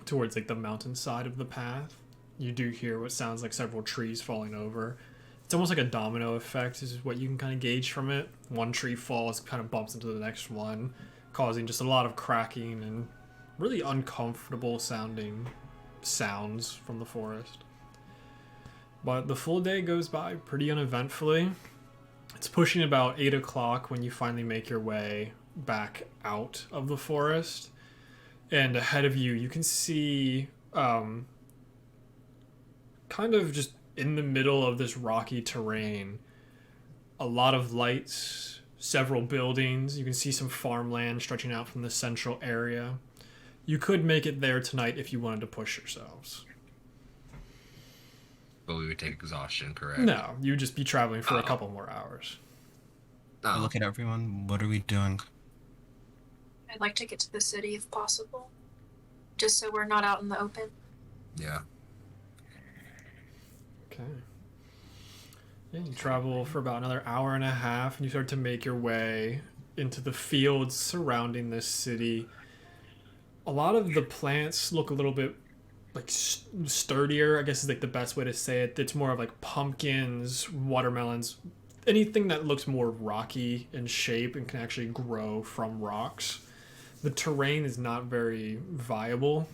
towards like the mountain side of the path. You do hear what sounds like several trees falling over. It's almost like a domino effect is what you can kind of gauge from it. One tree falls, kind of bumps into the next one, causing just a lot of cracking and really uncomfortable sounding sounds from the forest. But the full day goes by pretty uneventfully. It's pushing about 8 o'clock when you finally make your way back out of the forest. And ahead of you, you can see kind of just in the middle of this rocky terrain, a lot of lights, several buildings. You can see some farmland stretching out from the central area. You could make it there tonight if you wanted to push yourselves. But we would take exhaustion, correct? No, you'd just be traveling for a couple more hours. Oh, Look at everyone. What are we doing? I'd like to get to the city if possible, just so we're not out in the open. yeah. Okay. Yeah, you travel for about another hour and a half, and you start to make your way into the fields surrounding this city. A lot of the plants look a little bit like sturdier, I guess is like the best way to say it. It's more of like pumpkins, watermelons, anything that looks more rocky in shape and can actually grow from rocks. The terrain is not very viable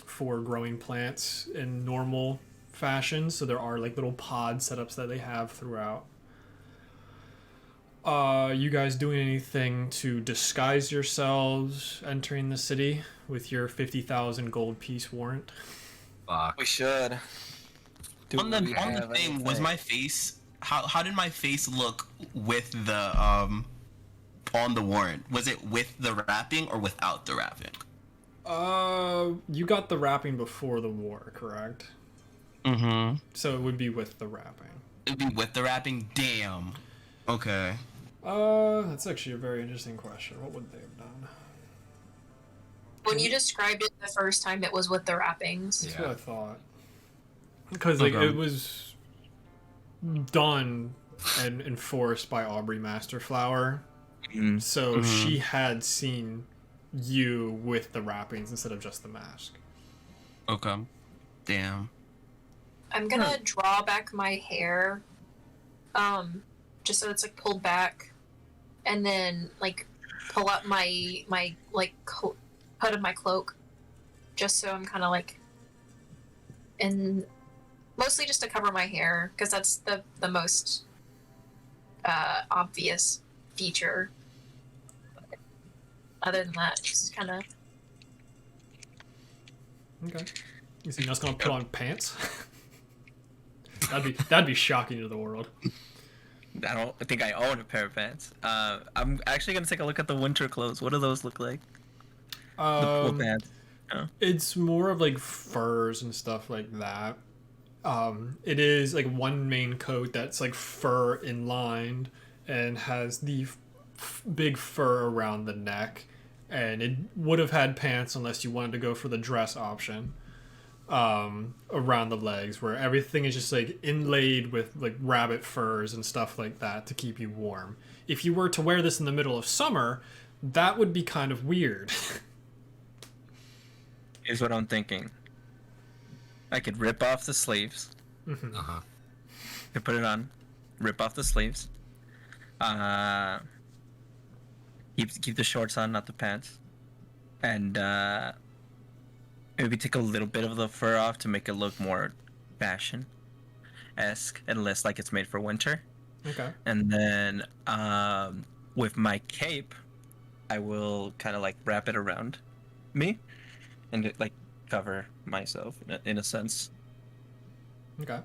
for growing plants in normal fashion, so there are like little pod setups that they have throughout. You guys doing anything to disguise yourselves entering the city with your 50,000 gold piece warrant? Fuck. We should. On the thing, was my face... How did my face look with the, on the warrant? Was it with the wrapping or without the wrapping? You got the wrapping before the war, correct? Mm-hmm. So it would be with the wrapping. It'd be with the wrapping? Damn. Okay. That's actually a very interesting question. What would they have done? When you described it the first time, it was with the wrappings. That's Yeah. what I thought. Because like Okay. it was done and enforced by Aubrey Masterflower, so she had seen you with the wrappings instead of just the mask. Okay. Damn. I'm gonna draw back my hair, just so it's like pulled back, and then like pull up my like hood of my cloak, just so I'm kind of like, and mostly just to cover my hair because that's the most obvious feature. But other than that, just kind of. Okay. You think that's gonna put on pants? that'd be shocking to the world. I think I own a pair of pants. I'm actually gonna take a look at the winter clothes. What do those look like? The wool pants. It's more of like furs and stuff like that. It is like one main coat that's like fur inlined and has the big fur around the neck, and it would have had pants unless you wanted to go for the dress option around the legs, where everything is just like inlaid with like rabbit furs and stuff like that to keep you warm. If you were to wear this in the middle of summer, that would be kind of weird. Here's what I'm thinking. I could rip off the sleeves. Uh-huh. Could put it on. Rip off the sleeves. Keep the shorts on, not the pants. And maybe take a little bit of the fur off to make it look more fashion-esque and less like it's made for winter. Okay. And then with my cape, I will kind of like wrap it around me and like cover myself in a sense. Okay.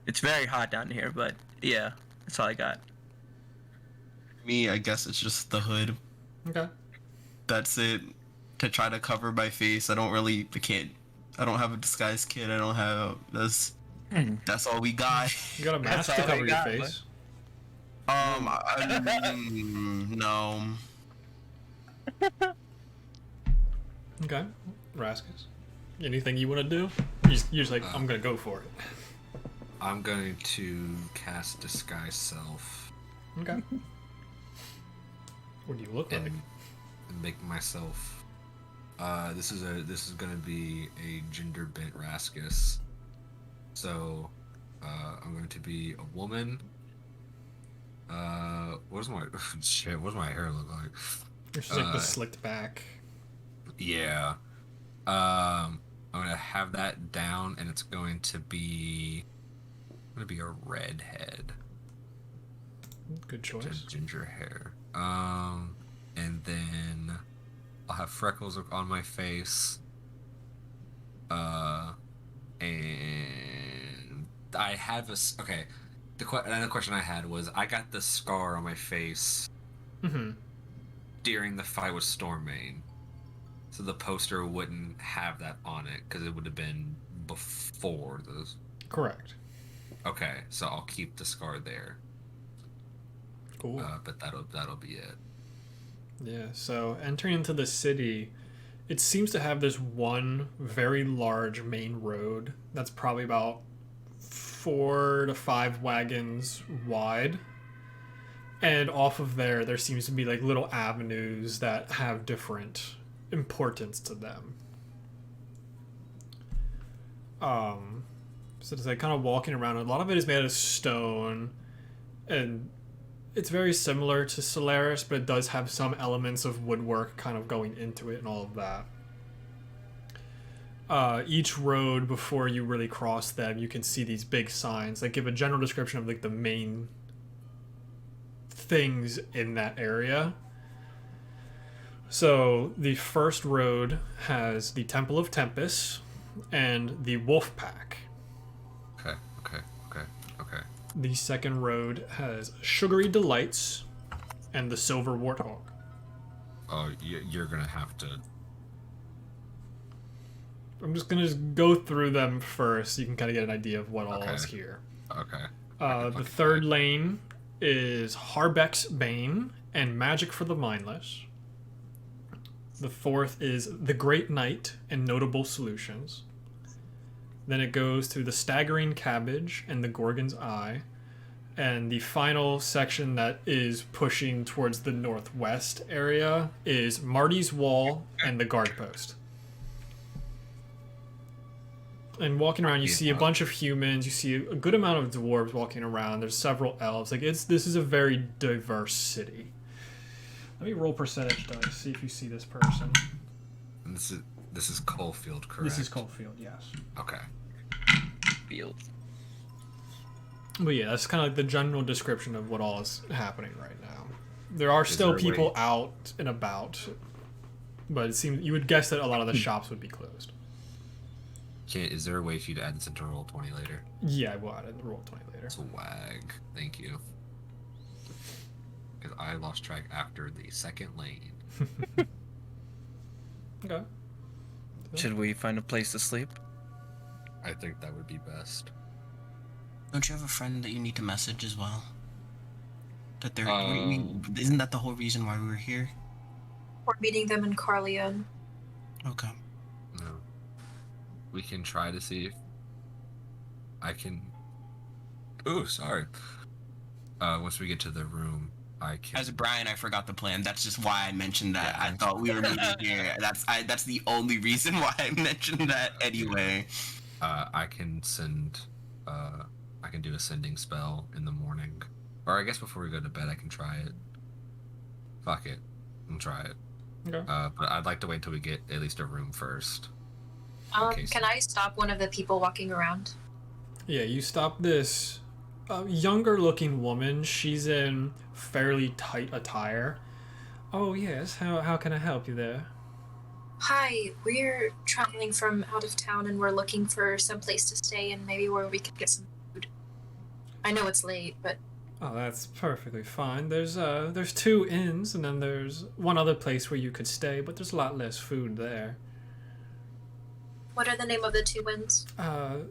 It's very hot down here, but yeah, that's all I got. Me, I guess it's just the hood. Okay. That's it. To try to cover my face. I don't have a disguise kit. I don't have that's all we got. You got a mask That's to all cover we your got, face. No. Okay. Rascus. Anything you want to do? You're just like, I'm gonna go for it. I'm going to cast Disguise Self Okay. What do you look like? and make myself. This is gonna be a gender bent Rascus. So, I'm going to be a woman. What's my shit? What's my hair look like? You're just like the slicked back. Yeah. I'm gonna have that down, and it's going to be a redhead. Good choice. Ginger hair. And then I'll have freckles on my face. And I have okay. Another question I had was I got the scar on my face Mm-hmm. during the fight with Stormmane, so the poster wouldn't have that on it because it would have been before those. Correct. Okay, so I'll keep the scar there. Cool. But that'll be it. Yeah, so entering into the city, it seems to have this one very large main road that's probably about 4 to 5 wagons wide. And off of there seems to be like little avenues that have different importance to them. So it's like kind of walking around. A lot of it is made of stone, and it's very similar to Solaris, but it does have some elements of woodwork kind of going into it and all of that. Each road, before you really cross them, you can see these big signs that give a general description of like the main things in that area. So the first road has the Temple of Tempest and the Wolf Pack. Okay. The second road has Sugary Delights and the Silver Warthog. Oh, you're gonna have to. I'm just gonna go through them first so you can kind of get an idea of what all Okay. is here. Okay. The third lane is Harbeck's Bane and Magic for the Mindless. The fourth is The Great Knight and Notable Solutions. Then it goes to the Staggering Cabbage and the Gorgon's Eye. And the final section that is pushing towards the northwest area is Marty's Wall and the Guard Post. And walking around, you see a bunch of humans. You see a good amount of dwarves walking around. There's several elves. Like this is a very diverse city. Let me roll percentage dice. See if you see this person. And this is Cullfield, correct? This is Cullfield, yes. Okay. Field. But yeah, that's kind of like the general description of what all is happening right now. There are still there a people way- out and about, but it seems you would guess that a lot of the shops would be closed. Is there a way for you to add this into Roll20 later? Yeah, I will add it in roll 20 later. Swag. Thank you. Because I lost track after the second lane. Okay. Should we find a place to sleep? I think that would be best. Don't you have a friend that you need to message as well? That they're isn't that the whole reason why we were here? We're meeting them in Carleon. Okay. No. We can try to see if I can. Ooh, sorry. Once we get to the room, I can. As Brian, I forgot the plan. That's just why I mentioned that. Yeah. I thought we were meeting here. That's the only reason why I mentioned that anyway. I can send. I can do a sending spell in the morning, or I guess before we go to bed, I can try it. Fuck it, I'll try it. Okay. But I'd like to wait till we get at least a room first. Okay, so- Can I stop one of the people walking around? Yeah, you stop this younger looking woman. She's in fairly tight attire. Oh, yes. How can I help you there? Hi, we're traveling from out of town and we're looking for some place to stay and maybe where we could get some food. I know it's late, but Oh, that's perfectly fine. There's 2 inns, and then there's one other place where you could stay, but there's a lot less food there. what are the name of the 2 inns?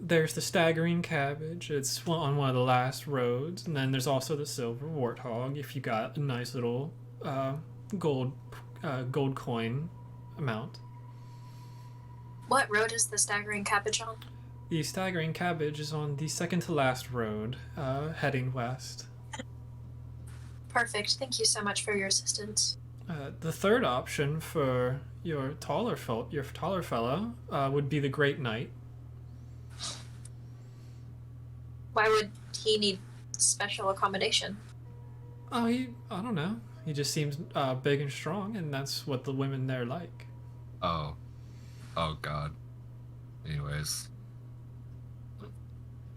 There's the Staggering Cabbage. It's on one of the last roads, and then there's also the Silver Warthog. If you got a nice little gold coin amount. What road is the Staggering Cabbage on? The Staggering Cabbage is on the second to last road, heading west. Perfect. Thank you so much for your assistance. The third option for your taller fellow would be the Great Knight. Why would he need special accommodation? Oh, I don't know. He just seems big and strong, and that's what the women there like. Oh God. Anyways,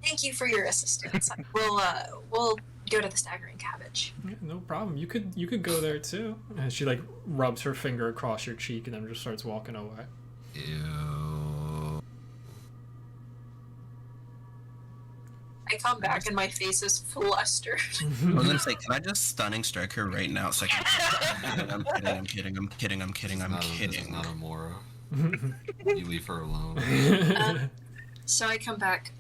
Thank you for your assistance. We'll go to the Staggering Cabbage. Yeah, no problem. You could go there too. And she like rubs her finger across your cheek and then just starts walking away. ew. I come back and my face is flustered. I was gonna say, can I just stunning strike her right now? So I can... I'm kidding. This is not Amora. You leave her alone. So I come back.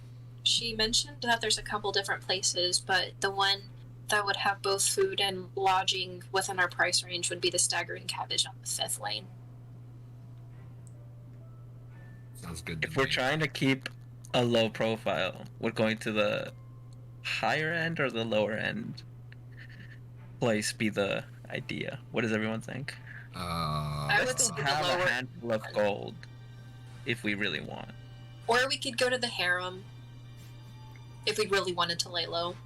She mentioned that there's a couple different places, but the one that would have both food and lodging within our price range would be the Staggering Cabbage on the 5th lane. Sounds good to If we're me. trying to keep a low profile, we're going to the higher end or the lower end place be the idea. What does everyone think? I I would still say the have lower a handful of gold if we really want. Or we could go to the harem if we really wanted to lay low.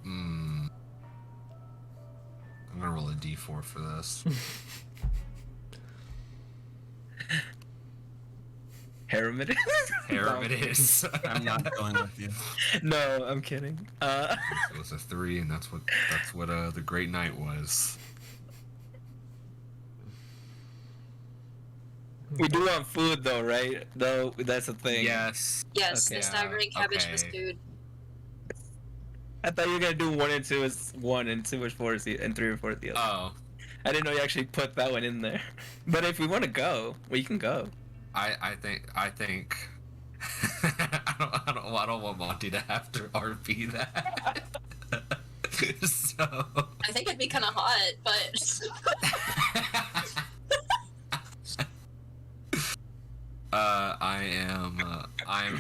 I'm gonna roll a d4 for this. Harem it is? Harem it is. I'm not going with you. No, I'm kidding. It was a 3, and that's what the Great Knight was. We do want food though, right? Though that's the thing. Yes. Yes, Okay. the Staggering Cabbage was Okay. food. I thought you were gonna do 1 and 2 is 1 and 2 is 4 is the and 3 and 4 is the other. Oh, I didn't know you actually put that one in there. But if we want to go, we can go. I think. I don't want Monty to have to RP that. So. I think it'd be kind of hot, but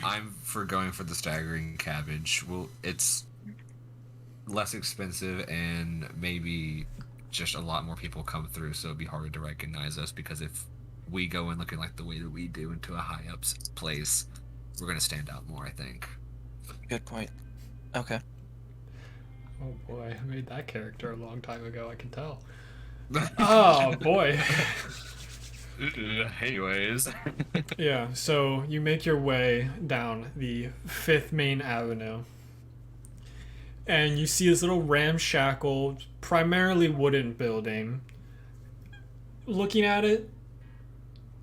I'm for going for the Staggering Cabbage. Well, it's less expensive and maybe just a lot more people come through, so it'd be harder to recognize us, because if we go in looking like the way that we do into a high up place, we're gonna stand out more, I think. Good point. Okay. Oh boy, I made that character a long time ago. I can tell. Oh boy. Anyways. Yeah, so you make your way down the 5th Main Avenue. And you see this little ramshackle, primarily wooden building. Looking at it,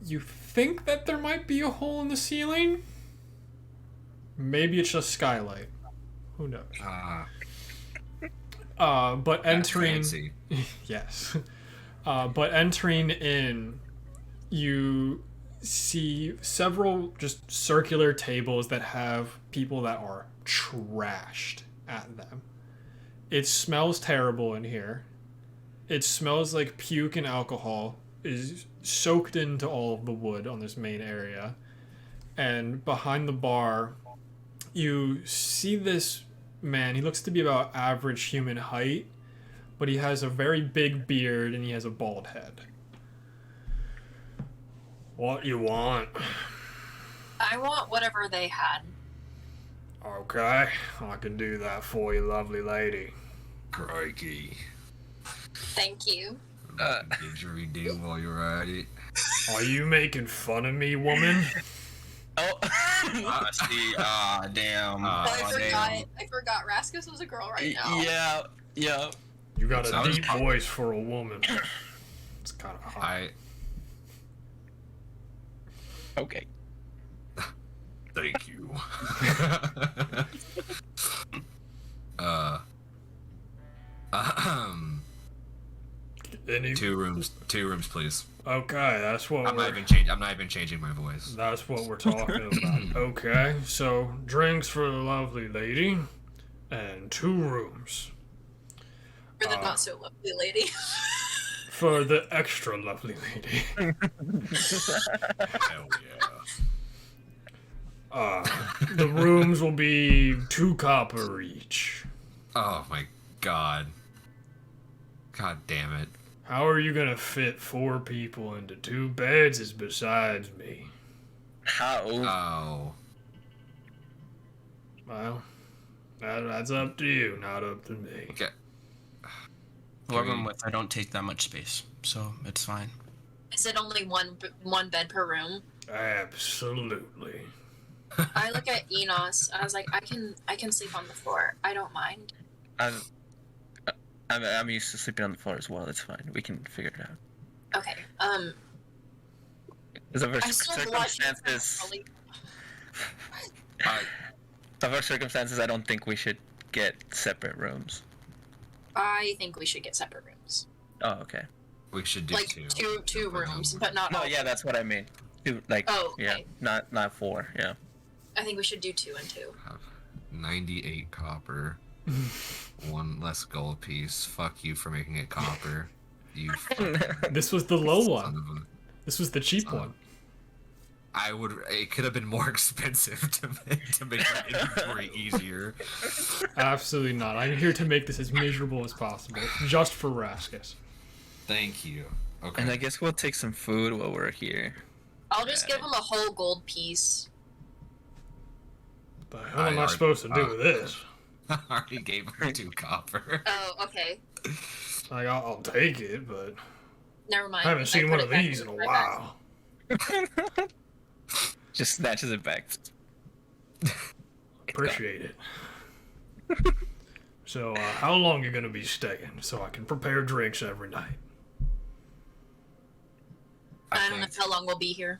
you think that there might be a hole in the ceiling? Maybe it's just skylight. Who knows? But entering... Fancy. Yes. But entering in, you see several just circular tables that have people that are trashed at them. It smells terrible in here. It smells like puke and alcohol is soaked into all of the wood on this main area. And behind the bar, you see this man. He looks to be about average human height, but he has a very big beard and he has a bald head. What you want? I want whatever they had. Okay, I can do that for you, lovely lady. Crikey. Thank you. Did you redeem while you were at it? Are you making fun of me, woman? Oh. See, damn. I damn. forgot Raskus was a girl right now. Yeah. You got a Sounds deep hot. voice for a woman. It's kind of hot. I Okay. thank you. Ahem. Any... Two rooms, please. Okay, that's what I'm we're... not even changing my voice. That's what we're talking about. Okay, so drinks for the lovely lady, and 2 rooms For the not so lovely lady. for the extra lovely lady. Hell yeah. The rooms will be 2 copper each. Oh my god. God damn it. How are you gonna fit 4 people into 2 beds is besides me. How? Oh. Well, that's up to you, not up to me. Okay. Whoever I'm with, I don't take that much space, so it's fine. Is it only one bed per room? Absolutely. I look at Enos. I was like, I can sleep on the floor. I don't mind. I'm used to sleeping on the floor as well. It's fine. We can figure it out. Okay. Because of our I still blush. circumstances, I don't think we should get separate rooms. I think we should get separate rooms. Oh, okay. We should do Like two. two rooms, but not No, all. yeah, that's what I mean. Like, Oh, yeah, okay. not 4. Yeah. I think we should do 2 and 2. 98 copper. 1 less gold piece. Fuck you for making it copper. You This was the low son one. of a... This was the cheap Son. one. It could have been more expensive to make my inventory easier. Absolutely not. I'm here to make this as miserable as possible, just for Raskus. Thank you. Okay. And I guess we'll take some food while we're here. I'll just give him a whole gold piece. The hell am I supposed to do with this? I already gave her 2 copper. Oh, okay. Like, I'll take it, but Never mind. I haven't seen put one it of back these in a my while. Just snatches it back. Appreciate it. So, how long you gonna be staying so I can prepare drinks every night? I don't know how long we'll be here.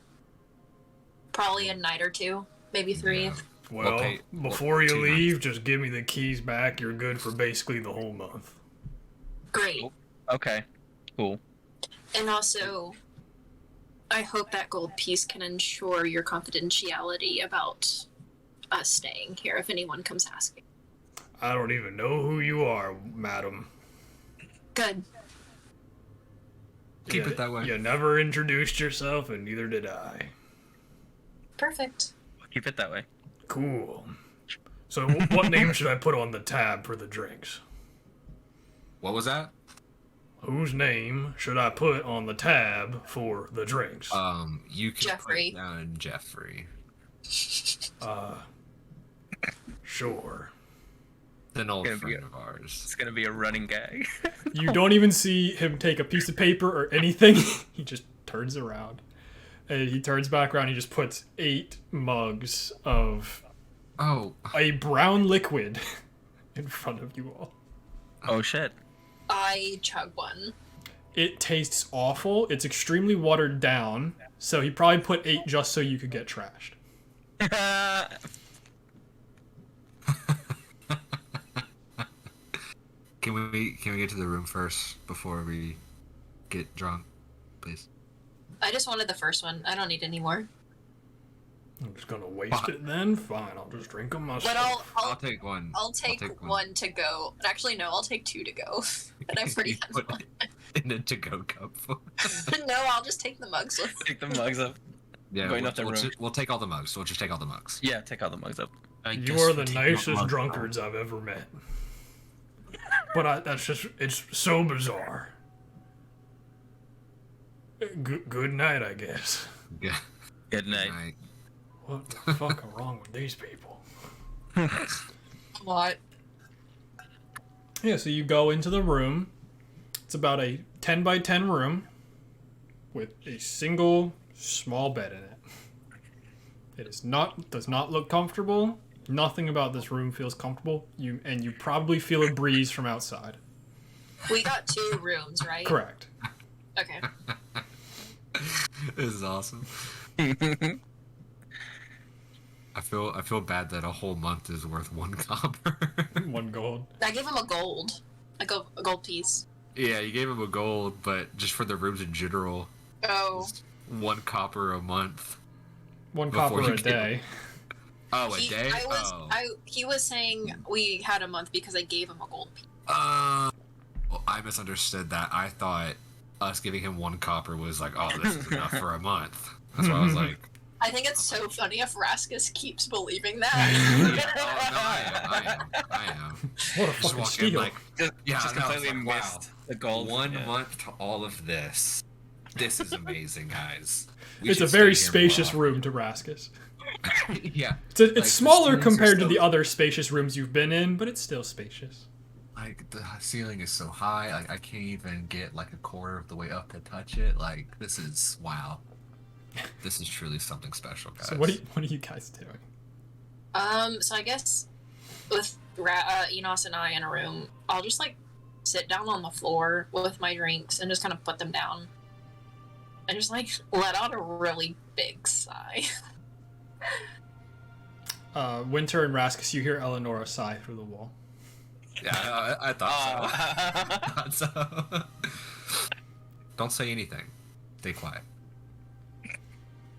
Probably a night or 2, maybe 3. Yeah. Well, Okay, before you 2 nights. leave, just give me the keys back. You're good for basically the whole month. Great. Okay. Cool. And also, I hope that gold piece can ensure your confidentiality about us staying here if anyone comes asking. I don't even know who you are, madam. Good. Keep it that way. You never introduced yourself, and neither did I. Perfect. Keep it that way. Cool. So, what name should I put on the tab for the drinks? What was that? Whose name should I put on the tab for the drinks? You can Jeffrey. put down Jeffrey. Sure. An old Gonna be friend of ours. It's gonna be a running gag. You don't even see him take a piece of paper or anything. He just turns around. And he turns back around. He just puts 8 mugs of Oh, a brown liquid in front of you all. Oh shit. I chug one. It tastes awful. It's extremely watered down. So he probably put 8 just so you could get trashed. can we get to the room first before we get drunk, please? I just wanted the first one. I don't need any more. I'm just gonna waste it then. Fine, I'll just drink them myself. But I'll take one. I'll take one to go. Actually, no, I'll take 2 to go. But I already have Put one. it in a to-go cup. No, I'll just take the mugs with me. Take the mugs up. Yeah, Going off the room. we'll take all the mugs. We'll just take all the mugs. Yeah, take all the mugs up. I You guess are we'll the take nicest mug- drunkards I've ever met. But it's so bizarre. Good night, I guess. Yeah. Good night. Night. What the fuck are wrong with these people? What? Yeah, so you go into the room. It's about a 10 by 10 room with a single small bed in it. It does not look comfortable. Nothing about this room feels comfortable. You probably feel a breeze from outside. We got 2 rooms, right? Correct. Okay. This is awesome. I feel bad that a whole month is worth 1 copper. 1 gold. I gave him a gold. A gold piece. Yeah, you gave him a gold, but just for the rooms in general, Oh. it's 1 copper a month. 1 Before copper you a get- day. Oh, a day? He was saying we had a month because I gave him a gold piece. Well, I misunderstood that. I thought us giving him 1 copper was like, oh, this is enough for a month. That's why I was like, I think it's so funny if Raskus keeps believing yeah, that. oh, no, I am. What a Just fucking walk in steal. like, Just yeah, just no, it's completely like, missed the gold. 1 yeah. month to all of this. This is amazing, guys. We It's a should very stay here spacious more room to Raskus. often. Yeah. It's Like, the smaller ceilings are compared to so- the other spacious rooms you've been in, but it's still spacious. Like, the ceiling is so high, like, I can't even get, like, a quarter of the way up to touch it. Like, this is, wow. This is truly something special, guys. So what are you guys doing? So I guess with Enos and I in a room, I'll just like sit down on the floor with my drinks and just kind of put them down. And just like let out a really big sigh. Winter and Raskus, you hear Eleonora sigh through the wall. Yeah, I thought so. Thought so. Don't say anything. Stay quiet.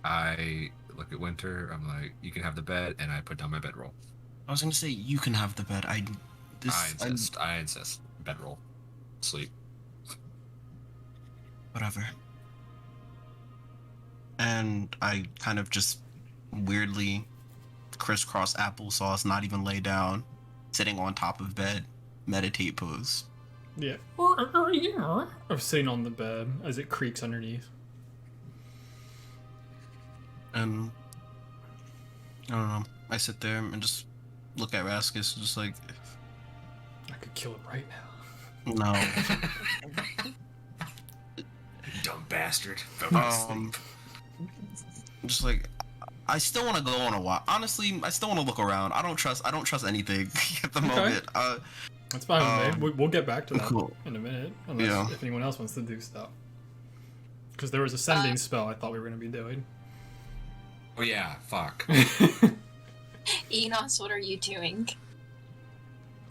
I look at Winter. I'm like, you can have the bed, and I put down my bedroll. I was gonna say you can have the bed. I insist. Bedroll. Sleep. Whatever. And I kind of just weirdly crisscross applesauce, not even lay down, sitting on top of bed, meditate pose. Yeah. I'm sitting on the bed as it creaks underneath. And I don't know. I sit there and just look at Raskus, just like, I could kill him right now. no. Dumb bastard. Just like, I still want to go on a walk. Honestly, I still want to look around. I don't trust anything at the Okay. moment. That's fine with me. We'll get back to that cool. in a minute, unless if anyone else wants to do stuff. Because there was a sending spell I thought we were going to be doing. Oh yeah, fuck. Enos, what are you doing?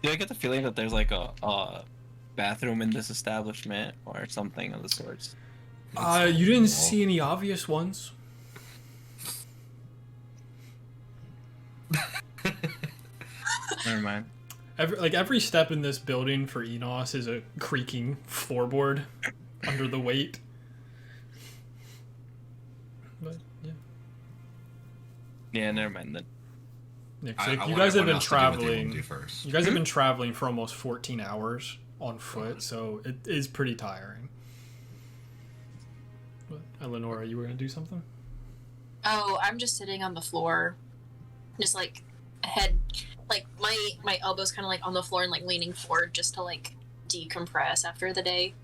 Do I get the feeling that there's like a bathroom in this establishment or something of the sorts? You didn't see any obvious ones. Never mind. Every step in this building for Enos is a creaking floorboard under the weight. But yeah. Yeah, never mind then. Yeah, I you want guys have everyone been else to do what they want to traveling. do first. You guys have been traveling for almost 14 hours on foot, so it is pretty tiring. But Eleonora, you were gonna do something? Oh, I'm just sitting on the floor, just like head, like my elbows kind of like on the floor and like leaning forward just to like decompress after the day.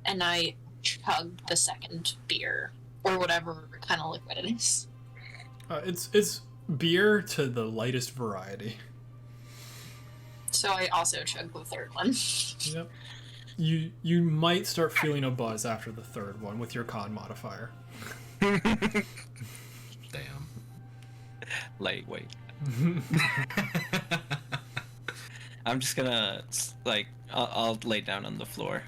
And I chugged the second beer or whatever kind of liquid it is. It's beer to the lightest variety. So I also chugged the third one. Yep. You might start feeling a buzz after the third one with your con modifier. Damn. Lightweight. I'm just gonna like I'll lay down on the floor.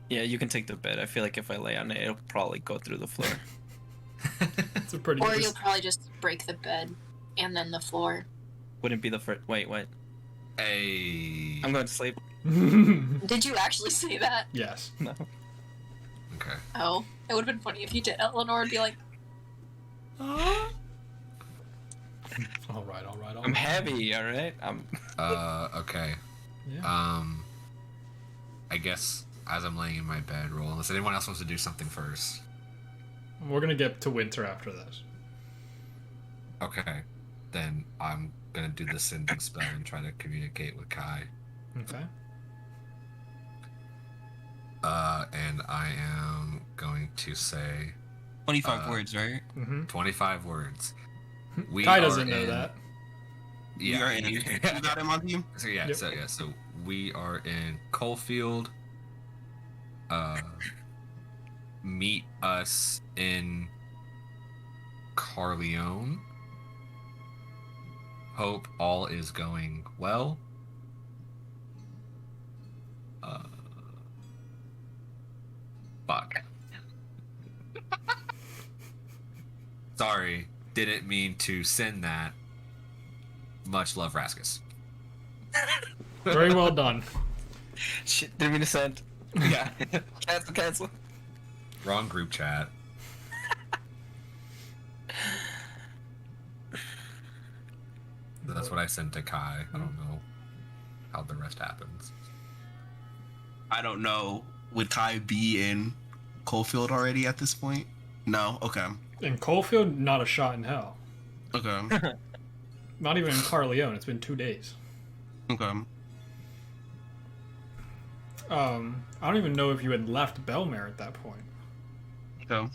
Yeah, you can take the bed. I feel like if I lay on it, it'll probably go through the floor. It's a pretty. Or you'll probably just break the bed and then the floor. Wouldn't be the first. Wait, what? Hey. I'm going to sleep. Did you actually say that? Yes. No. Okay. Oh, it would have been funny if you did. Eleanor would be like, All right. I'm heavy. All right. I'm. Okay. Yeah. I guess as I'm laying in my bed, roll unless anyone else wants to do something first. We're gonna get to winter after this. Okay. Then I'm gonna do the sending spell and try to communicate with Kai. Okay. And I am going to say 25 words, right? Mm-hmm. 25 words. We Kai are doesn't know in- that. We are in. You got him on team? So yeah, Yep. so we are in Cullfield. Meet us in Carleone. Hope all is going well. Fuck. Sorry, didn't mean to send that. Much love, Raskus. Very well done. Shit, didn't mean to send. Yeah. Cancel. Wrong group chat. That's what I sent to Kai. I don't know how the rest happens. I don't know. Would Kai be in Cullfield already at this point? No? Okay. In Cullfield, not a shot in hell. Okay. Not even in Carleone. It's been 2 days. Okay. I don't even know if you had left Belmare at that point. Okay.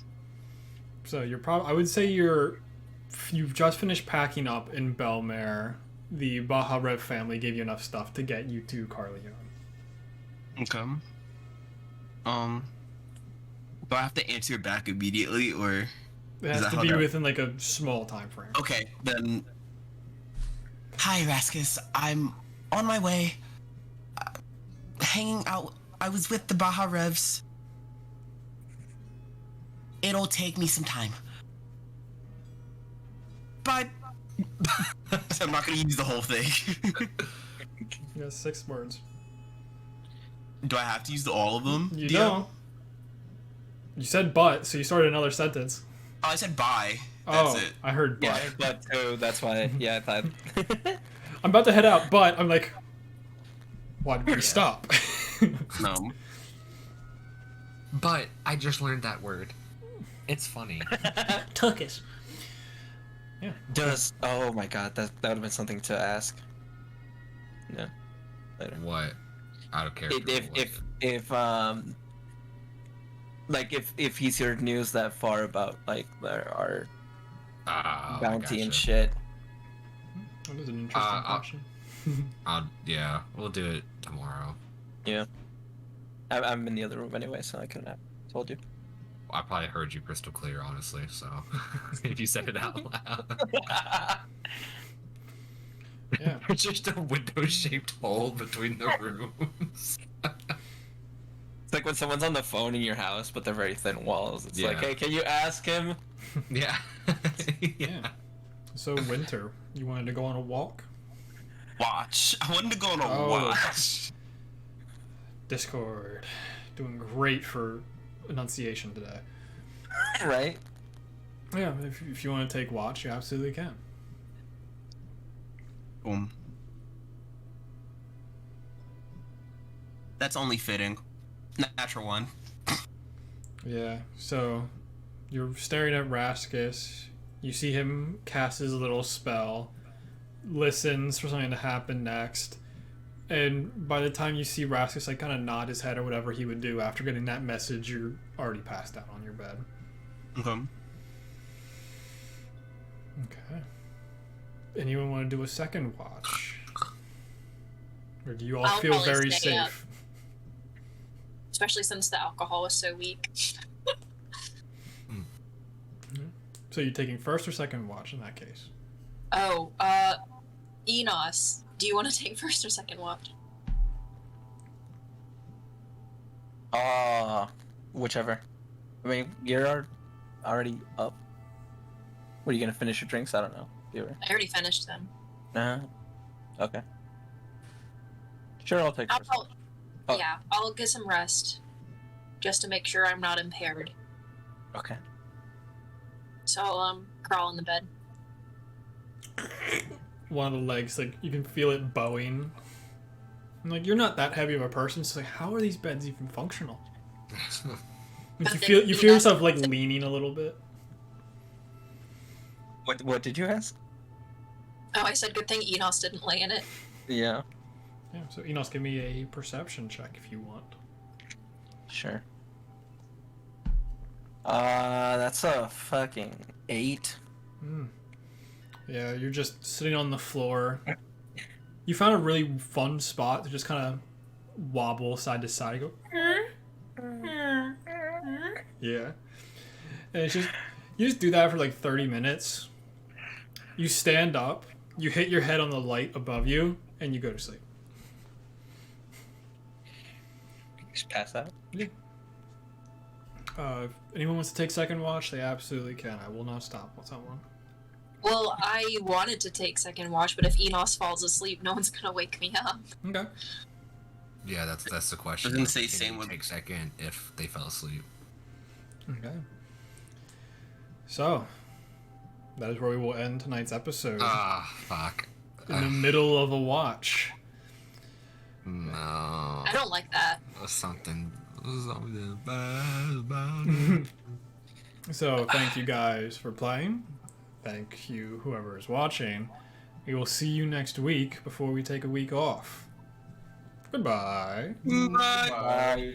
So you're probably. I would say you've just finished packing up in Belmare. The Baja Rev family gave you enough stuff to get you to Carleone. Okay. Do I have to answer back immediately, or? It has that to how be that- within like a small time frame. Okay, then. Hi, Raskus. I'm on my way. Hanging out. I was with the Baja Revs. It'll take me some time. But. I'm not gonna use the whole thing. Yeah, 6 words. Do I have to use all of them? You DM? don't. You said but, so you started another sentence. Oh, I said bye. That's Oh, it. I heard but. Yeah, but too. That's why. Yeah, I thought. I'm about to head out, but I'm like, why did we stop? No. But I just learned that word. It's funny. Tuckus. Yeah. Does oh my god, that would have been something to ask. Yeah. Later. What? Out of character. If he's heard news that far about like our I bounty and gotcha. shit. That is an interesting question. Yeah, we'll do it tomorrow. Yeah. I'm in the other room anyway, so I couldn't have told you. I probably heard you crystal clear, honestly. So if you said it out loud, Yeah. it's just a window-shaped hole between the rooms. It's like when someone's on the phone in your house, but they're very thin walls. It's like, Yeah. hey, can you ask him? Yeah. Yeah. So, Winter, you wanted to go on a walk? Watch. I wanted to go on a Oh. watch. Discord. Doing great for enunciation today. Right? Yeah, if you want to take watch, you absolutely can. Boom. That's only fitting. Natural one. Yeah, so you're staring at Raskus. You see him cast his little spell, listens for something to happen next, and by the time you see Raskus like kind of nod his head or whatever he would do after getting that message, you're already passed out on your bed. Okay. Okay. Anyone want to do a second watch? Or do you all I'll feel probably very stay up. safe? Especially since the alcohol was so weak. So you're taking first or second watch in that case? Oh, Enos, do you want to take first or second watch? Whichever. I mean, you're already up. What, are you gonna finish your drinks? I don't know. You I already finished them. Okay. Sure, I'll take first. Oh. Yeah, I'll get some rest. Just to make sure I'm not impaired. Okay. So I'll, crawl in the bed. One of the legs, like, you can feel it bowing. And, like, you're not that heavy of a person, so, like, how are these beds even functional? Like, you feel yourself, like, leaning a little bit. What did you ask? Oh, I said good thing Enos didn't lay in it. Yeah. Yeah, so Enos, give me a perception check if you want. Sure. That's a fucking 8. Yeah, you're just sitting on the floor. You found a really fun spot to just kind of wobble side to side. Go. Yeah. And it's just, you just do that for like 30 minutes. You stand up, you hit your head on the light above you, and you go to sleep. Just pass out. Yeah. If anyone wants to take second watch, they absolutely can. I will not stop someone. Well, I wanted to take second watch, but if Enos falls asleep, no one's gonna wake me up. Okay. Yeah, that's the question. I was gonna say Can same you with- take second if they fell asleep. Okay. So, that is where we will end tonight's episode. Ah, fuck. In the middle of a watch. No. I don't like that. Something bad about it. So, thank you guys for playing. Thank you, whoever is watching. We will see you next week before we take a week off. Goodbye. Bye.